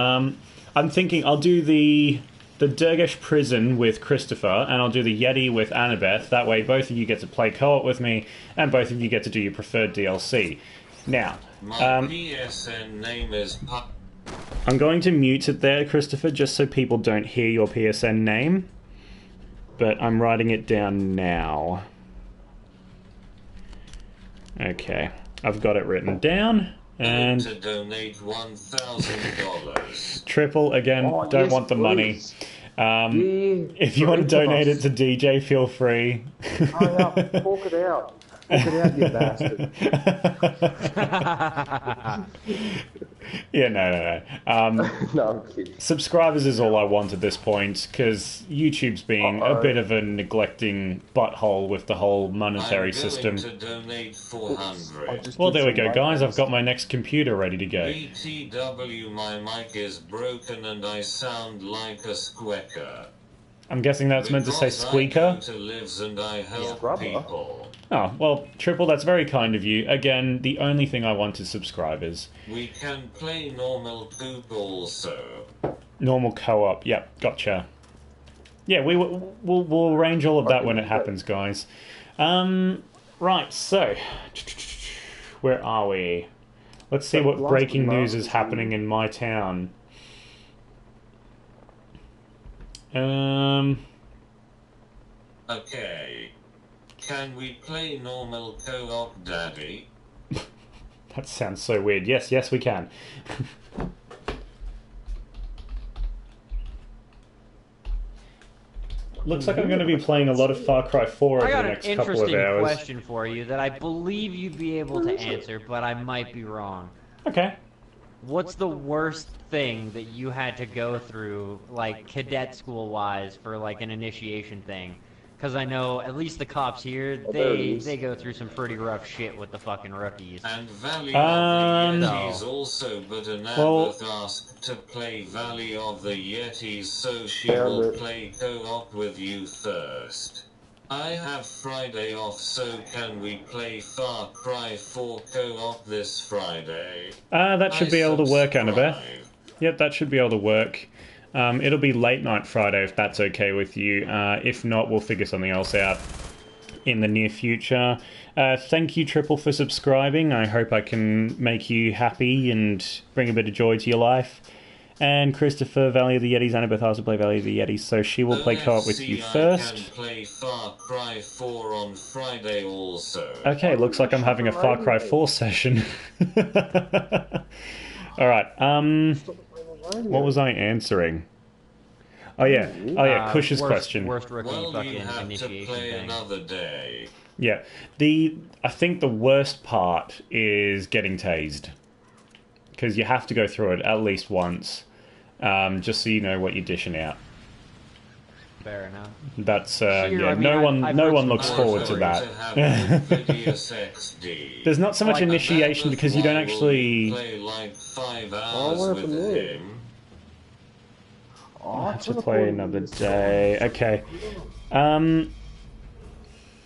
I'm thinking I'll do the Durgesh prison with Christopher, and I'll do the Yeti with Annabeth. That way, both of you get to play co-op with me, and both of you get to do your preferred DLC. Now, My PSN name is I'm going to mute it there, Christopher, just so people don't hear your PSN name. But I'm writing it down now. Okay, I've got it written down. And to donate $1,000. triple again. Oh, Don't yes, want the money. please. If you want to donate it to DJ, feel free. Hurry up, fork it out. Fork it out, you bastard. Yeah, no. No, I'm kidding. Subscribers is all I want at this point, because YouTube's being a bit of a neglecting butthole with the whole monetary I'm system. going to donate I 400. just Well, did there we some go, guys. weight I've got my next computer ready to go. BTW, my mic is broken and I sound like a squeaker. I'm guessing that's meant to say Because squeaker. I go to lives and I help Scrubber. people. Oh, well, Triple, that's very kind of you. Again, the only thing I want is subscribers. We can play normal coop also. Normal co-op. Yep, gotcha. Yeah, we'll arrange all of that when it happens, guys. Right, so where are we? Let's see what breaking news is happening in my town. Okay. Can we play normal co-op, Daddy? That sounds so weird. Yes, we can. Looks like I'm going to be playing a lot of Far Cry 4 over I the got an next couple of interesting hours. question for you that I believe you'd be able to answer, but I might be wrong. Okay. What's the worst thing that you had to go through, like, cadet school-wise, for, like, an initiation thing? Because I know, at least the cops here, they go through some pretty rough shit with the fucking rookies. And Valley of the Yetis No. also, but Well- Annabeth asked to play Valley of the Yetis, so she Damn will it. play co-op with you first. I have Friday off, so can we play Far Cry 4 co-op this Friday? That should be able to work, Annabeth. subscribe. Yep, that should be able to work. It'll be late night Friday if that's okay with you. If not, we'll figure something else out in the near future. Thank you, Triple, for subscribing. I hope I can make you happy and bring a bit of joy to your life. And Christopher, Valley of the Yetis, Annabeth asked to play Valley of the Yetis, so she will play co-op with you OFC, I first. can play Far Cry 4 on Friday also. Okay, looks like I'm having a Far Cry 4 session. Alright, what was I answering? Oh yeah, Kush's question. Worst rookie Well, fucking you have to initiation play thing. another day. Yeah, I think the worst part is getting tased, because you have to go through it at least once, just so you know what you're dishing out. Fair enough. That's Sure, yeah. I mean, no one I've heard looks some forward to Sorry that. have Invidious XD. There's not so much Like, initiation because you don't actually Play like 5 Oh, hours what with happened there? him. Oh, have to play another day. Okay.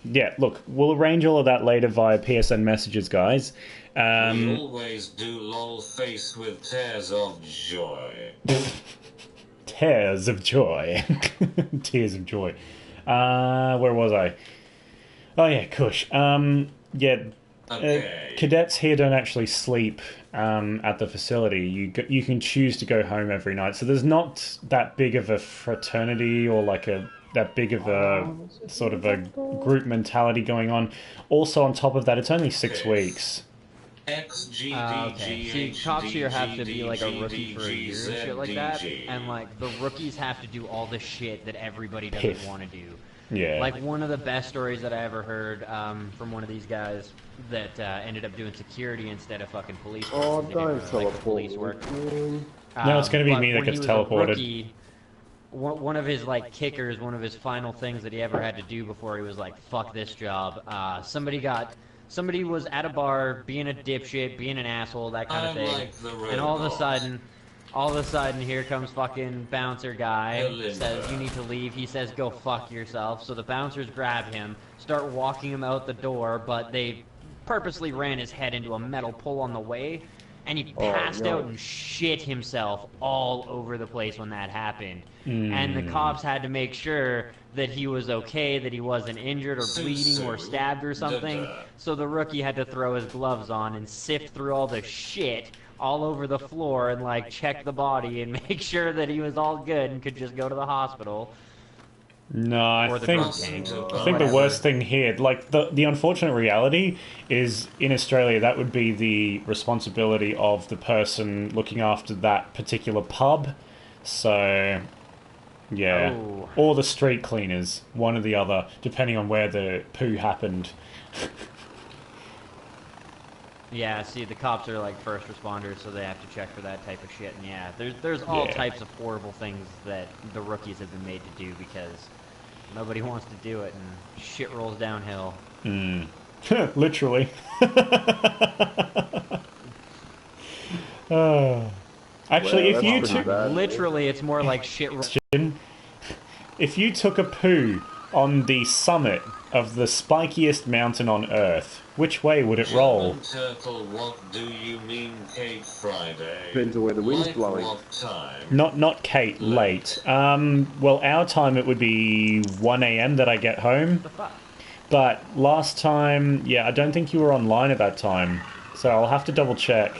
Yeah, look, we'll arrange all of that later via PSN messages, guys. We always do lol face with tears of joy. Tears of joy. Tears of joy. Where was I? Oh yeah, Kush. Okay. Cadets here don't actually sleep at the facility. You can choose to go home every night. So there's not that big of a fraternity or like that big of a sort of a group mentality going on. Also, on top of that, it's only 6 weeks. Okay. See, cops here have to be like a rookie for a year and shit like that, and like the rookies have to do all the shit that everybody doesn't want to do. Yeah. Like one of the best stories that I ever heard from one of these guys that ended up doing security instead of fucking police work. Oh, They didn't don't really like the teleport. police work. No, it's going to be But me that when gets he was a teleported. rookie, one of his like kickers, one of his final things that he ever had to do before he was like, "Fuck this job." Somebody was at a bar being a dipshit, being an asshole, that kind of thing, Like and all of a sudden, here comes fucking bouncer guy, says you need to leave. He says go fuck yourself. So the bouncers grab him, start walking him out the door, but they purposely ran his head into a metal pole on the way, and he passed out and shit himself all over the place when that happened. And the cops had to make sure that he was okay, that he wasn't injured or bleeding or stabbed or something. So the rookie had to throw his gloves on and sift through all the shit all over the floor and like check the body and make sure that he was all good and could just go to the hospital. No, I Or the think drunk tank, or the whatever. worst thing here, like the unfortunate reality is in Australia that would be the responsibility of the person looking after that particular pub. So yeah. Oh. Or the street cleaners, one or the other, depending on where the poo happened. Yeah, see, the cops are like first responders, so they have to check for that type of shit. And yeah, there's all Yeah. types of horrible things that the rookies have been made to do because nobody wants to do it, and shit rolls downhill. Literally. Actually, Wow, if you that's pretty took bad. Literally, it's more like shit. if you took a poo on the summit of the spikiest mountain on Earth, which way would it roll? Turtle, what do you mean, Kate Friday? Depends on where the wind's Like blowing. what time? Not Kate, late. Well, our time it would be 1 a.m. that I get home. But last time, yeah, I don't think you were online at that time. So I'll have to double check.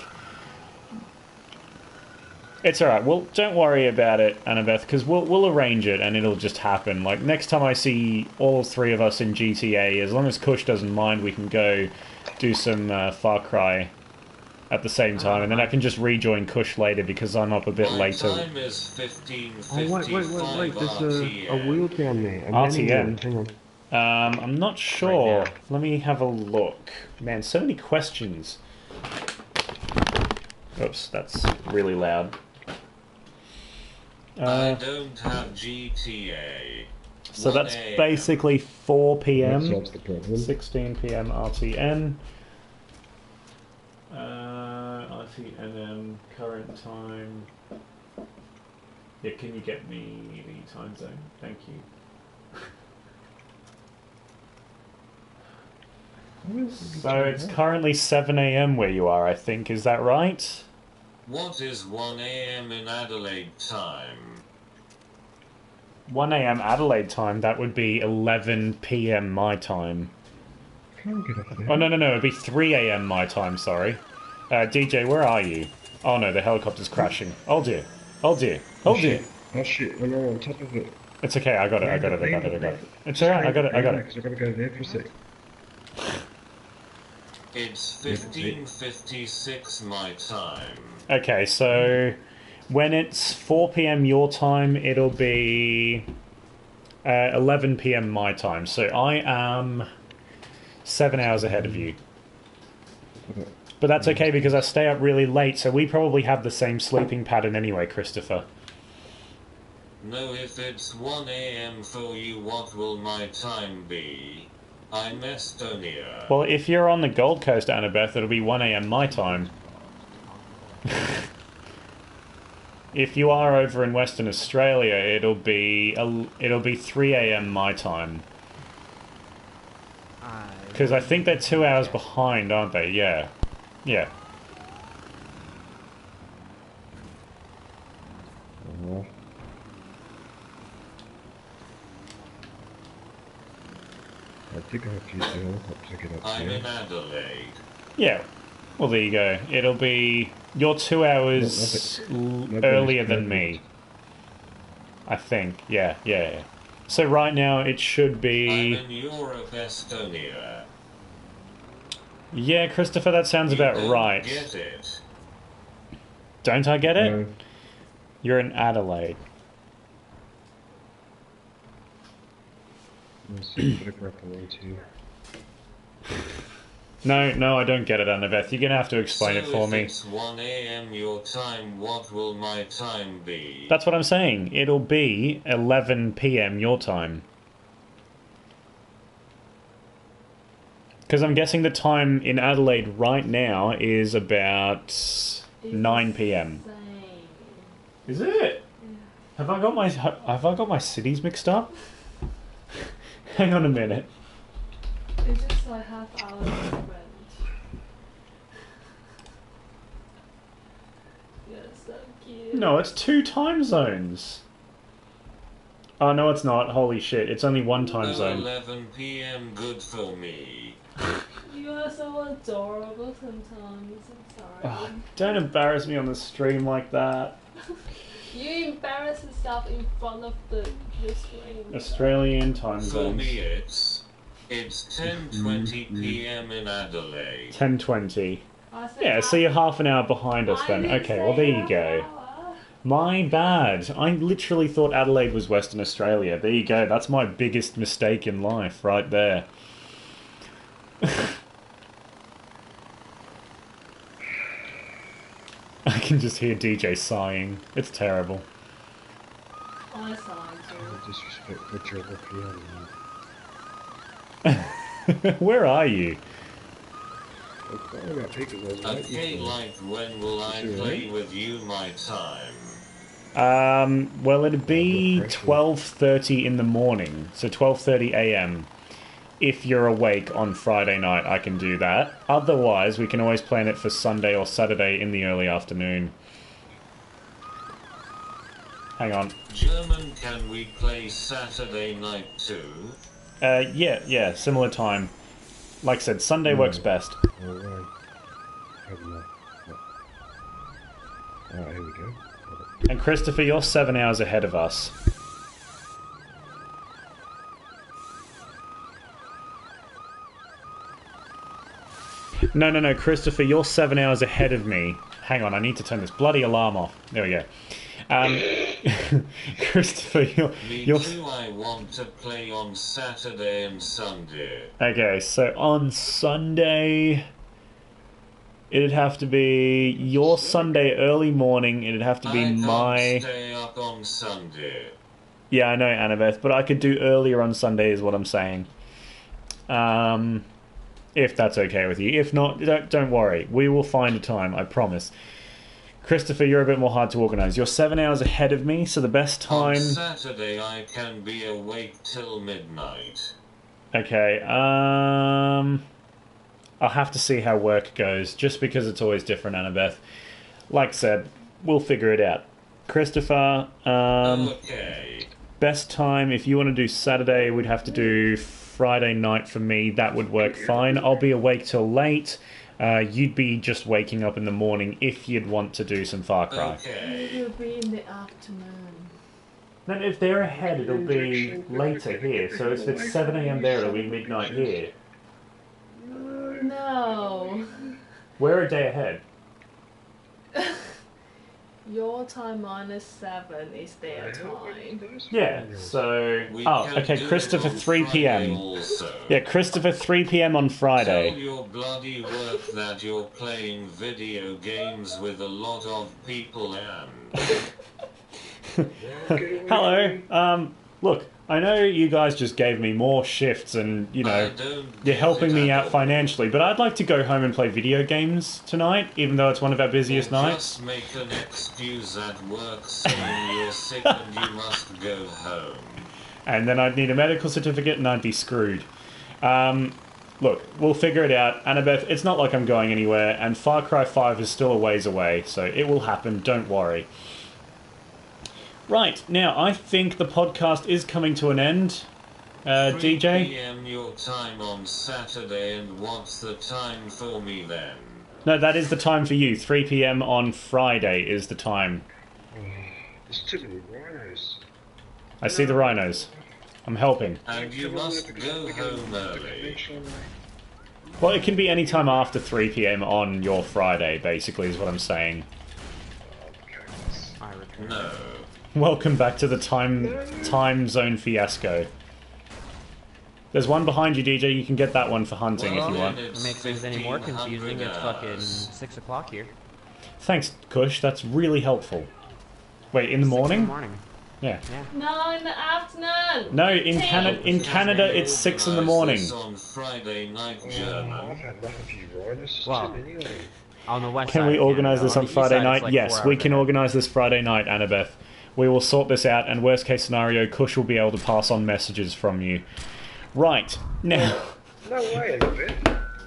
It's alright, well, don't worry about it, Annabeth, because we'll arrange it and it'll just happen. Like, next time I see all three of us in GTA, as long as Kush doesn't mind, we can go do some Far Cry at the same time, and then I can just rejoin Kush later because I'm up a bit My later. time is 15:55 Wait. There's a wheel down there. A RTM. menu. Hang on. I'm not sure. now. Let me have a look. Man, so many questions. Oops, that's really loud. I don't have GTA. So 1 that's a.m. basically 4 p.m. That solves the problem. 16 p.m. RTN. RTNM current time. Yeah, can you get me the time zone? Thank you. So it's currently 7 a.m. where you are, I think. Is that right? What is 1 a.m. in Adelaide time? 1 a.m. Adelaide time, that would be 11 p.m. my time. Can't get up there. Oh, no, it'd be 3 a.m. my time, sorry. DJ, where are you? Oh no, the helicopter's crashing. Oh dear. Oh dear. Oh dear. Oh shit, I'm on top of it. It's okay, I got it. It's alright, I got it. Because I've got to go there for a sec. It's 15:56 my time. Okay, so when it's 4 p.m. your time, it'll be 11 p.m. my time. So I am 7 hours ahead of you. Okay. But that's okay because I stay up really late, so we probably have the same sleeping pattern anyway, Christopher. No, if it's 1 a.m. for you, what will my time be? I'm Estonia. Well, if you're on the Gold Coast, Annabeth, it'll be 1 a.m. my time. If you are over in Western Australia, it'll be 3 a.m. my time. Because I think they're 2 hours behind, aren't they? Yeah. Yeah. I think I have to use the helicopter to get up I'm here. in Adelaide. Yeah. Well, there you go. It'll be... You're 2 hours earlier than me. I think. Yeah, yeah, yeah. So right now it should be... I'm in Europe, Estonia. Yeah, Christopher, that sounds about right. Get it? Don't I get it? No. You're in Adelaide. Let's see, put a grapple onto. No, I don't get it, Annabeth. You're going to have to explain it for if me. it's 1 a.m. your time, what will my time be? That's what I'm saying. It'll be 11 p.m. your time. Because I'm guessing the time in Adelaide right now is about 9 p.m. Is it? Yeah. Have I got my cities mixed up? Hang on a minute. It's just like half hour different. You're so cute. No, it's 2 time zones. Oh, no, it's not. Holy shit. It's only 1 time zone. 11 p.m. good for me. You are so adorable sometimes. I'm sorry. Oh, don't embarrass me on the stream like that. You embarrass yourself in front of the screen. Australian time For zones. me, it's 10:20 p.m. in Adelaide. 10:20. I said Yeah, so you're half an hour behind us then. Okay, well there you go. My bad. I literally thought Adelaide was Western Australia. There you go. That's my biggest mistake in life right there. I can just hear DJ sighing. It's terrible. I signed too. Disrespect for geography, Where are you? Okay, like when will I play with you my time? Well, it'd be 12:30 in the morning, so 12:30 a.m. If you're awake on Friday night, I can do that. Otherwise, we can always plan it for Sunday or Saturday in the early afternoon. Hang on. German, can we play Saturday night too? Yeah, similar time. Like I said, Sunday works best. Alright. Alright, here we go. And Christopher, you're 7 hours ahead of us. No, Christopher, you're 7 hours ahead of me. Hang on, I need to turn this bloody alarm off. There we go. Christopher, you're... too, I want to play on Saturday and Sunday. Okay, so on Sunday... It'd have to be your Sunday early morning. It'd have to be I can't stay up on Sunday. Yeah, I know, Annabeth, but I could do earlier on Sunday is what I'm saying. If that's okay with you. If not, don't worry. We will find a time, I promise. Christopher, you're a bit more hard to organise. You're 7 hours ahead of me, so the best time... On Saturday I can be awake till midnight. Okay, I'll have to see how work goes, just because it's always different, Annabeth. Like I said, we'll figure it out. Christopher, okay. Best time, if you want to do Saturday, we'd have to do Friday night for me. That would work fine. I'll be awake till late. You'd be just waking up in the morning if you'd want to do some Far Cry. Okay. It will be in the afternoon. Then if they're ahead, it'll be later here. So if it's 7 a.m. there, it'll be midnight here. No. We're a day ahead. Your time -7 is their time. Yeah, so... We Oh, can okay, do Christopher, it on 3 p.m. Friday also. Yeah, Christopher, 3 p.m. on Tell Friday. your bloody work that you're playing video games with a lot of people and... Hello. Look, I know you guys just gave me more shifts and, you know, you're helping me out financially, but I'd like to go home and play video games tonight, even though it's one of our busiest nights. Just make an excuse at work saying you're sick and you must go home. And then I'd need a medical certificate and I'd be screwed. look, we'll figure it out. Annabeth, it's not like I'm going anywhere, and Far Cry 5 is still a ways away, so it will happen, don't worry. Right, now, I think the podcast is coming to an end. 3 DJ? p.m. your time on Saturday, and what's the time for me then? No, that is the time for you. 3 p.m. on Friday is the time. There's too many rhinos. I see the rhinos. I'm helping. And you must go home early. Well, it can be any time after 3 p.m. on your Friday, basically, is what I'm saying. I return. No. Welcome back to the time zone fiasco. There's one behind you, DJ. You can get that one for hunting if you want. If it makes things any more confusing, it's fucking 6 o'clock here. Thanks, Kush. That's really helpful. Wait, in the 6 morning? in the morning. Yeah. No, in the afternoon. No, in Canada, it's 6 in the morning. This on Friday night, I've German. had enough of you rhinos. There's Wow. too many of them. On the west Can side we of organise Canada. this on the east Friday side, it's night? like Yes, 4 we hours can ahead. organise this Friday night, Annabeth. We will sort this out, and worst case scenario, Kush will be able to pass on messages from you. Right, now... No way, Annabeth.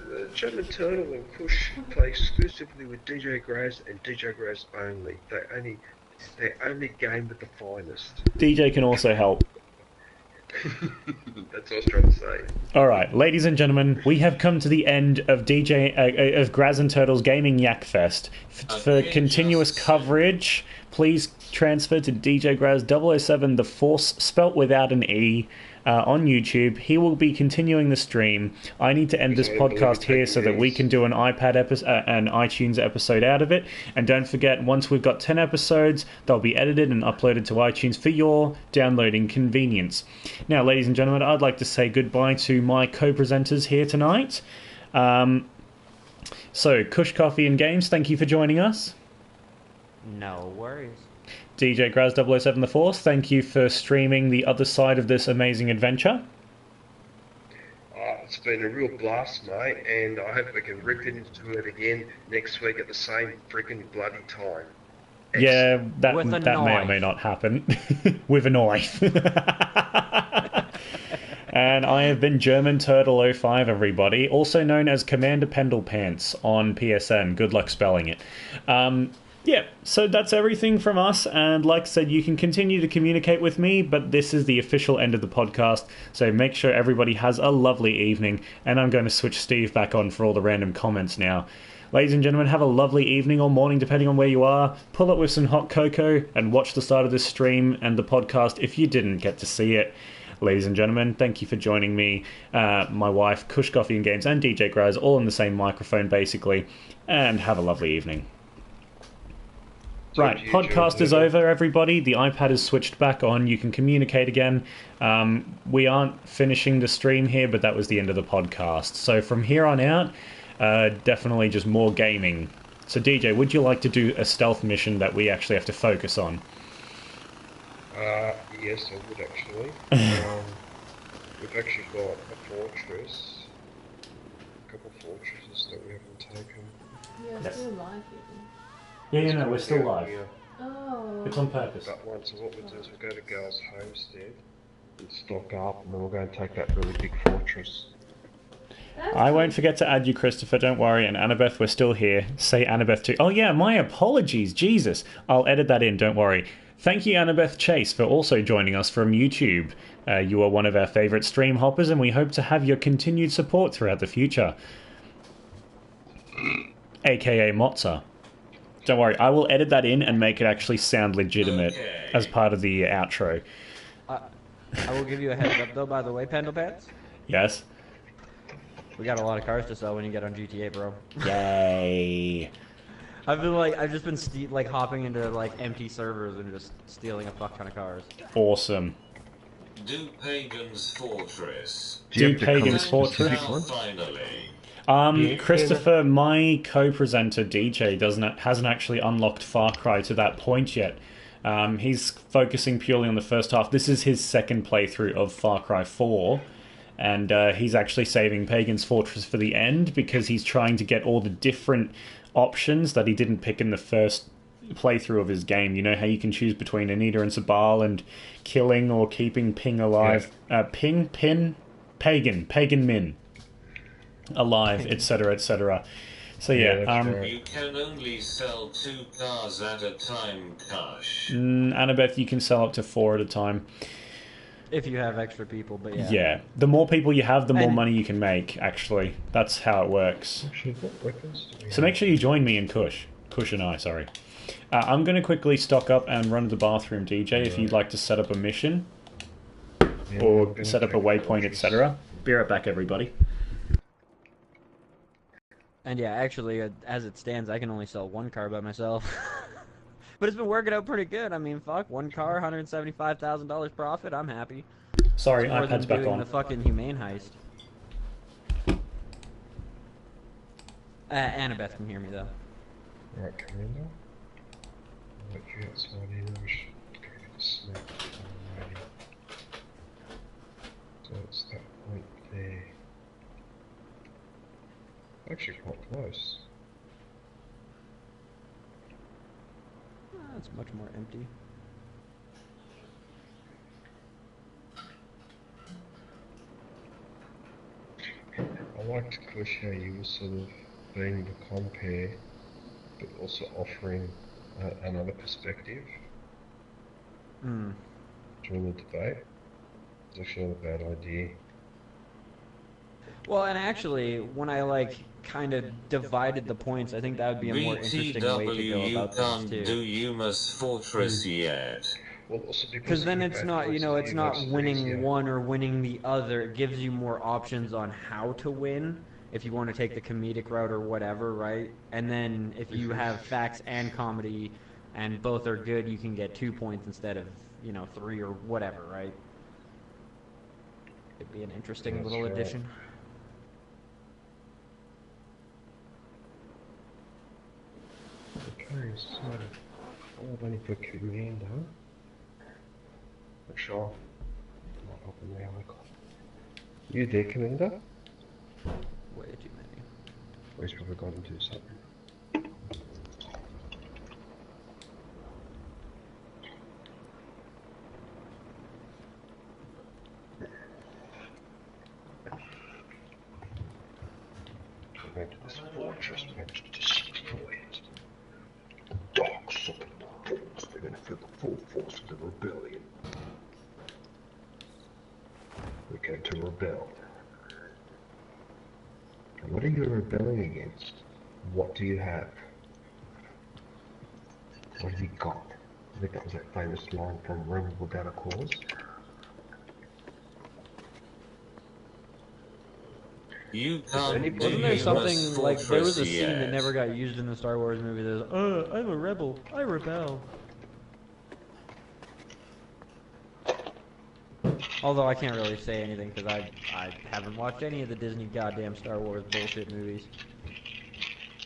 The German Turtle and Kush play exclusively with DJ Graz and DJ Graz only. They only game with the finest. DJ can also help. That's what I was trying to say. All right, ladies and gentlemen, we have come to the end of of Graz and Turtle's Gaming Yak Fest. For continuous coverage, please transfer to DJ Graz 007 The Force, spelt without an E, on YouTube. He will be continuing the stream. I need to end this podcast here so that we can do an iPad an iTunes episode out of it. And don't forget, once we've got 10 episodes, they'll be edited and uploaded to iTunes for your downloading convenience. Now, ladies and gentlemen, I'd like to say goodbye to my co-presenters here tonight. So, Kush Coffee and Games, thank you for joining us. No worries. DJ Graz 007 The Force, thank you for streaming the other side of this amazing adventure. It's been a real blast, mate, and I hope we can rip into it again next week at the same freaking bloody time. Yeah, that With a may or knife. may not happen. With a knife. And I have been German Turtle 05, everybody, also known as Commander Pendlepants on PSN. Good luck spelling it. Yeah, so that's everything from us, and like I said, you can continue to communicate with me, but this is the official end of the podcast, so make sure everybody has a lovely evening, and I'm going to switch Steve back on for all the random comments now. Ladies and gentlemen, have a lovely evening or morning, depending on where you are. Pull up with some hot cocoa and watch the start of this stream and the podcast if you didn't get to see it. Ladies and gentlemen, thank you for joining me, my wife, Kush Coffee and Games, and DJ Graz, all on the same microphone, basically, and have a lovely evening. Right, podcast is over, everybody. The iPad is switched back on. You can communicate again. We aren't finishing the stream here, but that was the end of the podcast. So from here on out, definitely just more gaming. So DJ, would you like to do a stealth mission that we actually have to focus on? Yes, I would actually. We've actually got a fortress. A couple of fortresses that we haven't taken. Yeah, Yes. still alive. Yeah, no, we're still live. Yeah. Oh. It's on purpose. That one, so what we'll do is we'll go to Gal's homestead and stock up, and then we'll go and take that really big fortress. That's I won't forget to add you, Christopher, don't worry. And Annabeth, we're still here. Say Annabeth too. Oh yeah, my apologies. Jesus. I'll edit that in, don't worry. Thank you, Annabeth Chase, for also joining us from YouTube. You are one of our favourite stream hoppers, and we hope to have your continued support throughout the future. AKA Mozza. Don't worry, I will edit that in and make it actually sound legitimate as part of the outro. I will give you a heads up though, by the way, Pendlepants. Yes? We got a lot of cars to sell when you get on GTA, bro. Yay. I've just been hopping into like empty servers and just stealing a fuck ton of cars. Awesome. Do Pagan's Fortress. Do Pagan's Fortress? Now finally. Christopher, my co-presenter DJ hasn't actually unlocked Far Cry to that point yet. He's focusing purely on the first half. This is his second playthrough of Far Cry 4, and he's actually saving Pagan's Fortress for the end because he's trying to get all the different options that he didn't pick in the first playthrough of his game. You know how you can choose between Anita and Sabal and killing or keeping Ping alive. Yeah. Pagan Min. alive, etc., etc. So yeah, that's right. You can only sell 2 cars at a time, Kush. Annabeth, you can sell up to 4 at a time. If you have extra people, but yeah. Yeah, the more people you have, the more And- money you can make. Actually, that's how it works. Actually, what weapons do we So have? make sure you join me in Kush and I. Sorry, I'm going to quickly stock up and run to the bathroom, DJ. If you'd like to set up a mission Yeah, or I'm gonna set up a take waypoint, fortress. etc. Be right back, everybody. And yeah, actually, as it stands, I can only sell 1 car by myself. But it's been working out pretty good. I mean, fuck, 1 car, $175,000 profit. I'm happy. Sorry, It's more than iPad's back doing on. the fucking humane heist. Annabeth can hear me though. Right, Commander. I'll let you outside here. We should go get a snack. Alrighty. So it's that point there. Actually, quite close. It's much more empty. I liked Kush how you were sort of being the compare, but also offering another perspective Hmm. during the debate. It's actually not a bad idea. Well, and actually, when I like kind of divided the points, I think that would be a more interesting way to go BTW, you about can't things do too. Humus Fortress yet. Well, also Because then you it's have not, you know, versus it's you not versus winning easier. one or winning the other. It gives you more options on how to win if you want to take the comedic route or whatever, right? And then if you have facts and comedy and both are good, you can get 2 points instead of, 3 or whatever, right? It'd be an interesting That's little right. addition. Okay, so I'll only for Commander. Not sure. Might open the icon. You there, Commander? Way too many. Or he's probably got into something. Went to this fortress, managed to destroy it. The dogs up in the force. They're going to feel the full force of the rebellion. We're going to rebel. And what are you rebelling against? What do you have? What have you got? I think that was that famous line from Rebel Without a Cause. You can't any- do Wasn't there Humus something like there was a Fortress scene that yet. never got used in the Star Wars movie? There's, I'm a rebel. I rebel. Although I can't really say anything because I haven't watched any of the Disney goddamn Star Wars bullshit movies.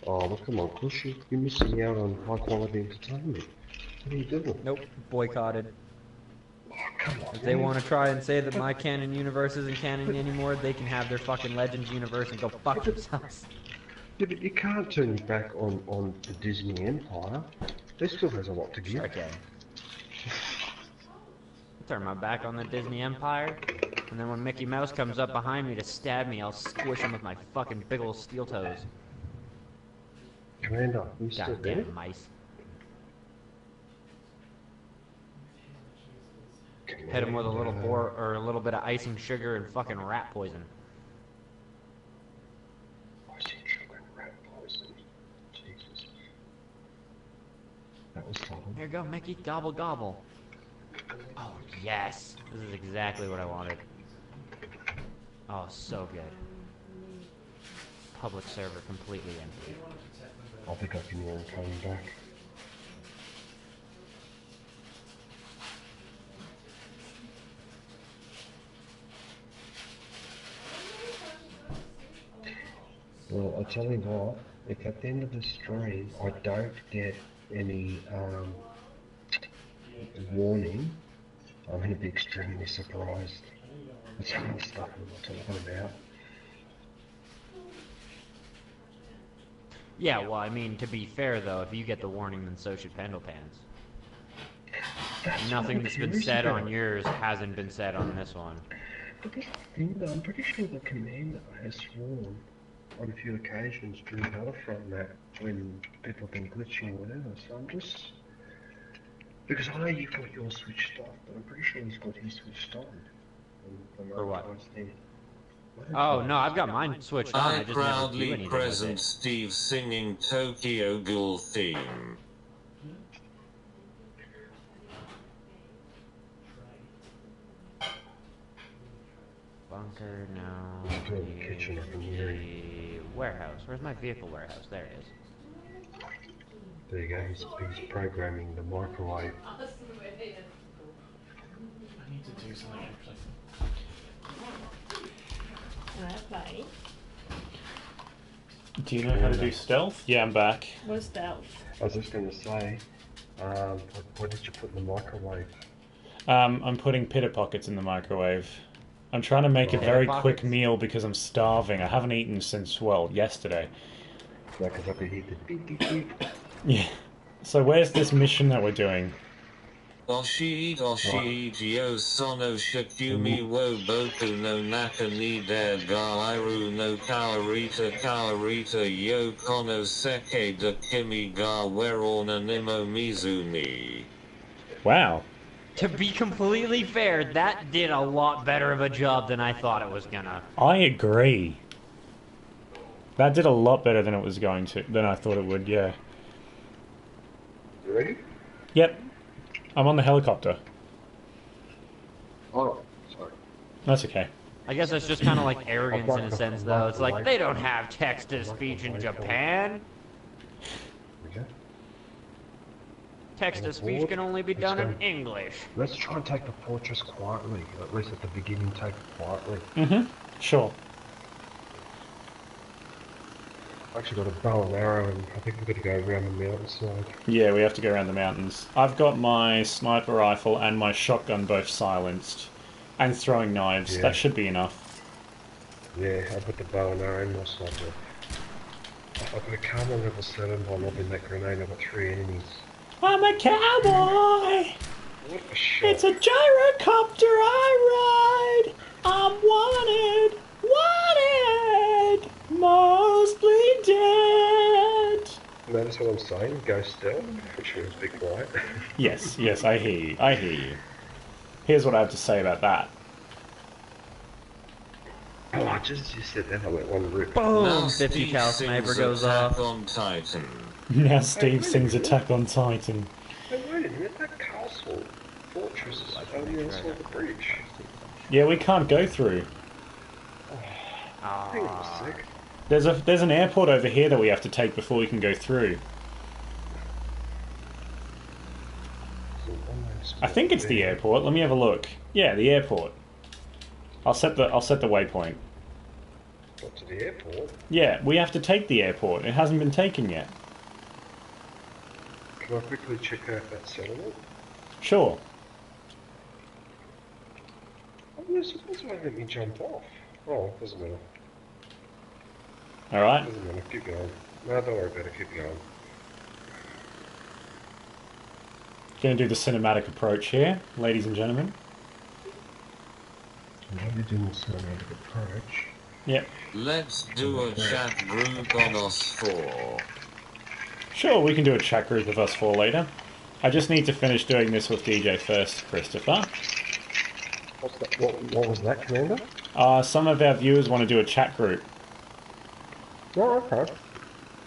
Oh, well, come on, Kush, you're missing out on high quality entertainment. What are you doing? Nope, boycotted. Oh, come on. If they want to try and say that my canon universe isn't canon anymore, they can have their fucking Legends universe and go fuck themselves. Yeah, but you can't turn your back on the Disney Empire. They still has a lot to give. Sure I can. Turn my back on the Disney Empire, and then when Mickey Mouse comes up behind me to stab me, I'll squish him with my fucking big ol' steel toes. Commander, you still there? Goddamn mice. Hit him with a little or a little bit of icing sugar and fucking rat poison. Icing sugar and rat poison. Jesus. That was trouble. Here you go, Mickey. Gobble gobble. Oh yes, this is exactly what I wanted. Oh, so good. Public server completely empty. I think I can hear him coming back. Well, I'll tell you what, if at the end of the stream I don't get any warning, I'm going to be extremely surprised. It's some of the stuff I'm not talking about. Yeah, well, I mean, to be fair though, if you get the warning, then so should Pendlepans. That's Nothing what that's I'm been curious said about. on yours hasn't been said on this one. But this thing, though, I'm pretty sure the commander has sworn on a few occasions during Battlefront map when people have been glitching or whatever. So I'm just because I know you've got yours switched off, but I'm pretty sure he's got his switched on. For what? Mine Oh tries. no, I've got mine switched on. I I just never do proudly anything with present it. Steve singing Tokyo Ghoul theme. Bunker, no. In the kitchen, I can hear him. The warehouse. Where's my vehicle warehouse? There it is. There you go. He's programming the microwave. I need to do something actually. Can I play? Do you know how to do stealth? Yeah, I'm back. What's stealth? I was just going to say, what did you put in the microwave? I'm putting pitter pockets in the microwave. I'm trying to make a very quick meal because I'm starving. I haven't eaten since, well, yesterday. Yeah, because I could hear the beep beep beep. Yeah. So where's this mission that we're doing? Oshi yo sono shikumi wo boku no naka ni de ga iru no kawarita yo kono seke de kimi ga wero nanimo mizuni. Wow. To be completely fair, that did a lot better of a job than I thought it was gonna. I agree. That did a lot better than it was going to, than I thought it would, yeah. You ready? Yep. I'm on the helicopter. Oh, sorry. That's okay. I guess that's just kind of like arrogance in a sense, though. It's like, they don't have text-to-speech in Japan. Okay. Text-to-speech can only be done in English. Let's try and take the fortress quietly. At least at the beginning, take it quietly. Mm-hmm. Sure. I've actually got a bow and arrow, and I think we've got to go around the mountainside. Yeah, we have to go around the mountains. I've got my sniper rifle and my shotgun both silenced. And throwing knives. Yeah. That should be enough. Yeah, I've got the bow and arrow and my sniper. I've got a Karma level 7 while lobbing that grenade. I've got 3 enemies. I'm a cowboy! What a shot. It's a gyrocopter I ride! I'm wanted! Wanted! Mostly dead! Notice what I'm saying? Go stealth, which means be quiet. Yes, yes, I hear you. I hear you. Here's what I have to say about that. Oh, I just said that. I went one rip. Boom! 50 cal sniper goes off. On Titan. Now Steve sings Attack on Titan. Hey, wait a minute. That castle fortress is only on the bridge. Yeah, we can't go through. Hang on a sec. There's an airport over here that we have to take before we can go through. I think it's the airport. Let me have a look. Yeah, the airport. I'll set the waypoint. Got to the airport. Yeah, we have to take the airport. It hasn't been taken yet. Can I quickly check out that settlement? Sure. Oh, you're supposed to let me jump off. Oh, doesn't matter. Alright. Doesn't matter. Keep going. No, don't worry about it. Keep going. Gonna do the cinematic approach here, ladies and gentlemen. I'll be doing the cinematic approach. Yep. Let's do a chat group on us 4. Sure, we can do a chat group of us 4 later. I just need to finish doing this with DJ first, Christopher. What's that? What was that, Commander? Some of our viewers want to do a chat group. Oh, okay.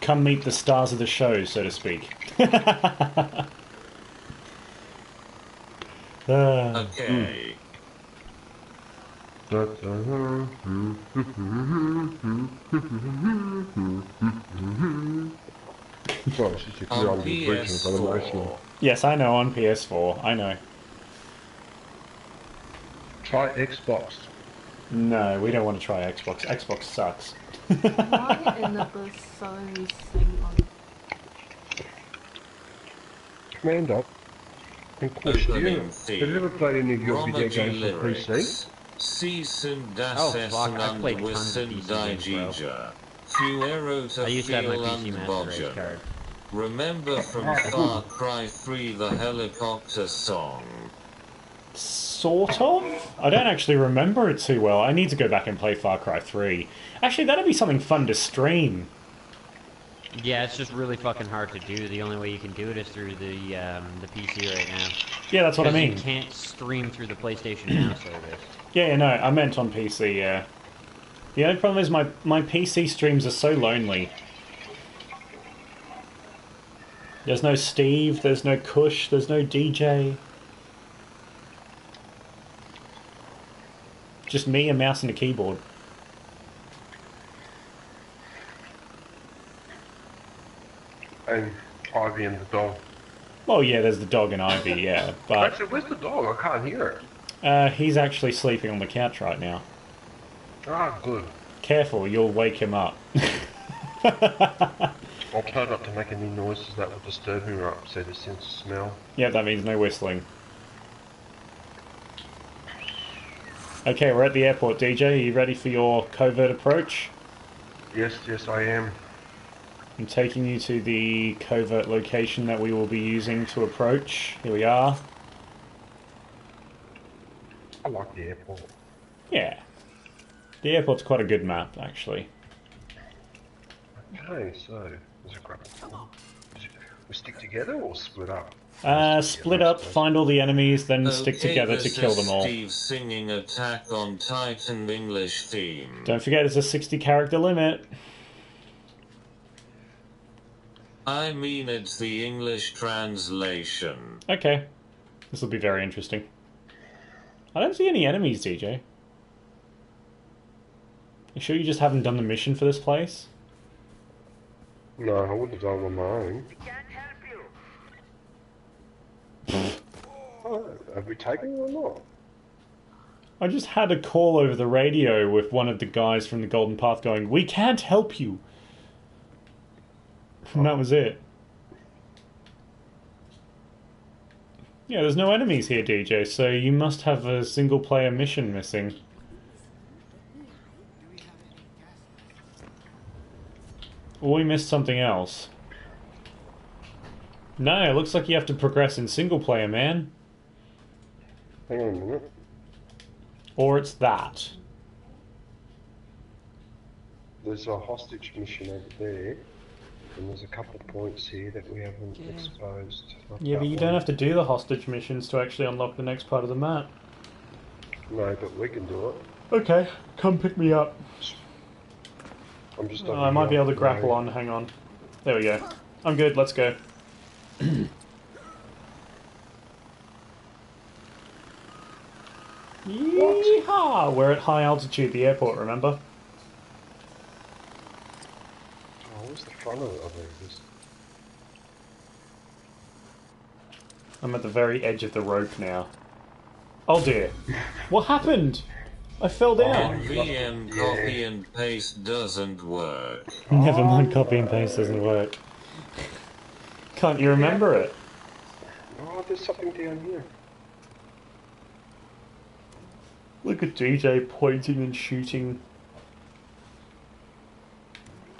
Come meet the stars of the show, so to speak. Okay. Sorry, it's just On on the bridge of PS4. Yes, I know, on PS4. I know. Try Xbox. No, we don't want to try Xbox. Xbox sucks. Why another Sony thing on? Commander. And question, Opening have theme. you ever played any of your video Romagy games on PC? lyrics. Season das Oh, fuck, Essen I and played tons of Wissen PC games, bro. Digija. Fuero to I used to have my feel PC and Master Race Bodger. card. Remember from Far Cry 3 the helicopter song? Sort of. I don't actually remember it too well. I need to go back and play Far Cry 3. Actually, that'd be something fun to stream. Yeah, it's just really fucking hard to do. The only way you can do it is through the PC right now. Yeah, that's what I 'Cause mean. You can't stream through the PlayStation Now service. Yeah, no, I meant on PC, yeah. The only problem is my PC streams are so lonely. There's no Steve, there's no Kush, there's no DJ. Just me, a mouse, and a keyboard. And Ivy and the dog. Well, yeah, there's the dog and Ivy, yeah, but Actually, where's the dog? I can't hear it. he's actually sleeping on the couch right now. Ah, good. Careful, you'll wake him up. I'll try not to make any noises that will disturb him or upset his sense of smell. Yeah, that means no whistling. Okay, we're at the airport, DJ. Are you ready for your covert approach? Yes, I am. I'm taking you to the covert location that we will be using to approach. Here we are. I like the airport. Yeah. The airport's quite a good map, actually. Okay, so there's a grab. We stick together or split up? Split up, find all the enemies, then stick together to kill them all. Steve singing Attack on Titan English theme. Don't forget, it's a 60-character limit. I mean, it's the English translation. Okay. This will be very interesting. I don't see any enemies, DJ. You sure you just haven't done the mission for this place? No, I wouldn't have done on my own. Oh, have we taken it or not? I just had a call over the radio with one of the guys from the Golden Path going, "We can't help you." And that was it. Yeah, there's no enemies here, DJ, so you must have a single-player mission missing. Or we missed something else. No, it looks like you have to progress in single-player, man. Hang on a minute. Or it's that. There's a hostage mission over there, and there's a couple of points here that we haven't exposed. Like Yeah, but you don't have to do the hostage missions to actually unlock the next part of the map. No, but we can do it. Okay, come pick me up. I'm just. Oh, I might be able to grapple on, hang on. There we go. I'm good, let's go. Yeehaw! We're at high altitude, the airport, remember? Oh, where's the front of it? Oh, there it is. I'm at the very edge of the rope now. Oh dear. What happened? I fell down. NVM copy and paste doesn't work. Never mind, copy and paste doesn't work. Can't you remember it? Oh, there's something down here. Look at DJ pointing and shooting.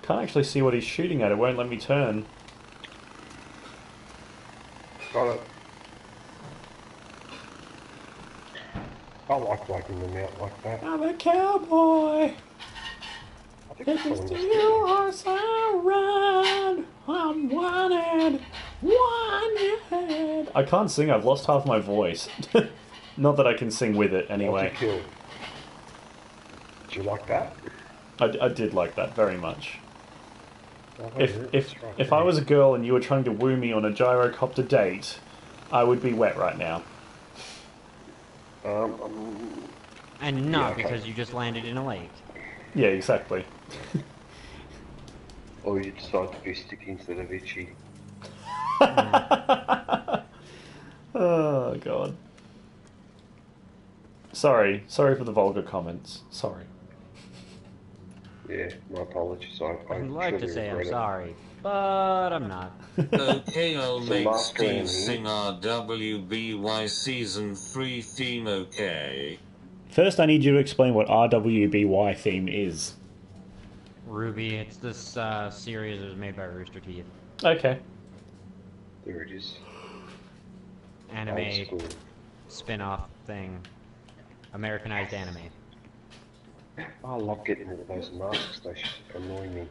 Can't actually see what he's shooting at, it won't let me turn. Got it. I like wiping them out like that. I'm a cowboy! I think If you someone was steal horse, I ride. I'm wanted, wanted. I can't sing, I've lost half my voice. Not that I can sing with it, anyway. Did you like that? I did like that very much. Oh, If I was a girl and you were trying to woo me on a gyrocopter date, I would be wet right now. And not Yeah, okay. because you just landed in a lake. Yeah, exactly. Or you decide to be sticky instead of itchy. Oh, God. Sorry for the vulgar comments. Sorry. Yeah, my apologies. I'd like to truly say I'm regret it. sorry, but I'm not. Okay, I'll So make Master Steve and- sing our WBY Season 3 theme, okay? First, I need you to explain what RWBY theme is. Ruby, it's this series that was made by Rooster Teeth. Okay. There it is. Anime Old school. spin-off thing. Americanized anime. I love getting rid of those masks, they annoy me.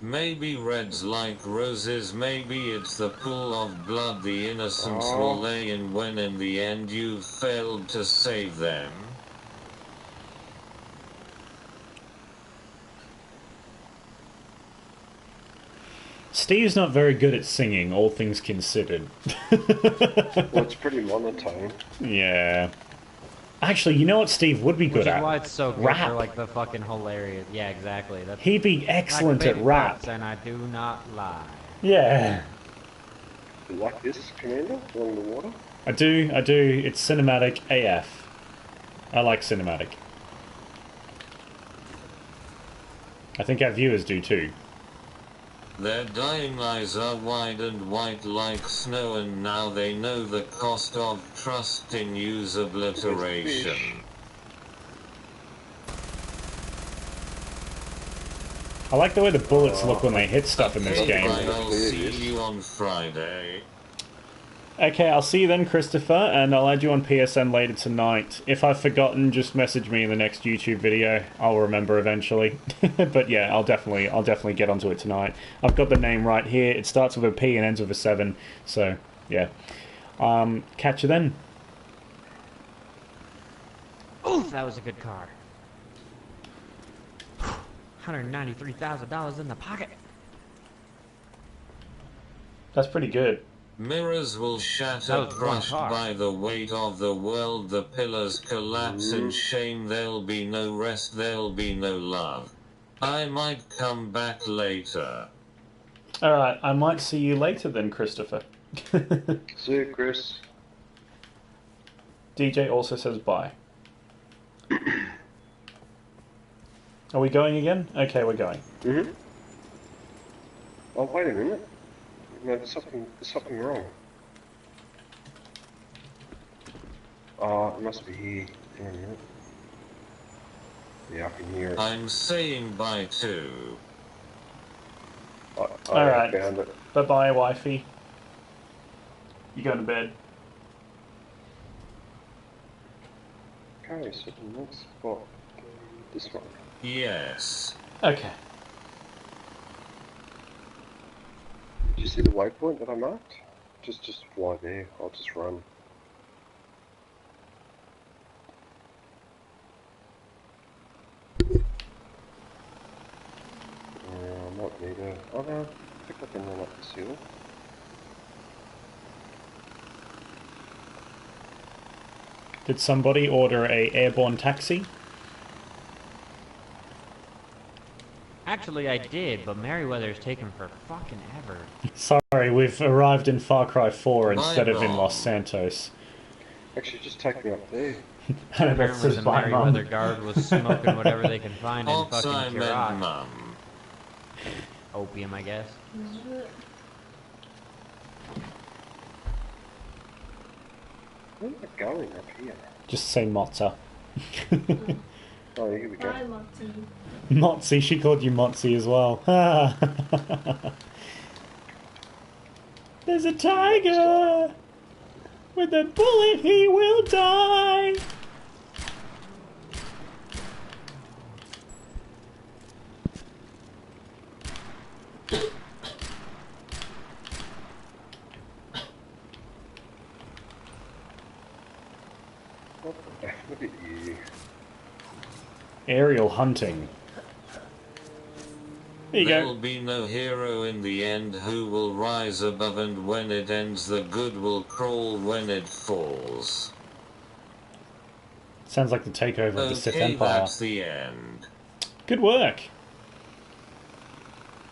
Maybe red's like roses, maybe it's the pool of blood the innocents will lay in when in the end you've failed to save them. Steve's not very good at singing, all things considered. Well, it's pretty monotone. Yeah. Actually, you know what Steve would be good Which is at? why it's so good Rap. for like the fucking hilarious. Yeah, exactly. That's He'd be excellent at baby rap. butts, and I do not lie. Yeah. You like this, Commander? Along the water? I do. It's cinematic AF. I like cinematic. I think our viewers do too. Their dying eyes are wide and white like snow, and now they know the cost of trust in use obliteration. I like the way the bullets look when they hit stuff in this Okay, game. bye, I'll see you on Friday. Okay, I'll see you then, Christopher, and I'll add you on PSN later tonight. If I've forgotten, just message me in the next YouTube video. I'll remember eventually. But yeah, I'll definitely get onto it tonight. I've got the name right here. It starts with a P and ends with a 7. So yeah, catch you then. Ooh, that was a good card. $193,000 in the pocket. That's pretty good. Mirrors will shatter, crushed by the weight of the world. The pillars collapse in shame. There'll be no rest, there'll be no love. I might come back later. Alright, I might see you later then, Christopher. See you, Chris. DJ also says bye. Are we going again? Okay, we're going. Oh, wait a minute. No, there's something wrong. Oh, it must be here. Hang on a minute. Yeah, I can hear it. I'm saying bye too. I Alright. found it. Bye-bye, wifey. You going to bed? Okay, so the next spot, this one. Yes. Okay. Did you see the waypoint that I marked? Just fly there. I'll just run. I might need a... Oh no, I think I can run up this hill. Did somebody order a airborne taxi? Actually, I did, but Merryweather's taken for fucking ever. Sorry, we've arrived in Far Cry 4 instead of in Mom. Los Santos. Actually, just take me up there. Apparently the Merryweather guard was smoking whatever they can find in Ops, I fucking meant Iraq. mum. Opium, I guess. Where am I going up here? Just say Mozza. Oh, here we go. Bye, Marty. Motzi, she called you Motzi as well. There's a tiger! With a bullet he will die! Look at you. Aerial hunting. There you There'll go. be no hero in the end who will rise above, and when it ends the good will crawl when it falls. Sounds like the takeover of the Sith Okay, Empire. that's the end. Good work.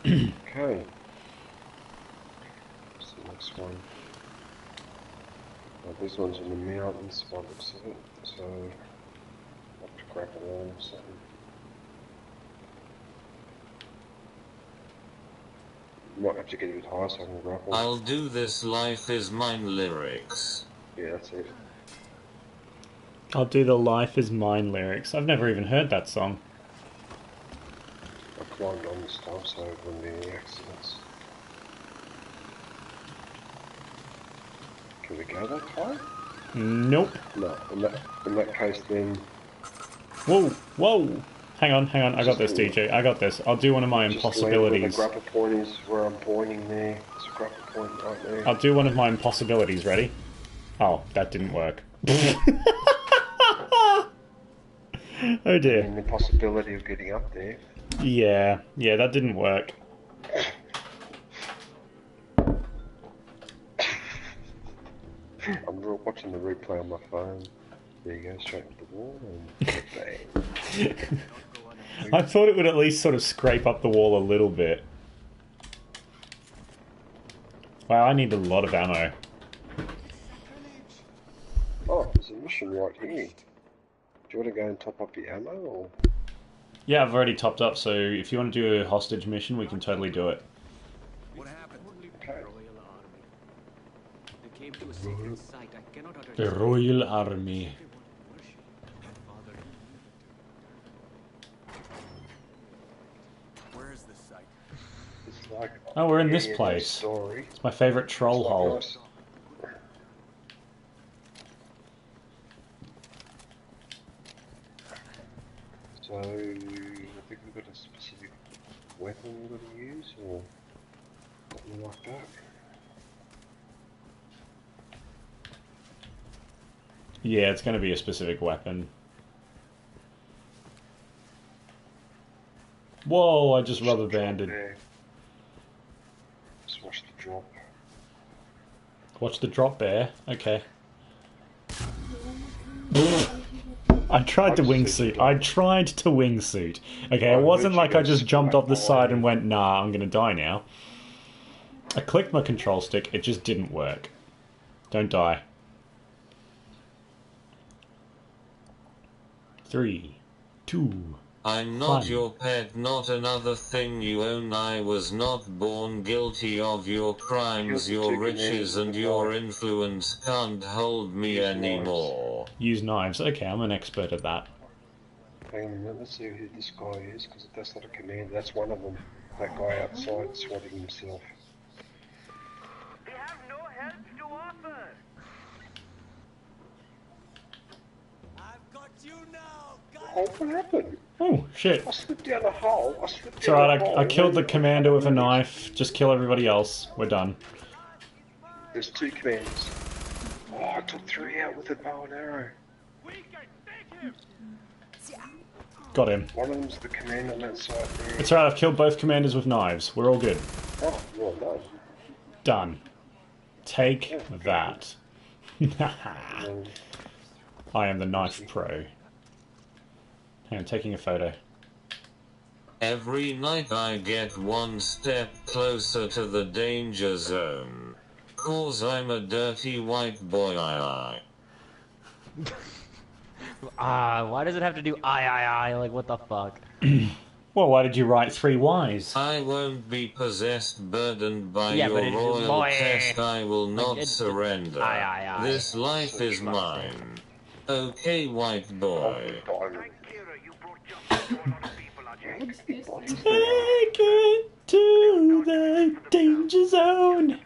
Okay. What's the next one? Oh, this one's in the mountains by the looks of it, so I'll have to grab a line or something. Might have to get a bit higher so I can grapple. I'll do this, life is mine lyrics. Yeah, that's it. I'll do the Life is Mine lyrics. I've never even heard that song. I climbed on the stuff so there wouldn't be any accidents. Can we go that far? Nope. No. In that case, then. Whoa, whoa. Hang on. I got this, DJ. I got this. I'll do one of my impossibilities. Just where the grapple point is, where I'm pointing there. There's a grapple point right there. I'll do one of my impossibilities. Ready? Oh, that didn't work. Oh dear. And the possibility of getting up there. Yeah, that didn't work. I'm watching the replay on my phone. There you go, straight to the wall and bang. I thought it would at least sort of scrape up the wall a little bit. Wow, I need a lot of ammo. Oh, there's a mission right here. Do you want to go and top up your ammo, or...? Yeah, I've already topped up, so if you want to do a hostage mission, we can totally do it. Okay. The Royal Army. It's like... Oh, we're in this yeah, place. Story. It's my favourite troll It's hole. nice. So, I think we've got a specific weapon we've got to use, or something like that. Yeah, it's going to be a specific weapon. Whoa, I just rubber banded. There. Just watch the drop. Watch the drop bear. Okay. I tried to wingsuit. I tried to wingsuit. Okay, it wasn't like I just jumped off the side and went, nah, I'm gonna die now. I clicked my control stick, it just didn't work. Don't die. 3, 2... I'm not Fun. your pet, not another thing you own. I was not born guilty of your crimes. Your riches and your influence can't hold me anymore. Use knives. Okay, I'm an expert at that. Hang on a minute, let's see who this guy is, because that's not a command, that's one of them. That guy outside swatting himself. They have no help to offer. I've got you now. Oh, what happened? Oh, shit. I slipped down a hole. It's alright, I killed the commander with a knife. Just kill everybody else. We're done. There's 2 commanders. Oh, I took 3 out with a bow and arrow. Got him. One of them's the commander on that side there. It's alright, I've killed both commanders with knives. We're all good. Oh, well done. Done. Take that. I am the knife pro. Hang on, taking a photo. Every night I get one step closer to the danger zone. 'Cause I'm a dirty white boy, Why does it have to do I? Like, what the fuck? Well, why did you write 3 Ys? I won't be possessed, burdened by Yeah, your but it's royal boy. test. I will not surrender. Aye. This life is mine. Okay, white boy. Take it to the danger zone.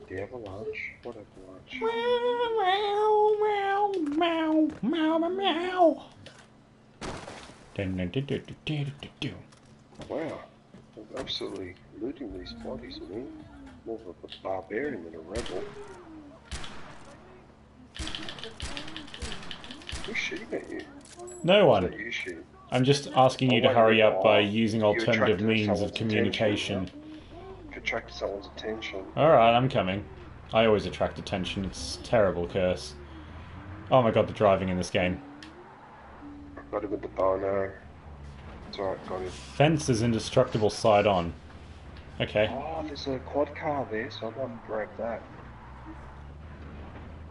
The avalanche? What avalanche? Wow. I'm absolutely looting these bodies, man. More of a barbarian than a rebel. Who's shooting at you? No Why one. don't you shoot? I'm just asking you to Oh, hurry wait, up by oh, using you alternative attracted means of someone's communication. attention, If attracted someone's attention. Alright, I'm coming. I always attract attention. It's a terrible curse. Oh my god, the driving in this game. Got him with the bow and arrow. It's alright, got him. Fence is indestructible side on. Okay. Oh, there's a quad car there, so I might grab that.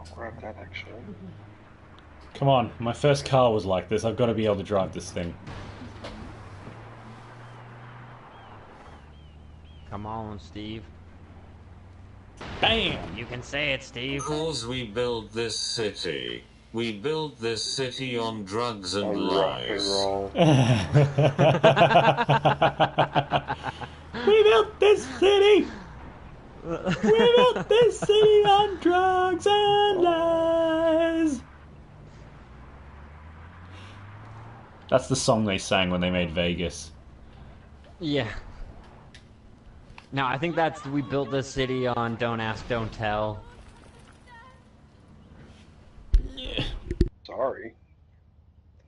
I'll grab that actually. Come on, my first car was like this. I've got to be able to drive this thing. Come on, Steve. Bam! You can say it, Steve. 'Cause we built this city. We built this city on drugs and On rock and lies. roll. We built this city! We built this city on drugs and lies. That's the song they sang when they made Vegas. Yeah. No, I think that's we built this city on Don't Ask, Don't Tell. Yeah. Sorry.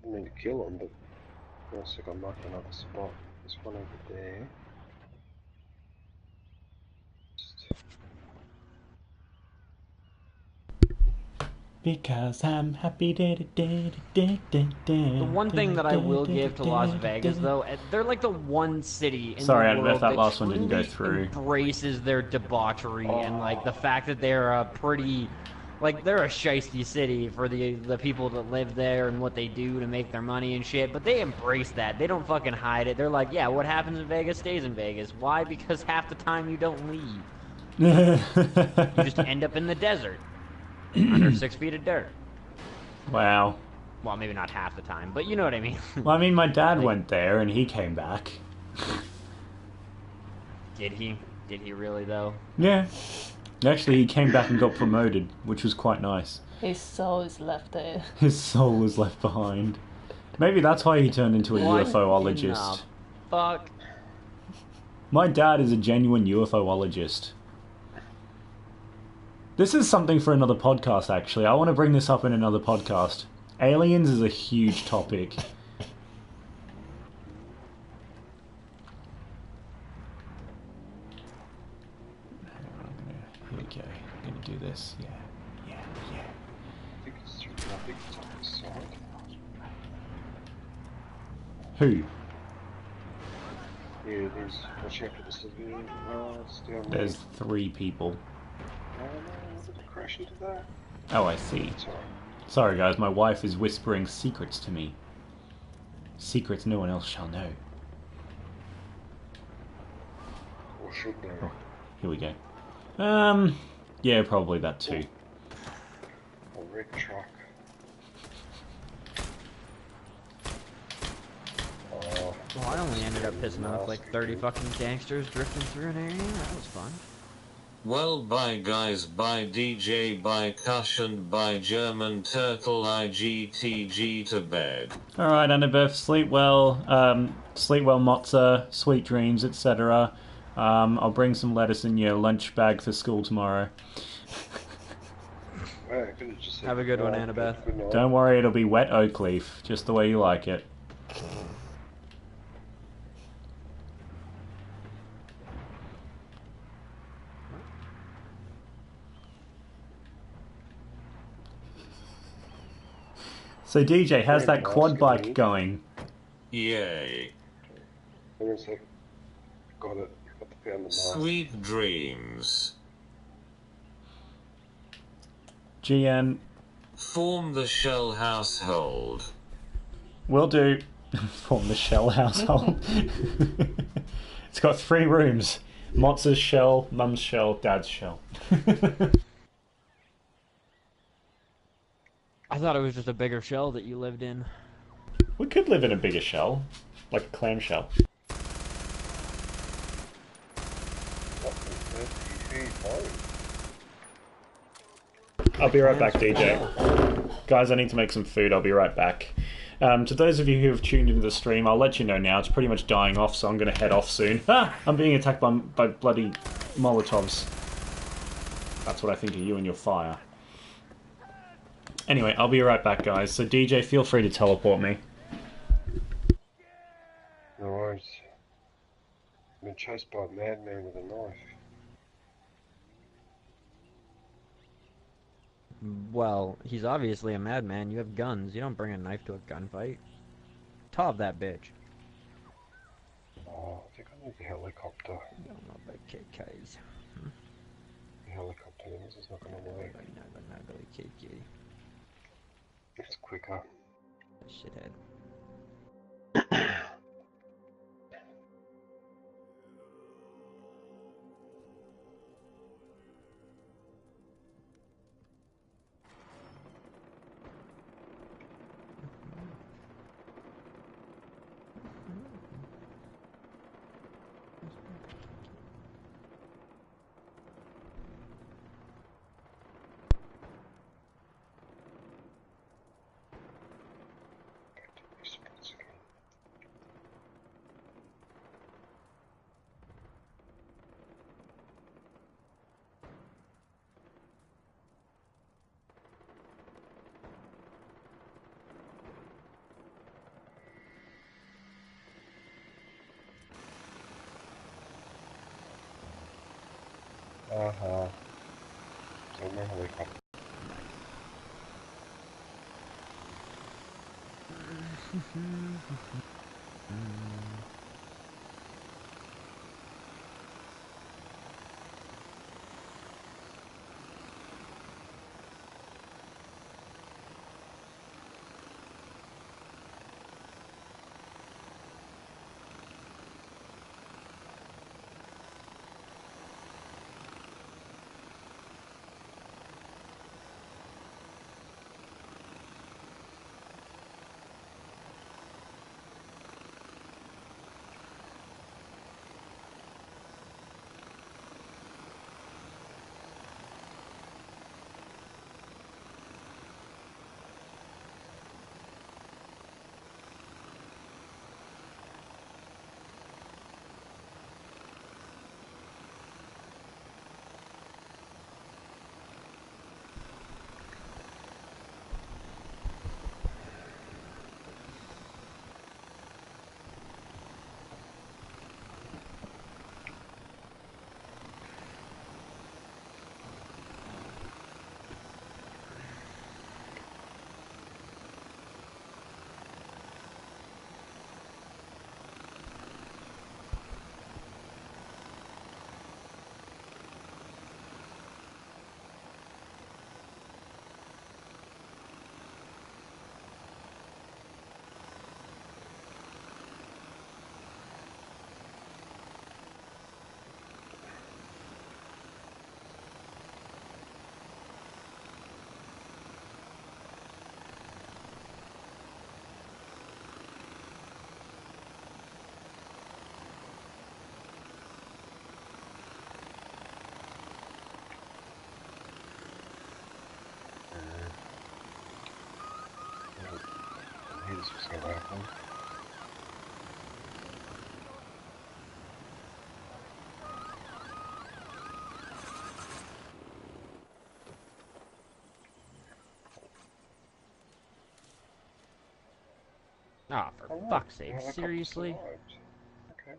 Didn't mean to kill him, but also got marked another spot. This one over there. Because I'm happy. The The one thing that I will give to Las Vegas, though, they're like the one city in Sorry, the Annabeth, world that last one didn't go truly through. embraces their debauchery and like the fact that they're a pretty, like they're a shiesty city for the people that live there and what they do to make their money and shit. But they embrace that. They don't fucking hide it. They're like, yeah, what happens in Vegas stays in Vegas. Why? Because half the time you don't leave. You just end up in the desert under 6 feet of dirt. Wow. Well, maybe not half the time, but you know what I mean. Well, I mean, my dad went there and he came back. Did he? Did he really, though? Yeah. Actually, he came back and got promoted, which was quite nice. His soul is left there. His soul was left behind. Maybe that's why he turned into a What UFOologist. in the fuck? My dad is a genuine UFOologist. This is something for another podcast, actually. I want to bring this up in another podcast. Aliens is a huge topic. Here we go. I'm going to do this. Yeah. I think it's on the side. Who? Yeah, there's. Watch out for the civilian. It's down there. There's 3 people. Oh no, did it crash into that? Oh, I see. Sorry. Sorry, guys. My wife is whispering secrets to me. Secrets no one else shall know. Or should they? Oh, here we go. Yeah, probably that too. A red truck. Oh, Well, I only ended up pissing off like 30 fucking gangsters drifting through an area. That was fun. Well, bye guys, bye DJ, bye Cushion, bye German Turtle, IGTG to bed. Alright, Annabeth, sleep well, Mozza, sweet dreams, etc. I'll bring some lettuce in your lunch bag for school tomorrow. I could have just said Have a good one, goodnight, Annabeth. good night. Don't worry, it'll be wet oak leaf, just the way you like it. So DJ, how's that quad bike going? Yay. Hang on a sec. Got it. Got the found the mask. Sweet dreams. GN, Form the shell household. will do. Form the shell household. It's got 3 rooms. Mozza's shell, Mum's shell, Dad's shell. I thought it was just a bigger shell that you lived in. We could live in a bigger shell, like a clam shell. I'll be right back, DJ. Guys, I need to make some food. I'll be right back. To those of you who have tuned into the stream, I'll let you know now. It's pretty much dying off, so I'm going to head off soon. Ah! I'm being attacked by bloody Molotovs. That's what I think of you and your fire. Anyway, I'll be right back, guys. So DJ, feel free to teleport me. No worries. I've been chased by a madman with a knife. Well, he's obviously a madman. You have guns. You don't bring a knife to a gunfight. Top that bitch. Oh, I think I need the helicopter. I don't know about KKs. The helicopter, this is not gonna work. KK. It's quicker. Shithead. Aha. So my helicopter. He's so happy. Ah, for Oh, fuck's sake, helicopter seriously? survived. Okay.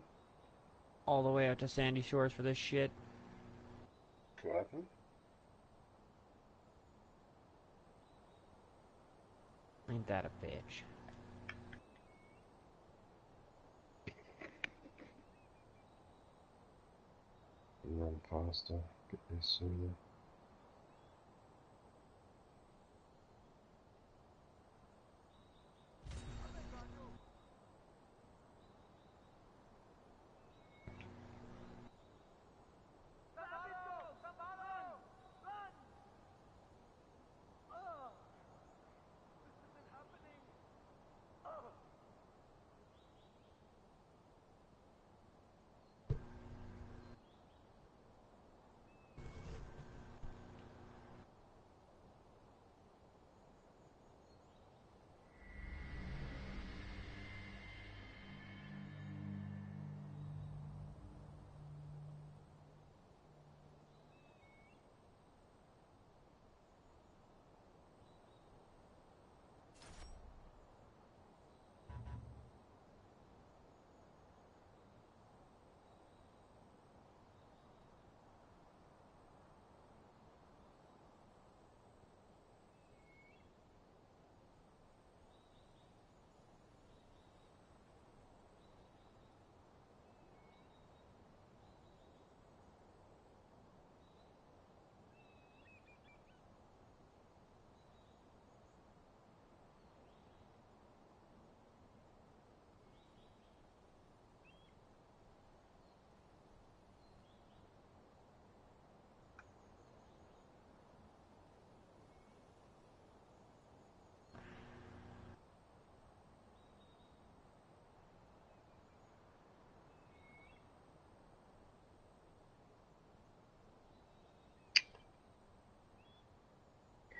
All the way out to Sandy Shores for this shit? Clever. Ain't that a bitch? Run faster. Get there sooner.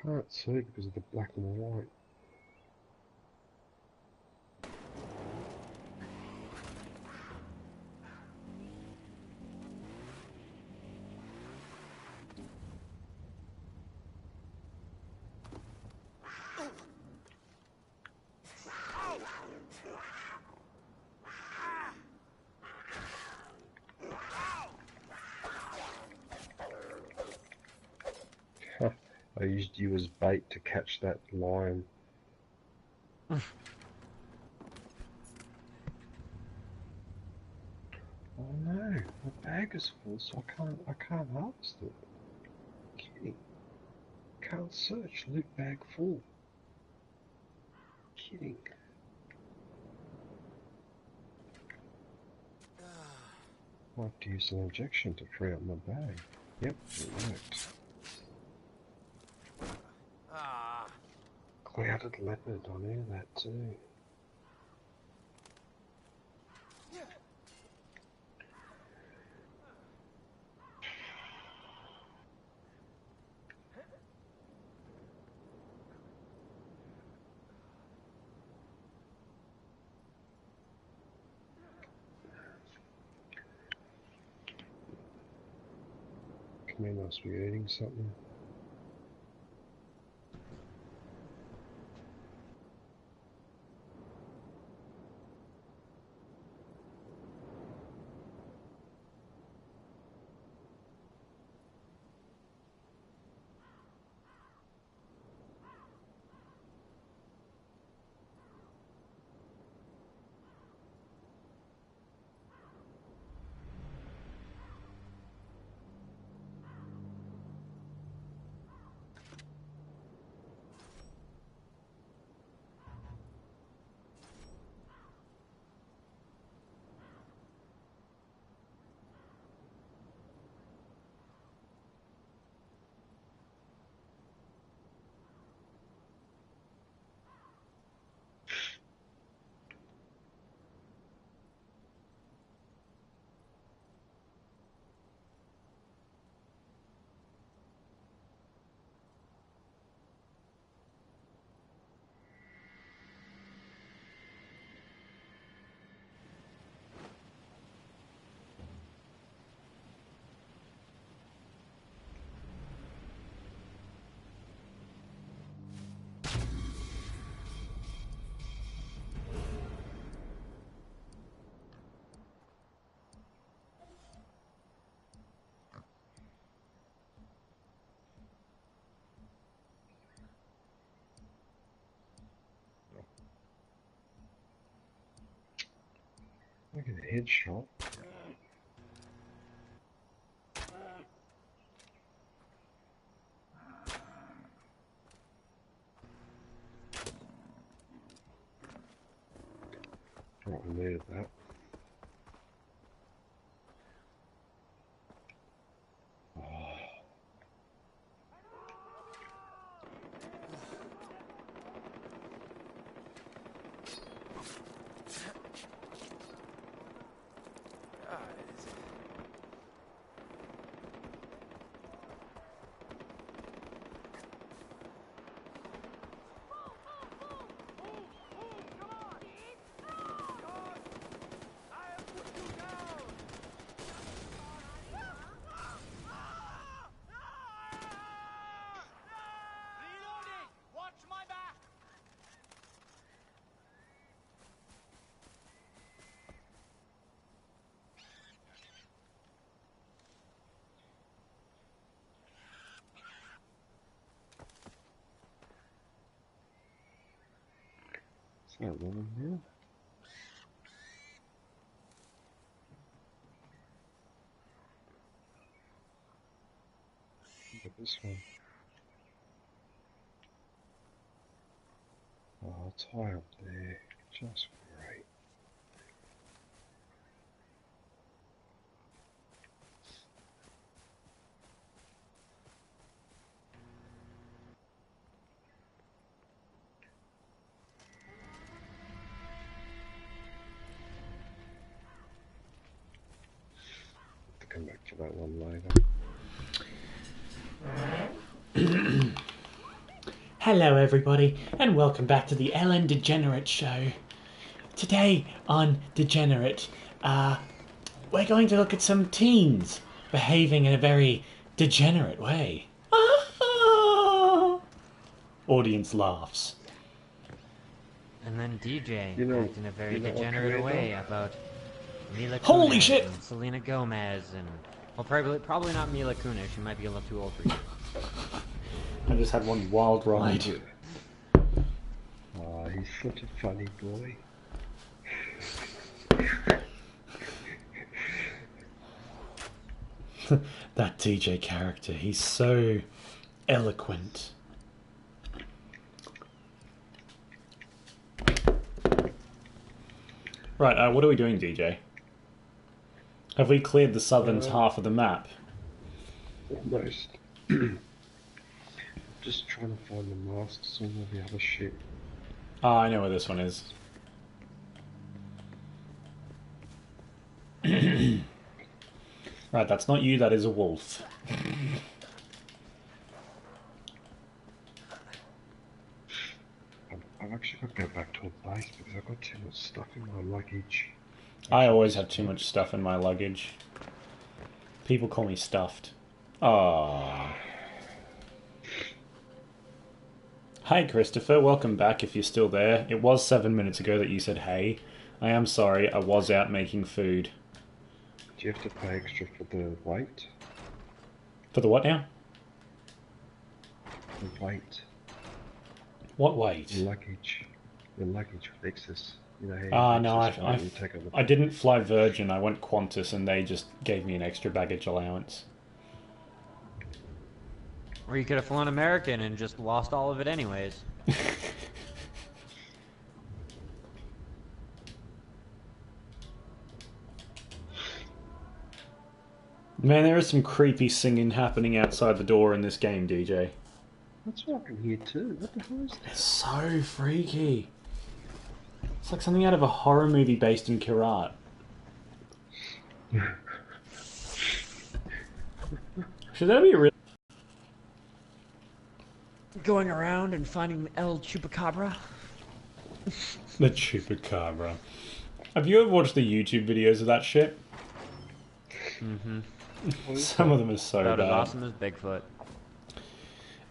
Can't see because of the black and white. I used you as bait to catch that lion. Oh no, my bag is full, so I can't harvest it. Kidding. Can't search. Loot bag full. Kidding. I have to use an injection to free up my bag. Yep, it worked. Clouded leopard, I knew that too. Command must be eating something. Look at the headshot. Right, I needed that. Oh. Is that one here? Look at this one. Oh, I'll tie up there. Just great. To come back to that one later. Hello, everybody, and welcome back to the Ellen Degenerate Show. Today on Degenerate, we're going to look at some teens behaving in a very degenerate way. Audience laughs. And then DJ You know- acted in a very you know what, degenerate Commander? way about Mila Holy Kunis shit! and Selena Gomez and well, probably not Mila Kunis. She might be a little too old for you. I just had one wild ride. Oh, he's such a funny boy. That DJ character, he's so eloquent. Right, what are we doing, DJ? Have we cleared the southern half of the map? Almost. Just trying to find the masks and all the other shit. Ah, I know where this one is. Right, that's not you, that is a wolf. I've actually got to go back to a base because I've got too much stuff in my luggage. I always have too much stuff in my luggage. People call me stuffed. Ah. Hi Christopher, welcome back if you're still there. It was 7 minutes ago that you said hey. I am sorry, I was out making food. Do you have to pay extra for the weight? For the what now? The weight. What weight? The luggage. The luggage with excess. You know, Ah, no, I I didn't fly Virgin, I went Qantas and they just gave me an extra baggage allowance. Or you could have flown American and just lost all of it anyways. Man, there is some creepy singing happening outside the door in this game, DJ. That's what I can hear too. What the hell is that? It's so freaky. It's like something out of a horror movie based in Kirat. Should that be a real... Going around and finding El Chupacabra? The Chupacabra. Have you ever watched the YouTube videos of that shit? Mm-hmm. Some of them are so About bad. as awesome as Bigfoot.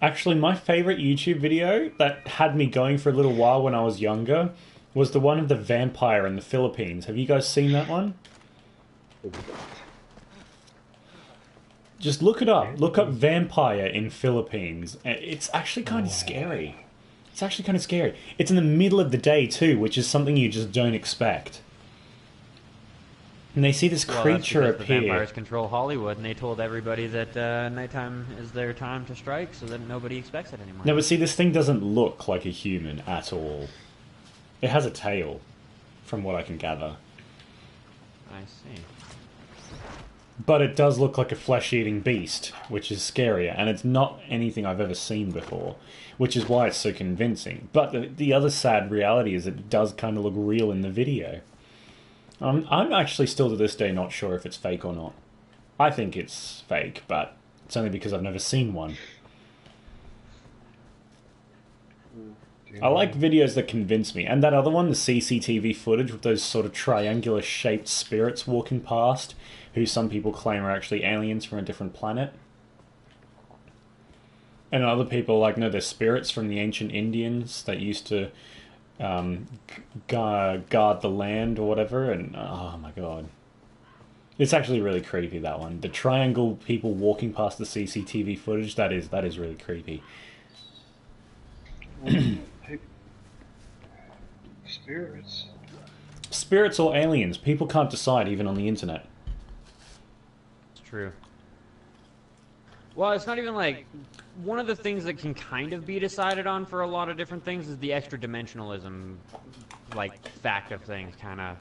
Actually, my favourite YouTube video that had me going for a little while when I was younger was the one of the vampire in the Philippines. Have you guys seen that one? Just look it up. Look up vampire in Philippines. It's actually kind of scary. It's actually kind of scary. It's in the middle of the day too, which is something you just don't expect. And they see this creature that's because appear. The vampires control Hollywood, and they told everybody that nighttime is their time to strike, so that nobody expects it anymore. No, but see, this thing doesn't look like a human at all. It has a tail, from what I can gather. I see. But it does look like a flesh-eating beast, which is scarier, and it's not anything I've ever seen before, which is why it's so convincing. But the other sad reality is it does kind of look real in the video. I'm actually still to this day not sure if it's fake or not. I think it's fake, but it's only because I've never seen one. I like videos that convince me. And that other one, the CCTV footage with those sort of triangular shaped spirits walking past, who some people claim are actually aliens from a different planet. And other people like, no, they're spirits from the ancient Indians that used to guard the land or whatever. And oh my god. It's actually really creepy, that one. The triangle people walking past the CCTV footage, that is really creepy. Spirits. Spirits or aliens, people can't decide even on the internet. It's true. Well, it's not even like... One of the things that can kind of be decided on for a lot of different things is the extra dimensionalism, like, fact of things, kind of.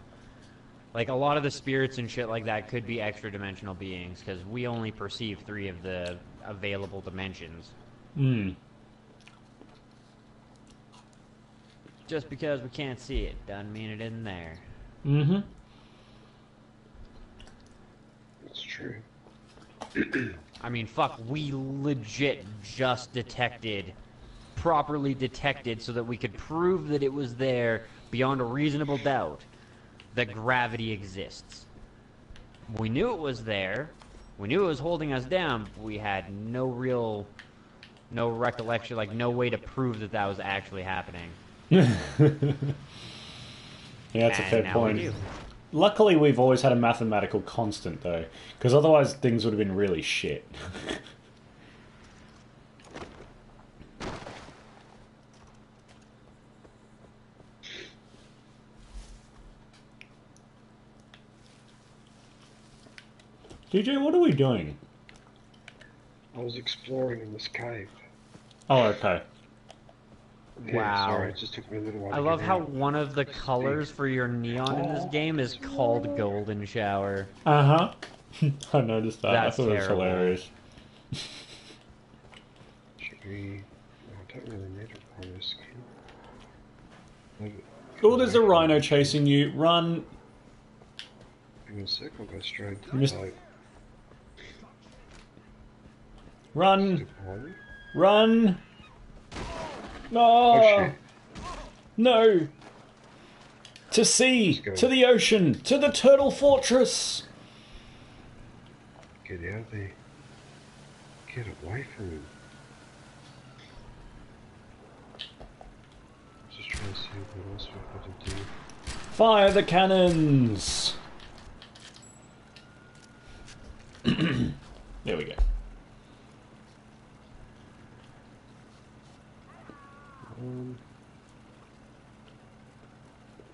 Like, a lot of the spirits and shit like that could be extra dimensional beings, because we only perceive 3 of the available dimensions. Hmm. Just because we can't see it doesn't mean it isn't there. Mm-hmm. It's true. I mean, fuck, we legit just properly detected so that we could prove that it was there beyond a reasonable doubt that gravity exists. We knew it was there, we knew it was holding us down, but we had no recollection, like no way to prove that that was actually happening. Yeah, that's a fair point. Luckily, we've always had a mathematical constant, though, because otherwise things would have been really shit. DJ, what are we doing? I was exploring in this cave. Oh, okay. Yeah, Wow. Sorry, it just took me a little while I to love get how out. one of the colors for your neon in this game is called Golden Shower. Uh-huh. I noticed that. That's I thought it was terrible. hilarious. Should we... No, I don't really need a rhino skin. Maybe- Oh, there's a rhino chasing you. Run. Hang on a sec, I'll go straight to Missed- the boat. Run. Still behind me? Run. No. Oh shit. No. To sea. Let's go. To the ocean. To the Turtle Fortress. Get out there. Get away from him. Just trying to see what else we've got to do. Fire the cannons. There we go.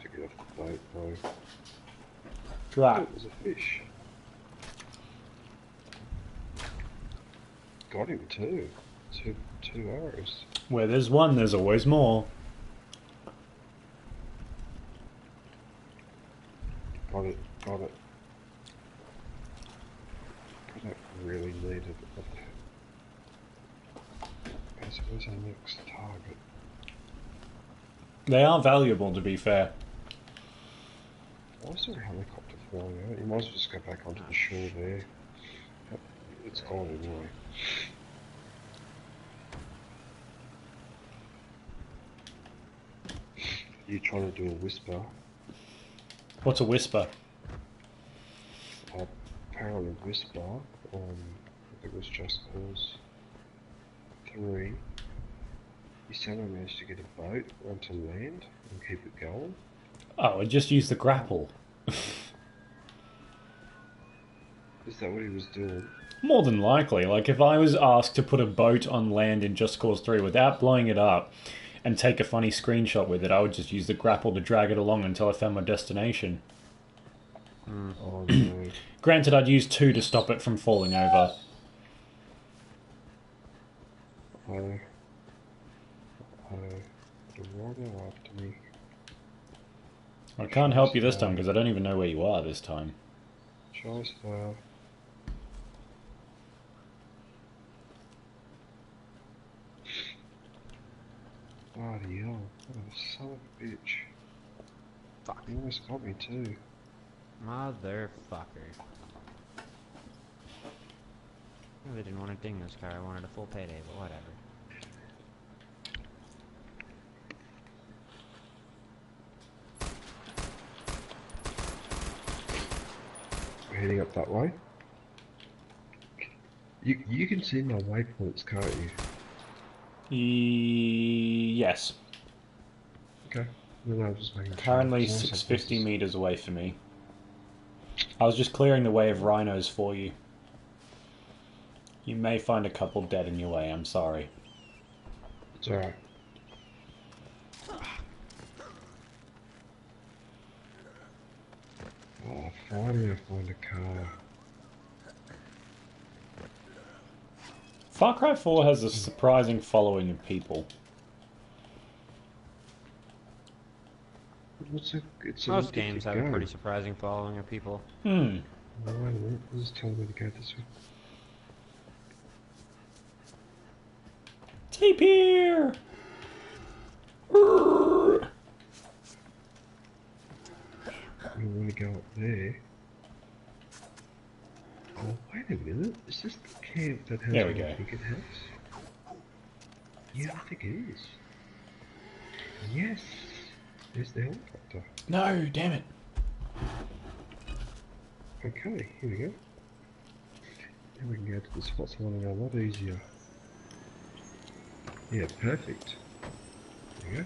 To get off the boat though. Right. Oh, there's a fish. Got him too. Two arrows. Where there's one, there's always more. Got it. Got it. I don't really need it. Where's our next target? They are valuable, to be fair. Why is there a helicopter flying out? You might as well just go back onto the shore there. It's gone anyway. You trying to do a whisper? What's a whisper? Apparently whisper on, I think it was Just Cause 3. You somehow managed to get a boat onto land and keep it going. Oh, I just used the grapple. Is that what he was doing? More than likely. Like, if I was asked to put a boat on land in Just Cause 3 without blowing it up and take a funny screenshot with it, I would just use the grapple to drag it along until I found my destination. Oh no. Granted, I'd use 2 to stop it from falling over. The rhino after me. I can't help you this time because I don't even know where you are this time. Choice file. Bloody hell. Oh, son of a bitch. Fuck. You almost got me too. Motherfucker. I really didn't want to ding this car, I wanted a full payday, but whatever. We're heading up that way. You can see my waypoints, can't you? Yes. Okay. No, I'm just making sure. Currently As long as 650 this is- meters away from me. I was just clearing the way of rhinos for you. You may find a couple dead in your way, I'm sorry. It's alright. Oh, finally I find a car. Far Cry 4 has a surprising following of people. What's a, it's a Most games have a go. pretty surprising following of people. Hmm. Oh, wait a minute, this is telling me to go this way. Sleep here! We want to go up there. Oh, wait a minute. Is this the camp that has There we what I go. think it has? Yeah, I think it is. Yes! There's the helicopter. No, damn it. Okay, here we go. Now we can go to the spots I want to go a lot easier. Yeah, perfect. There we go.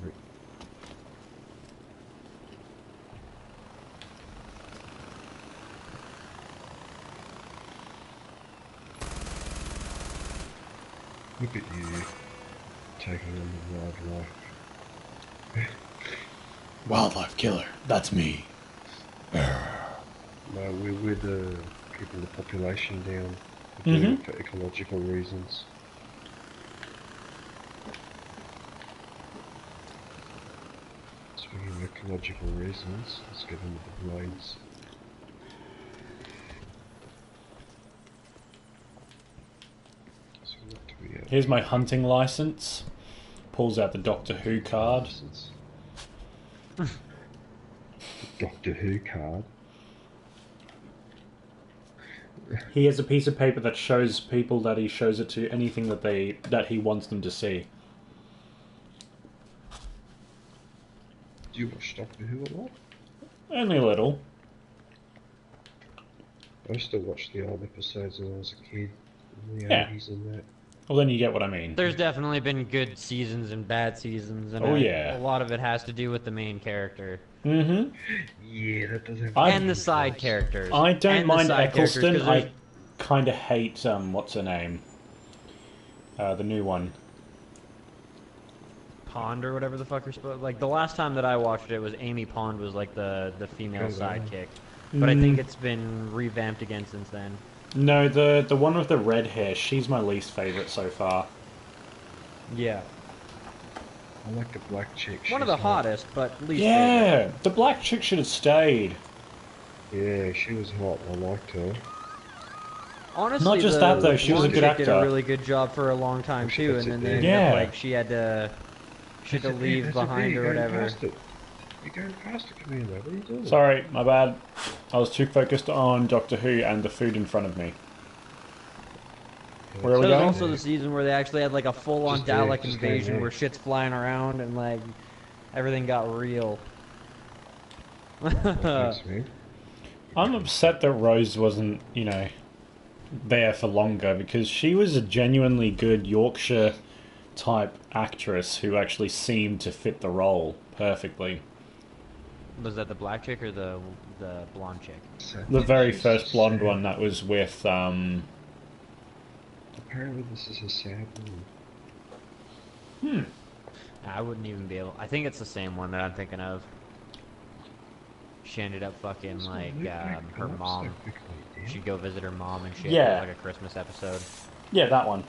Right. Look at you, taking on the wildlife. Wildlife killer, that's me. No, we're with keeping the population down. We're doing it for ecological reasons. Speaking of ecological reasons, let's get into the blades. So what do we have? Here's my hunting license. Pulls out the Doctor Who card. Doctor Who card. He has a piece of paper that shows people that he shows it to anything that he wants them to see. Do you watch Doctor Who a lot? Only a little. I used to watch the old episodes when I was a kid, in the Yeah. 80s and that. Well, then you get what I mean. There's definitely been good seasons and bad seasons, and yeah. a lot of it has to do with the main character. Mm-hmm. Yeah, that doesn't. And the side characters. I don't And the mind side characters, Eccleston. 'cause I kind of hate what's her name? The new one. Pond or whatever the fuck you're supposed. Like the last time that I watched it was Amy Pond was like the female sidekick, but I think it's been revamped again since then. No, the one with the red hair. She's my least favorite so far. Yeah, I like the black chick. one of the she's hot. hottest, but least favorite. Yeah, the black chick should have stayed. Yeah, she was hot. I liked her. Honestly, Not just that, though, she was a blonde good chick did actor. a really good job for a long time Oh, too, that's and it, then they yeah. ended up, like she had to leave That's behind you're or going whatever. past it. You're going past it, Commander. What are you doing? Sorry, my bad. I was too focused on Doctor Who and the food in front of me. Yeah, Where are So we there's going? also the season where they actually had like a full-on Just there, Dalek just invasion there. where shit's flying around and like everything got real. Thanks, man. I'm upset that Rose wasn't, there for longer because she was a genuinely good Yorkshire type actress who actually seemed to fit the role perfectly. Was that the black chick or the blonde chick? The very first blonde one that was with Apparently, this is a sad one. I wouldn't even be able. I think it's the same one that I'm thinking of. She ended up fucking like her mom. She'd go visit her mom and shit. Yeah. Like a Christmas episode. Yeah, that one.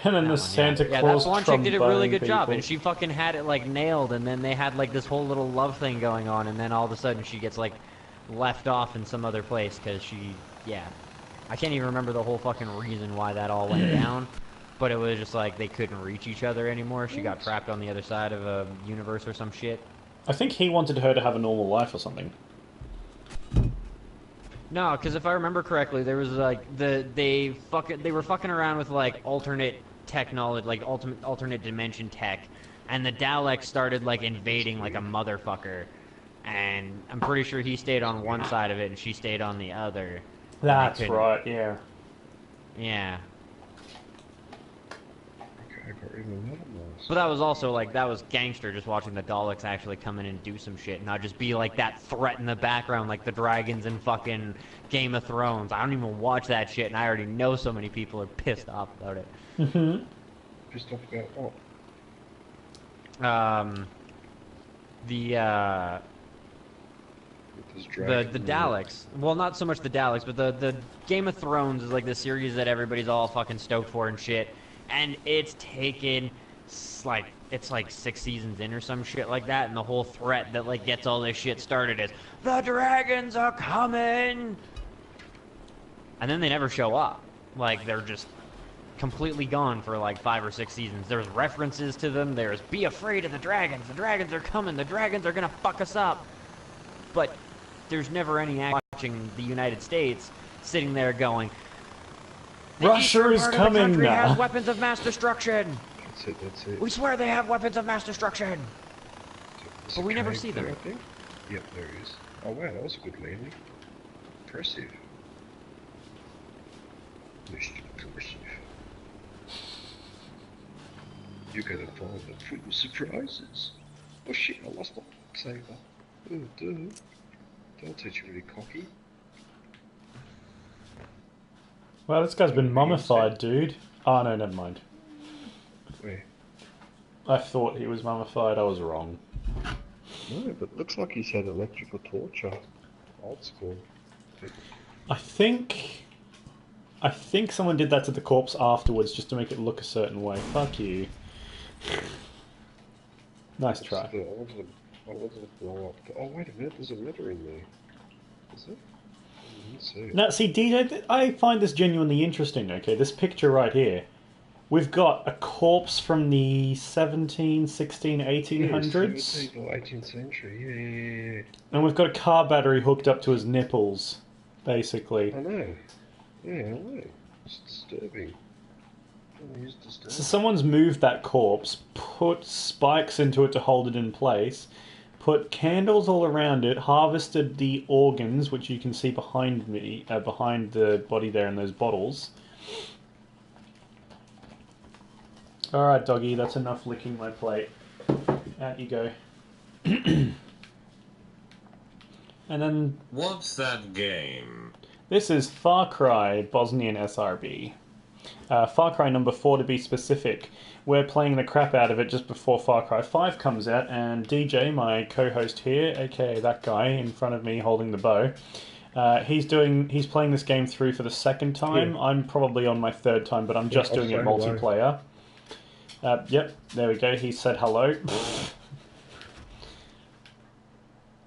And then That the one, Santa yeah. Claus Yeah, that blonde chick did a really good job, people. and she fucking had it like nailed. And then they had like this whole little love thing going on, and then all of a sudden she gets like left off in some other place because I can't even remember the whole fucking reason why that all went down. But it was just like they couldn't reach each other anymore. She got trapped on the other side of a universe or some shit. I think he wanted her to have a normal life or something. No, because if I remember correctly, there was like they were fucking around with like alternate technology, like alternate dimension tech, and the Daleks started like invading like a motherfucker, and I'm pretty sure he stayed on one side of it and she stayed on the other. That's couldn't- right, yeah. Yeah, Okay, I got even another nice. but that was also like that was gangster just watching the Daleks actually come in and do some shit, not just be like that threat in the background like the dragons in fucking Game of Thrones. I don't even watch that shit, and I already know so many people are pissed off about it. Mm-hmm. Pissed off about what? With The Daleks. Well, not so much the Daleks, but the Game of Thrones is like the series that everybody's all fucking stoked for and shit. And it's taken it's like 6 seasons in or some shit like that, and the whole threat that like gets all this shit started is the dragons are coming. And then they never show up. Like they're just completely gone for like 5 or 6 seasons. There's references to them. There's be afraid of the dragons. The dragons are coming. The dragons are gonna fuck us up. But there's never any watching the United States sitting there going, "The Russia eastern is part of the coming country now." has weapons of mass destruction. That's it. We swear they have weapons of mass destruction." There's But a we never cave see them. there, I think. Yep, there is. Oh wow, that was a good landing. Impressive. Mr. Impressive. You're gonna find them full of surprises. Oh shit, I lost my saber. Oh, dude. Don't teach you really cocky. Well, this guy's been mummified, dude. Oh, no, never mind. Where? I thought he was mummified. I was wrong. No, but looks like he's had electrical torture. old school. I think someone did that to the corpse afterwards just to make it look a certain way. Fuck you. Nice try. I wanted to blow up. Oh, wait a minute, there's a letter in there. Is it? I didn't see it. Now, see, DJ, I find this genuinely interesting, okay? This picture right here. We've got a corpse from the 17, 16, 1800s. Yeah, 17th or 18th century, yeah. And we've got a car battery hooked up to his nipples, basically. I know. Yeah, I know. It's disturbing. So someone's moved that corpse, put spikes into it to hold it in place, put candles all around it, harvested the organs, which you can see behind me, behind the body there in those bottles. Alright, doggy, that's enough licking my plate. Out you go. And then... What's that game? This is Far Cry Bosnian SRB. Far Cry number 4 to be specific. We're playing the crap out of it just before Far Cry 5 comes out, and DJ, my co-host here, aka that guy in front of me holding the bow, he's playing this game through for the second time. Yeah. I'm probably on my third time, but I'm just doing it multiplayer. Yep, there we go. He said hello.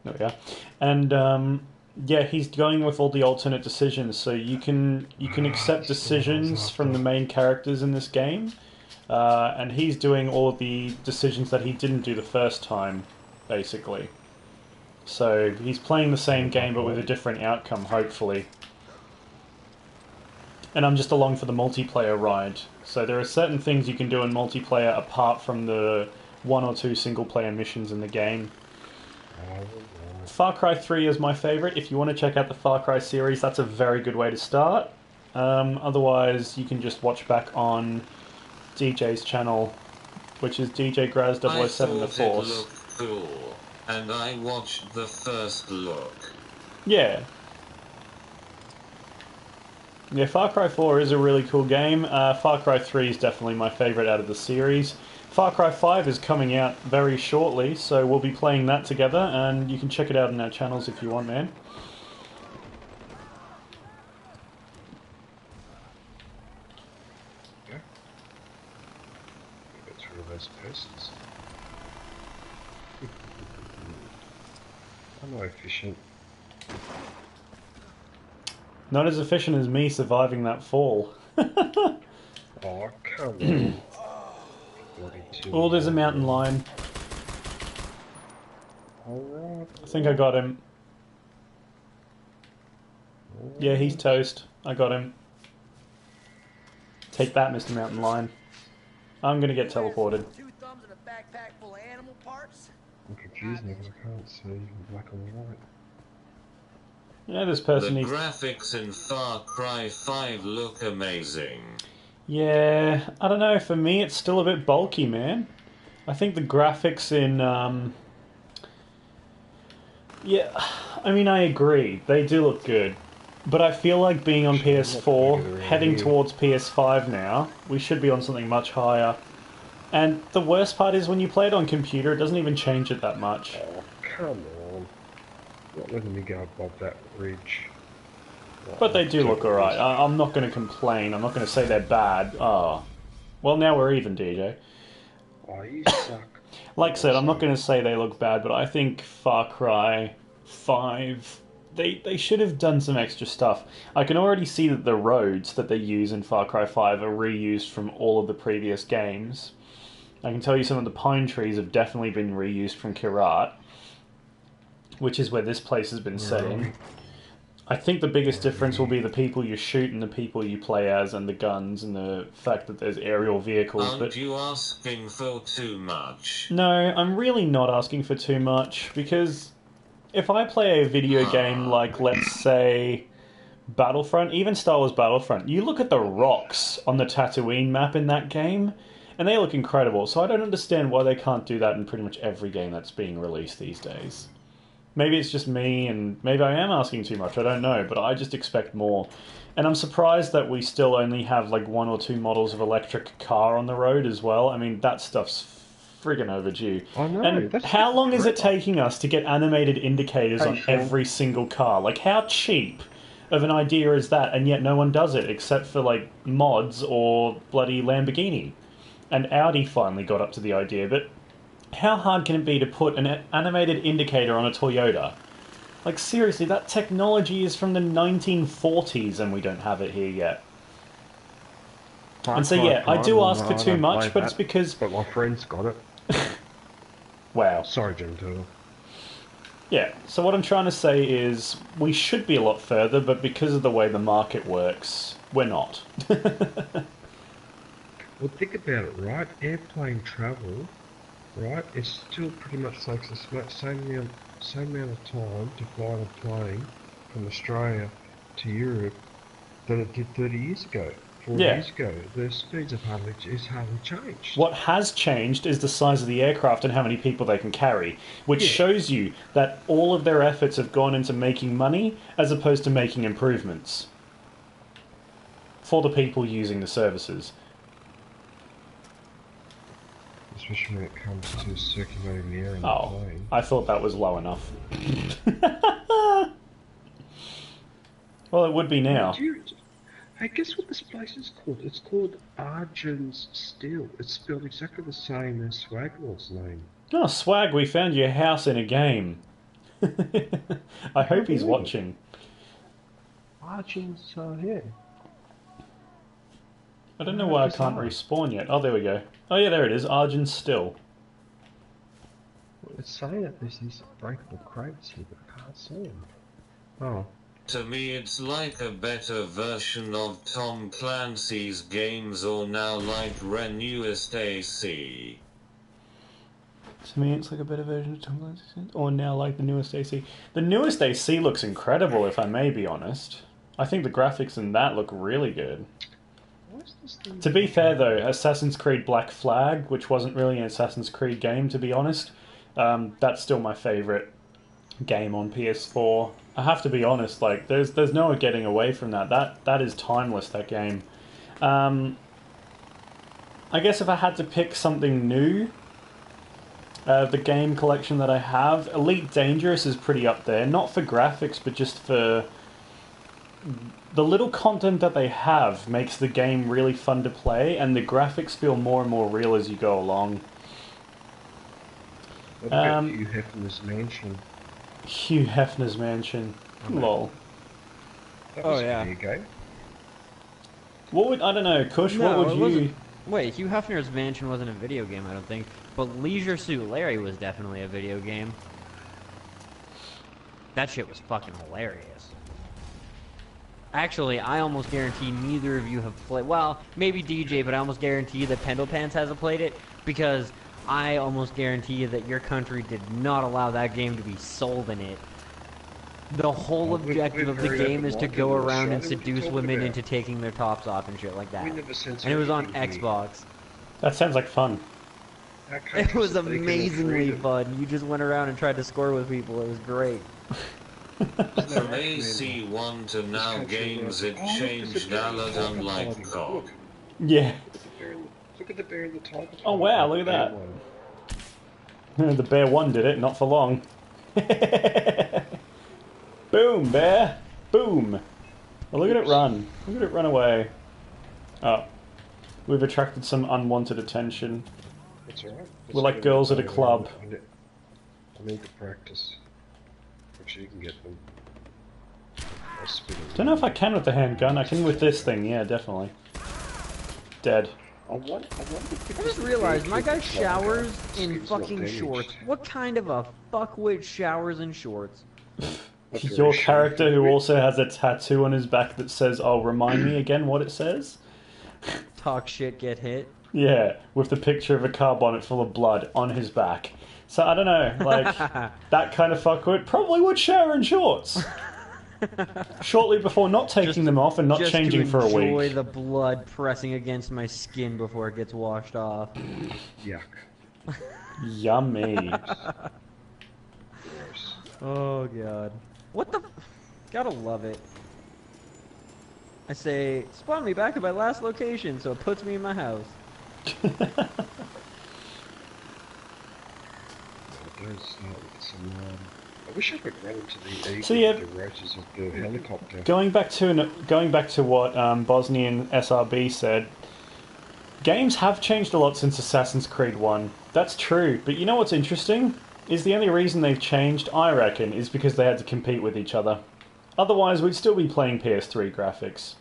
There we go. And yeah, he's going with all the alternate decisions. So you can accept decisions from the main characters in this game, and he's doing all the decisions that he didn't do the first time, basically. So he's playing the same game but with a different outcome, hopefully. And I'm just along for the multiplayer ride. So there are certain things you can do in multiplayer apart from the 1 or 2 single-player missions in the game. Far Cry 3 is my favourite. If you want to check out the Far Cry series, that's a very good way to start. Otherwise, you can just watch back on DJ's channel, which is DJ Graz 007 The Force. I thought it looked cool, and I watched the first look. Yeah. Yeah, Far Cry 4 is a really cool game. Far Cry 3 is definitely my favourite out of the series. Far Cry 5 is coming out very shortly, so we'll be playing that together, and you can check it out on our channels if you want, man. Yeah. Get through those persons. I'm not efficient. Not as efficient as me surviving that fall. Oh, come on. Oh, there's a mountain lion. I think I got him. Yeah, he's toast. I got him. Take that, Mr. Mountain Lion. I'm gonna get teleported. I'm confused now because I can't see black and white. Yeah, this person The needs... graphics in Far Cry 5 look amazing. Yeah, I don't know, for me it's still a bit bulky, man. I think the graphics in... Yeah, I mean, I agree. They do look good. But I feel like being on PS4, heading towards PS5 now, we should be on something much higher. And the worst part is when you play it on computer, it doesn't even change it that much. Oh, come on. Not letting me go above that ridge. But they do look alright. I'm not going to complain. I'm not going to say they're bad. Oh. Well, now we're even, DJ. Oh, you suck. Like I said, I'm not going to say they look bad, but I think Far Cry 5... They should have done some extra stuff. I can already see that the roads that they use in Far Cry 5 are reused from all of the previous games. I can tell you some of the pine trees have definitely been reused from Kirat, which is where this place has been set in. I think the biggest difference will be the people you shoot and the people you play as and the guns and the fact that there's aerial vehicles. Aren't you asking for too much? No, I'm really not asking for too much, because if I play a video game like, let's say, Battlefront, even Star Wars Battlefront, you look at the rocks on the Tatooine map in that game, and they look incredible, so I don't understand why they can't do that in pretty much every game that's being released these days. Maybe it's just me, and maybe I am asking too much, I don't know, but I just expect more. And I'm surprised that we still only have like 1 or 2 models of electric car on the road as well. I mean, that stuff's friggin' overdue. I know. And That's how long is it forever. taking us to get animated indicators Hey, on Sean. every single car? Like, how cheap of an idea is that? And yet no one does it except for, like, mods or bloody Lamborghini. And Audi finally got up to the idea, but how hard can it be to put an animated indicator on a Toyota? Like, seriously, that technology is from the 1940s and we don't have it here yet. And so, yeah, I do ask for too much, but it's because... But my friend's got it. Wow. Sorry, Jim Turtle. Yeah, so what I'm trying to say is we should be a lot further, but because of the way the market works, we're not. Well, think about it, right? Airplane travel, right? It still pretty much takes the same amount of time to fly on a plane from Australia to Europe than it did 30 years ago. 40 Yeah. years ago. The speeds have hardly changed. What has changed is the size of the aircraft and how many people they can carry, which shows you that all of their efforts have gone into making money as opposed to making improvements for the people using the services. Especially when it comes to circulating the air in the Oh, plane. I thought that was low enough. Well, it would be now. Hey, guess what this place is called? It's called Arjun's Still. It's spelled exactly the same as Swaglord's name. Oh, Swag, we found your house in a game. I hope he's watching. Arjun's, yeah. I don't know why I can't respawn yet. Oh, there we go. Oh, yeah, there it is. Argent's still. It's saying that there's these breakable crates here, but I can't see them. Oh. To me it's like a better version of Tom Clancy's games, or now like Renewest AC. To me, it's like a better version of Tom Clancy's, or now like the newest AC. The newest AC looks incredible, if I may be honest. I think the graphics in that look really good. What's this thing? To be fair, though, Assassin's Creed Black Flag, which wasn't really an Assassin's Creed game, to be honest, that's still my favourite game on PS4. I have to be honest, like, there's no getting away from that. That is timeless, that game. I guess if I had to pick something new, the game collection that I have, Elite Dangerous is pretty up there. Not for graphics, but just for the little content that they have makes the game really fun to play, and the graphics feel more and more real as you go along. What about Hugh Hefner's mansion? Hugh Hefner's mansion. Lol. That was Oh, yeah. a video game. What would, I don't know, Kush, No, what would it you... wasn't. Wait, Hugh Hefner's Mansion wasn't a video game, I don't think. But Leisure Suit Larry was definitely a video game. That shit was fucking hilarious. Actually, I almost guarantee neither of you have played... Well, maybe DJ, but I almost guarantee that Pendle Pants hasn't played it, because I almost guarantee that your country did not allow that game to be sold in it. The whole objective of the game is to go around and seduce women into taking their tops off and shit like that. And it was on Xbox. That sounds like fun. It was amazingly fun. You just went around and tried to score with people. It was great. From AC1 to now games, it changed Allard unlike cock. Yeah. Look at the bear in the tiger. Oh wow, look at that. The bear one did it, not for long. Boom, bear! Boom! Oh, look at it run. Look at it run away. Oh. We've attracted some unwanted attention. That's alright. We're like girls at a club. I need to practice. Actually, you can get them. Don't know if I can with the handgun. I can with this thing, yeah, definitely. Dead. I I just realized my guy showers in fucking shorts. What kind of a fuckwit showers in shorts? Your character who also has a tattoo on his back that says, oh, remind me again what it says? Talk shit, get hit. Yeah, with the picture of a car bonnet full of blood on his back. So, I don't know, like, that kind of fuckwit probably would shower in shorts. Shortly before not taking them off and not changing for a week. Just to enjoy the blood pressing against my skin before it gets washed off. Yuck. Yummy. Oh, God. What the... Gotta love it. I say, spawn me back at my last location, so it puts me in my house. let's start with some. I wish I could run into the eagle So, yeah, with the rotors of the helicopter. going back to what Bosnian SRB said, games have changed a lot since Assassin's Creed 1. That's true, but you know what's interesting? Is the only reason they've changed, I reckon, is because they had to compete with each other. Otherwise, we'd still be playing PS3 graphics.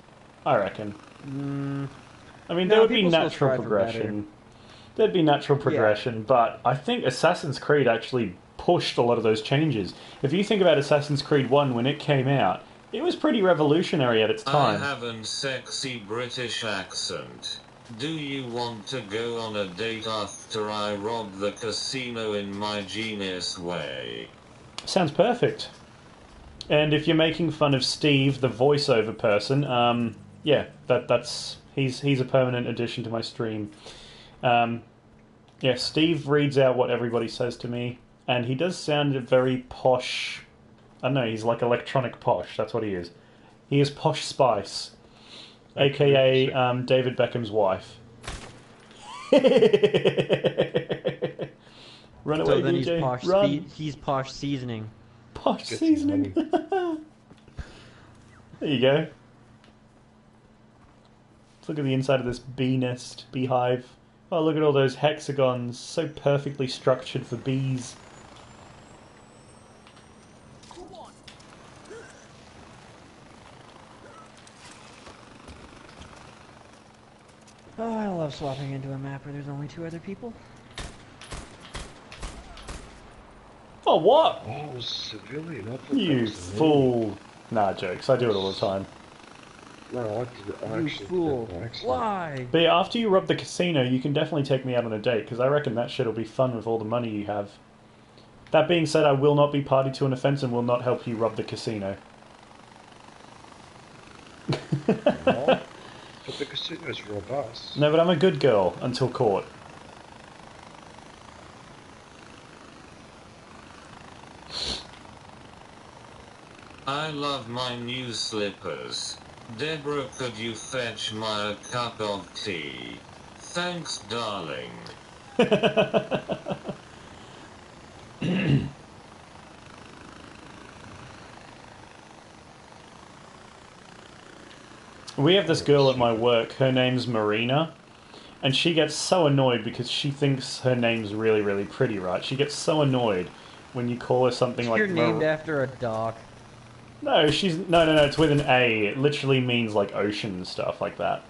I reckon. I mean, there would be people still natural strive for progression. There'd be natural progression, but I think Assassin's Creed actually pushed a lot of those changes. If you think about Assassin's Creed 1 when it came out, it was pretty revolutionary at its time. I have a sexy British accent. Do you want to go on a date after I rob the casino in my genius way? Sounds perfect. And if you're making fun of Steve, the voiceover person, yeah, he's a permanent addition to my stream. Yeah, Steve reads out what everybody says to me, and he does sound very posh. I don't know, he's like electronic posh, that's what he is. He is Posh Spice, aka David Beckham's wife. Run away, So then DJ. he's posh. Run. He's posh seasoning. Posh Get some seasoning. There you go. Let's look at the inside of this bee nest, beehive. Oh, look at all those hexagons, so perfectly structured for bees. Oh, I love swapping into a map where there's only 2 other people. Oh, what? Oh, civilian. I thought that You was the fool. Nah, jokes. I do it all the time. No, I did it. I You actually fool. did it by accident. Why? But yeah, after you rob the casino, you can definitely take me out on a date, because I reckon that shit'll be fun with all the money you have. That being said, I will not be party to an offence and will not help you rob the casino. No, but the casino's robust. No, but I'm a good girl until court. I love my new slippers. Deborah, could you fetch my a cup of tea? Thanks, darling. We have this girl at my work, her name's Marina, and she gets so annoyed because she thinks her name's really, really pretty, right? She gets so annoyed when you call her something like You're named after a dock. No, no, it's with an A. It literally means like ocean and stuff like that.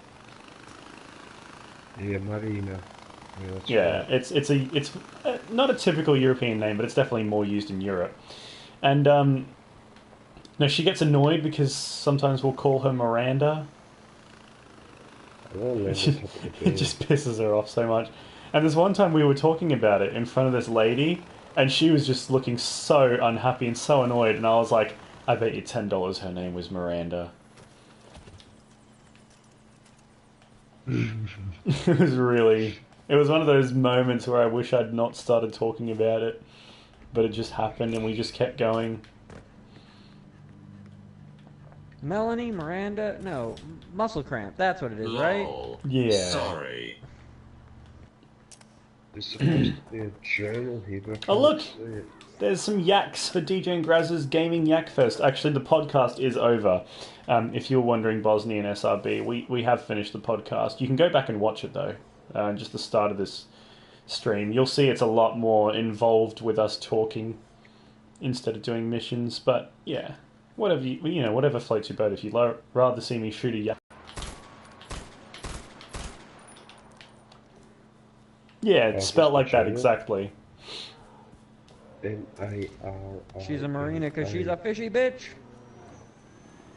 Yeah, Marina. Yeah, that's Yeah, right. it's not a typical European name, but it's definitely more used in Europe. And no, she gets annoyed because sometimes we'll call her Miranda. Oh, It just pisses her off so much. And there's one time we were talking about it in front of this lady, and she was just looking so unhappy and so annoyed, and I was like, I bet you $10 her name was Miranda. It was one of those moments where I wish I'd not started talking about it, but it just happened and we just kept going. Melanie, Miranda, no, muscle cramp. That's what it is, right? Lol. Yeah. Sorry. There's supposed to be a journal here, but I Oh, can't look! see it. There's some yaks for DJ and Graz's Gaming Yak Fest. Actually, the podcast is over. If you're wondering, Bosnian SRB, we have finished the podcast. You can go back and watch it, though. Just the start of this stream. You'll see it's a lot more involved with us talking instead of doing missions. But, yeah. Whatever floats your boat. If you'd rather see me shoot a yak. Yeah, it's spelled like that, exactly. M-A-R-I. She's a marina because she's a fishy bitch. She's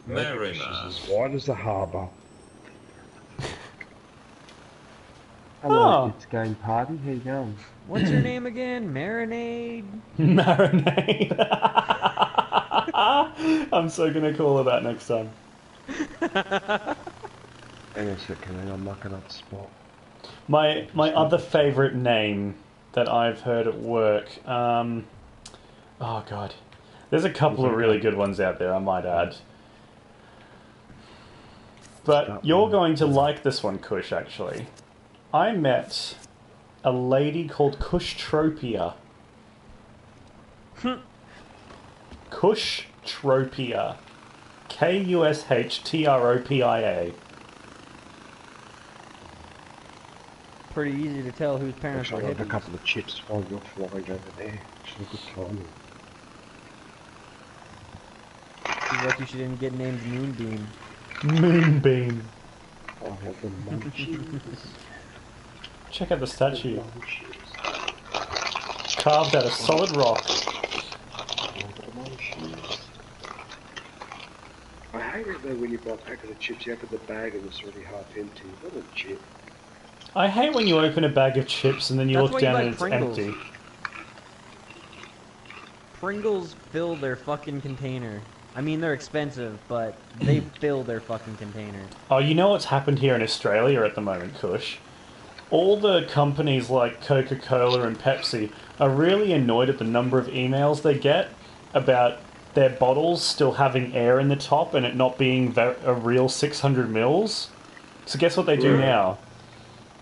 Marina. as wide as the harbour. Hello, It's game party. How you going? What's her name again? Marinade? Marinade. I'm so gonna call her that next time. Hang on a second, I'm mucking up the spot. My other favourite name that I've heard at work. Oh god, there's a couple of really good ones out there, I might add. But you're going to like this one, Kush. Actually, I met a lady called Kushtropia. Kushtropia. Kushhtropia. Pretty easy to tell whose parents are Actually, I have a hippies. couple of chips while you're flying over there. Actually, good timing. Seems like you shouldn't get named Moonbeam. Moonbeam. I have the munchies. Check out the statue. Munchies. Carved out of solid rock. I hate it though when you buy a packet of chips, you open the bag and it's already half empty. What a chip. I hate when you open a bag of chips and then you That's look why you down buy and it's Pringles. empty. Pringles fill their fucking container. I mean, they're expensive, but they fill their fucking container. Oh, you know what's happened here in Australia at the moment, Kush? All the companies like Coca-Cola and Pepsi are really annoyed at the number of emails they get about their bottles still having air in the top and it not being a real 600 mils. So guess what they do now?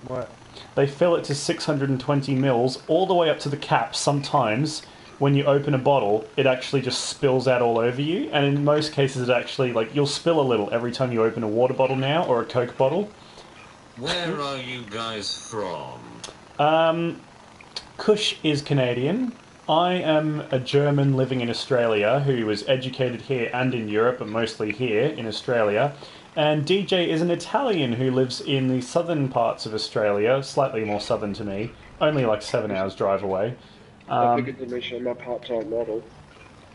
What? They fill it to 620 mils all the way up to the cap. Sometimes when you open a bottle, it actually just spills out all over you. And in most cases, it actually, like, you'll spill a little every time you open a water bottle now or a Coke bottle. Where are you guys from? Kush is Canadian. I am a German living in Australia who was educated here and in Europe, but mostly here in Australia. And DJ is an Italian who lives in the southern parts of Australia, slightly more southern to me, only like 7 hours drive away. I forget to mention I'm a part-time model.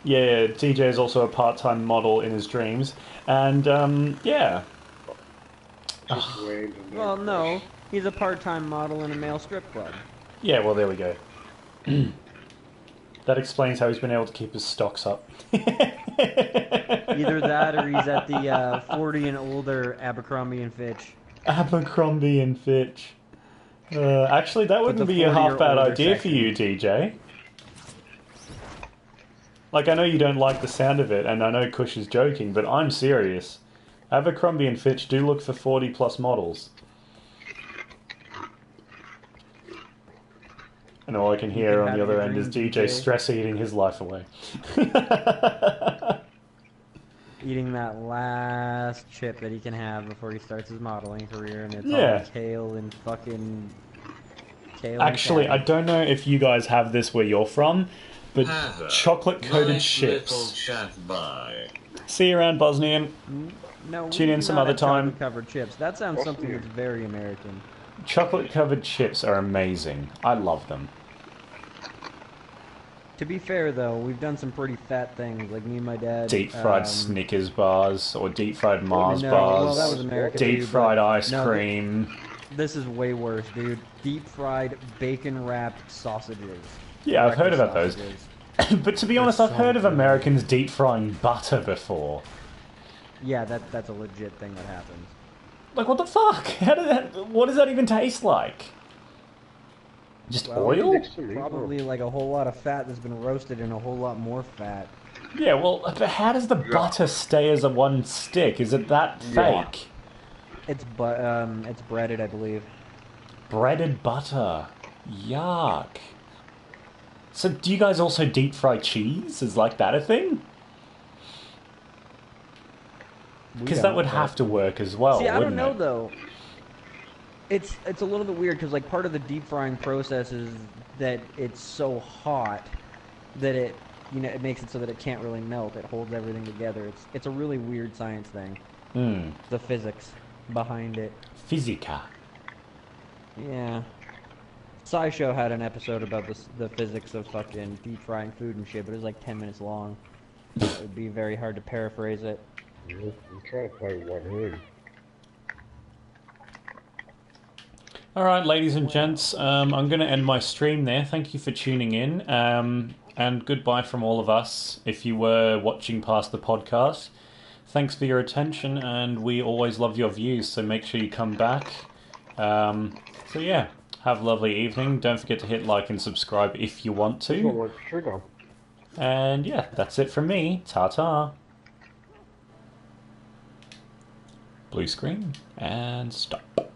Yeah, DJ is also a part-time model in his dreams. And, yeah. Just random. Well, no. He's a part-time model in a male strip club. Yeah, well, there we go. That explains how he's been able to keep his stocks up. Either that or he's at the 40 and older Abercrombie and Fitch. Abercrombie and Fitch. Actually, that wouldn't the be a 40 or half bad older idea for you, DJ. Like, I know you don't like the sound of it, and I know Kush is joking, but I'm serious. Abercrombie and Fitch do look for 40-plus models. And all I can hear on the other end is DJ stress eating his life away. Eating that last chip that he can have before he starts his modeling career, and it's Yeah. all kale and fucking kale. Actually, I and don't know if you guys have this where you're from, but Have a chocolate-coated nice little chips. chat bye. See you around, Bosnian. no, Tune in some not other at time. Chocolate-covered chips. That sounds something that's very American. Chocolate-covered chips are amazing. I love them. To be fair, though, we've done some pretty fat things, like me and my dad. Deep-fried Snickers bars, or deep-fried Mars no, bars. well, that was American too, Deep-fried but ice no, cream. This is way worse, dude. Deep-fried, bacon-wrapped sausages. Yeah, I've heard about Breakfast those. sausages. But to be honest, I've heard of Americans deep-frying butter before. Yeah, that's a legit thing that happens. Like, what the fuck? What does that even taste like? Just Well, oil? Probably like a whole lot of fat that's been roasted and a whole lot more fat. Yeah, well, but how does the butter stay as a one stick? Is it that fake? It's breaded, I believe. Breaded butter. Yuck. So do you guys also deep fry cheese? Is like that a thing? Because that would have to work as well, See, I don't wouldn't know it? though. It's a little bit weird because like part of the deep frying process is that it's so hot that it makes it so that it can't really melt. It holds everything together. It's a really weird science thing. The physics behind it. Physica. Yeah. SciShow had an episode about the physics of fucking deep frying food and shit, but it was like 10 minutes long. It would be very hard to paraphrase it. I'm trying to play one hand. Alright, ladies and gents, I'm going to end my stream there. Thank you for tuning in. And goodbye from all of us if you were watching past the podcast. Thanks for your attention, and we always love your views, so make sure you come back. So yeah, have a lovely evening. Don't forget to hit like and subscribe if you want to. And yeah, that's it from me. Ta-ta. Blue screen, and stop.